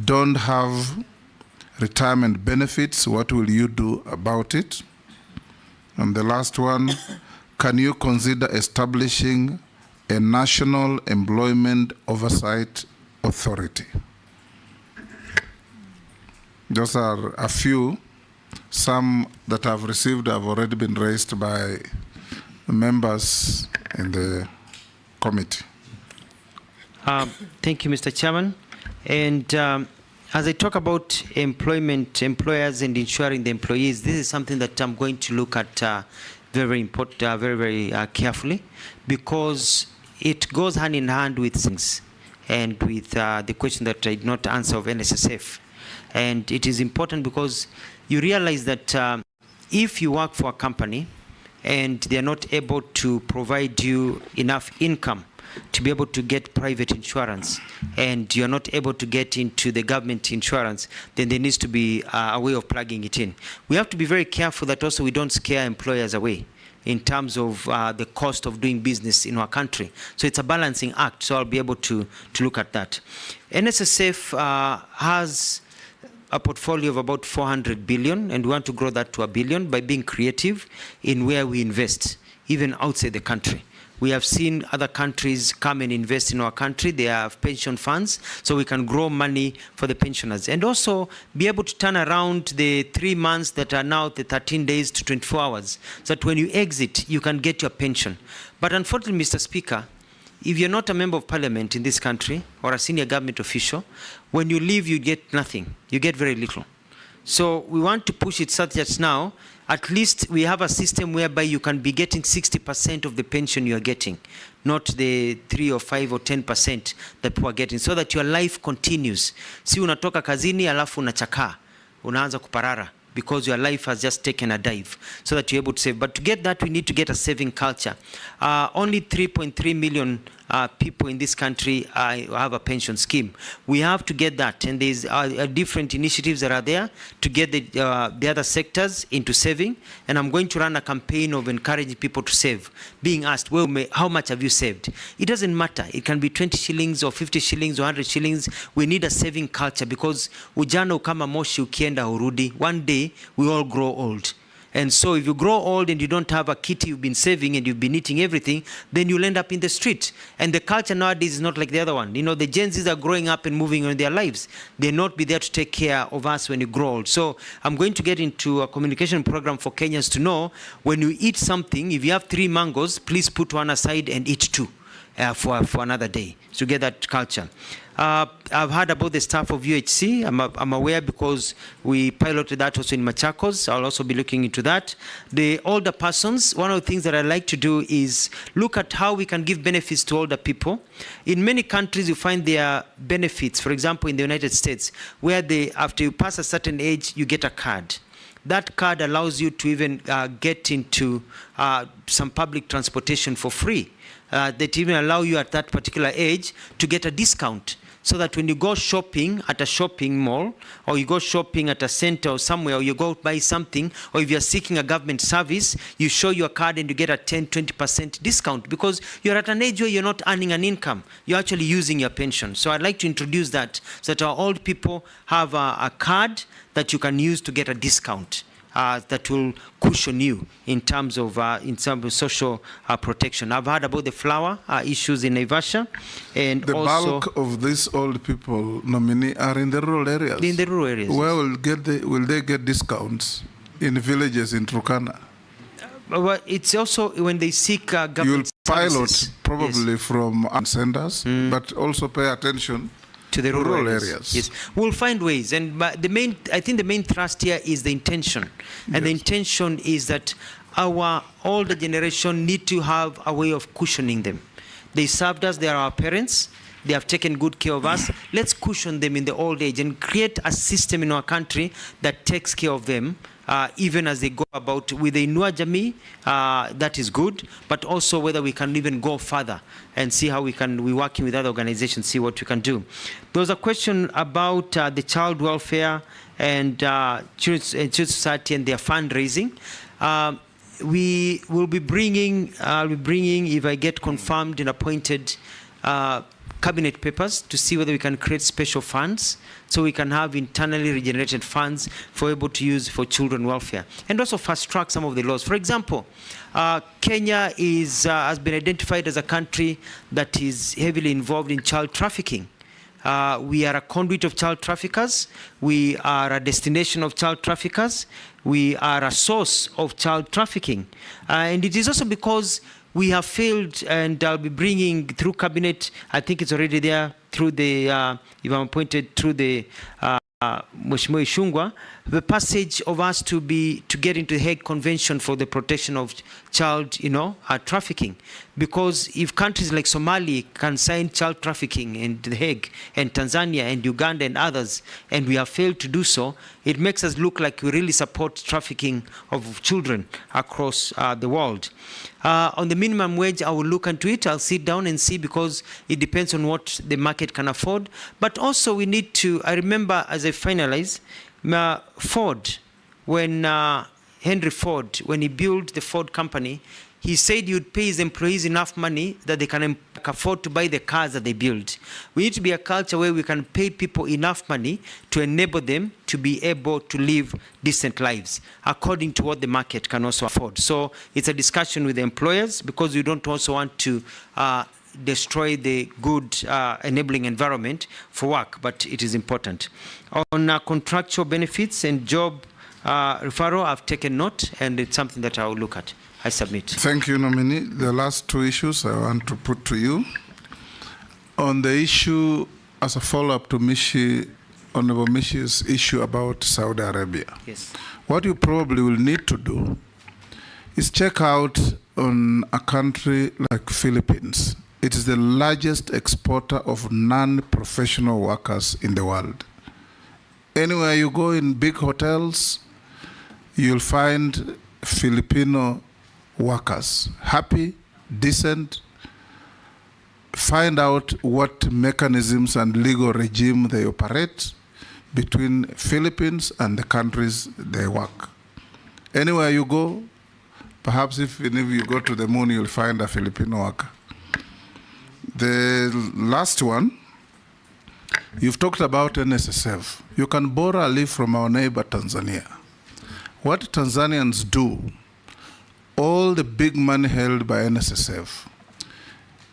don't have retirement benefits. What will you do about it? And the last one, can you consider establishing a national employment oversight authority? Those are a few. Some that I've received have already been raised by members in the committee. Thank you, Mr. Chairman. And as I talk about employment, employers, and ensuring the employees, this is something that I'm going to look at very important, very carefully, because it goes hand in hand with things and with the question that I did not answer of NSSF. And it is important because you realize that if you work for a company and they are not able to provide you enough income to be able to get private insurance, and you're not able to get into the government insurance, then there needs to be a way of plugging it in. We have to be very careful that also we don't scare employers away in terms of the cost of doing business in our country. So it's a balancing act, so I'll be able to look at that. NSSF has a portfolio of about 400 billion, and we want to grow that to $1 billion by being creative in where we invest, even outside the country. We have seen other countries come and invest in our country. They have pension funds, so we can grow money for the pensioners. And also be able to turn around the 3 months that are now the 13 days to 24 hours, so that when you exit, you can get your pension. But unfortunately, Mr. Speaker, if you're not a member of parliament in this country or a senior government official, when you leave, you get nothing. You get very little. So we want to push it such that now, at least we have a system whereby you can be getting 60% of the pension you are getting, not the 3 or 5 or 10% that people are getting, so that your life continues. Si unatoka kazini alafu unachakaa, unaanza kuparara, because your life has just taken a dive, so that you're able to save. But to get that, we need to get a saving culture. Only 3.3 million people in this country have a pension scheme. We have to get that, and there's different initiatives that are there to get the other sectors into saving. And I'm going to run a campaign of encouraging people to save, being asked, well, how much have you saved? It doesn't matter. It can be 20 shillings or 50 shillings or 100 shillings. We need a saving culture, because ujana ukama moshi ukienda urudi. One day we all grow old. And so if you grow old and you don't have a kitty you've been saving and you've been eating everything, then you'll end up in the street. And the culture nowadays is not like the other one. You know, the Gen Zs are growing up and moving on in their lives. They'll not be there to take care of us when you grow old. So I'm going to get into a communication program for Kenyans to know, when you eat something, if you have 3 mangoes, please put one aside and eat 2 for another day, to get that culture. I've heard about the staff of UHC. I'm aware because we piloted that also in Machakos. I'll also be looking into that. The older persons, one of the things that I like to do is look at how we can give benefits to older people. In many countries, you find there are benefits. For example, in the United States, where after you pass a certain age, you get a card. That card allows you to even get into some public transportation for free. That even allow you at that particular age to get a discount, so that when you go shopping at a shopping mall, or you go shopping at a center or somewhere, or you go buy something, or if you're seeking a government service, you show your card and you get a 10-20% discount, because you're at an age where you're not earning an income. You're actually using your pension. So I'd like to introduce that, so that our old people have a card that you can use to get a discount. That will cushion you in terms of social protection. I've heard about the flower issues in Naivasha, and the also bulk of these old people, nominee, are in the rural areas. In the rural areas. Where will they get discounts in villages in Turkana? Well, it's also when they seek government pilot services. probably from senders, but also pay attention to the rural areas. Yes, we'll find ways, and but I think the main thrust here is the intention, and the intention is that our older generation need to have a way of cushioning them. They served us; they are our parents. They have taken good care of us. Let's cushion them in the old age and create a system in our country that takes care of them. Even as they go about with the Inua Jamii, that is good, but also whether we can even go further and see how we're working with other organizations, see what we can do. There was a question about the child welfare and Children's Society and their fundraising. We will be bringing, if I get confirmed and appointed, cabinet papers to see whether we can create special funds so we can have internally regenerated funds for able to use for children welfare, and also fast track some of the laws. For example, Kenya has been identified as a country that is heavily involved in child trafficking. We are a conduit of child traffickers. We are a destination of child traffickers. We are a source of child trafficking. And it is also because we have failed, and I'll be bringing through cabinet, I think it's already there, through the, if I'm appointed, through the Mheshimiwa Ishungwa, the passage of us to get into the Hague Convention for the protection of child, trafficking. Because if countries like Somalia can sign child trafficking in the Hague, and Tanzania and Uganda and others, and we have failed to do so, it makes us look like we really support trafficking of children across the world. On the minimum wage, I will look into it. I'll sit down and see, because it depends on what the market can afford. But also we need to, I remember as I finalize, Ford, when Henry Ford, when he built the Ford company, he said he would pay his employees enough money that they can afford to buy the cars that they build. We need to be a culture where we can pay people enough money to enable them to be able to live decent lives according to what the market can also afford. So it's a discussion with the employers, because we don't also want to destroy the good enabling environment for work, but it is important. On contractual benefits and job referral, I've taken note, and it's something that I will look at. I submit. Thank you, Nominee. The last two issues I want to put to you. On the issue, as a follow-up to Honorable Mishi's issue about Saudi Arabia. Yes. What you probably will need to do is check out on a country like Philippines. It is the largest exporter of non-professional workers in the world. Anywhere you go in big hotels, you'll find Filipino workers, happy, decent. Find out what mechanisms and legal regime they operate between Philippines and the countries they work. Anywhere you go, perhaps if you go to the moon, you'll find a Filipino worker. The last one, you've talked about NSSF. You can borrow a leaf from our neighbor Tanzania. What Tanzanians do, all the big money held by NSSF,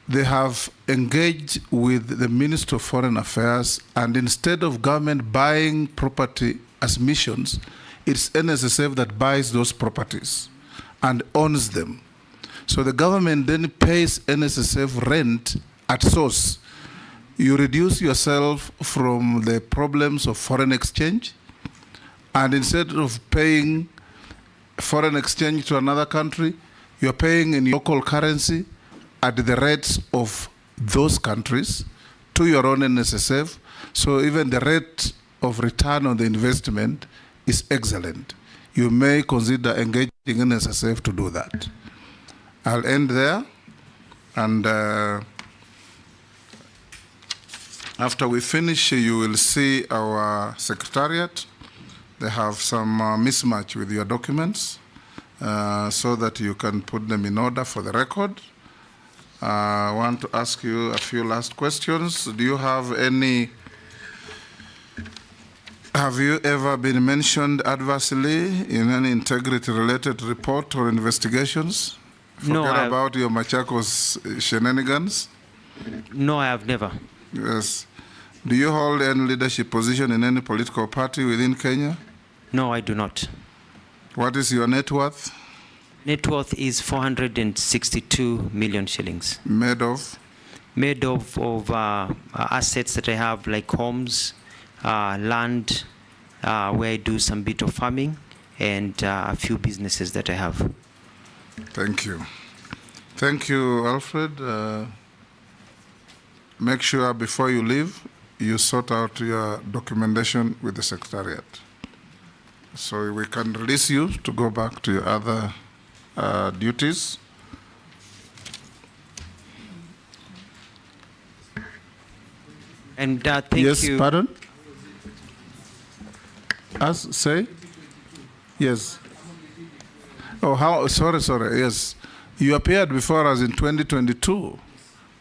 they have engaged with the Minister of Foreign Affairs, and instead of government buying property as missions, it's NSSF that buys those properties and owns them. So the government then pays NSSF rent at source. You reduce yourself from the problems of foreign exchange, and instead of paying foreign exchange to another country, you're paying in local currency at the rates of those countries to your own NSSF. So even the rate of return on the investment is excellent. You may consider engaging NSSF to do that. I'll end there, and after we finish, you will see our secretariat. They have some mismatch with your documents, so that you can put them in order for the record. I want to ask you a few last questions. Do you have any, have you ever been mentioned adversely in any integrity-related report or investigations? Forget about your Machakos shenanigans? No, I have never. Yes. Do you hold any leadership position in any political party within Kenya? No, I do not. What is your net worth? Net worth is 462 million shillings. Made of? Made of assets that I have, like homes, land, where I do some bit of farming, and a few businesses that I have. Thank you. Thank you, Alfred. Make sure before you leave, you sort out your documentation with the Secretariat, so we can release you to go back to your other duties. And thank yes, you. Yes, pardon? Say? Yes. Oh, how? Sorry. Yes. You appeared before us in 2022.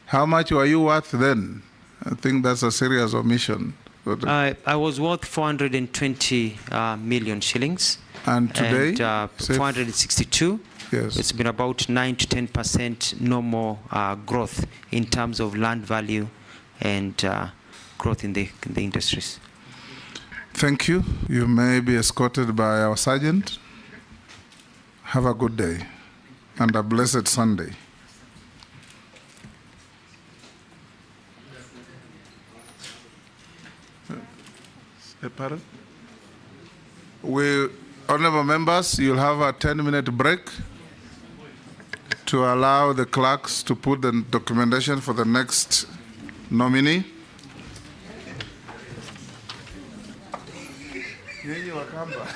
How much were you worth then? I think that's a serious omission. I was worth 420 million shillings. And today? And, 462. Yes. It's been about 9 to 10% normal growth in terms of land value and growth in the industries. Thank you. You may be escorted by our sergeant. Have a good day and a blessed Sunday. Pardon? Honorable members, you'll have a 10-minute break to allow the clerks to put the documentation for the next nominee. Nyinyi Wakamba.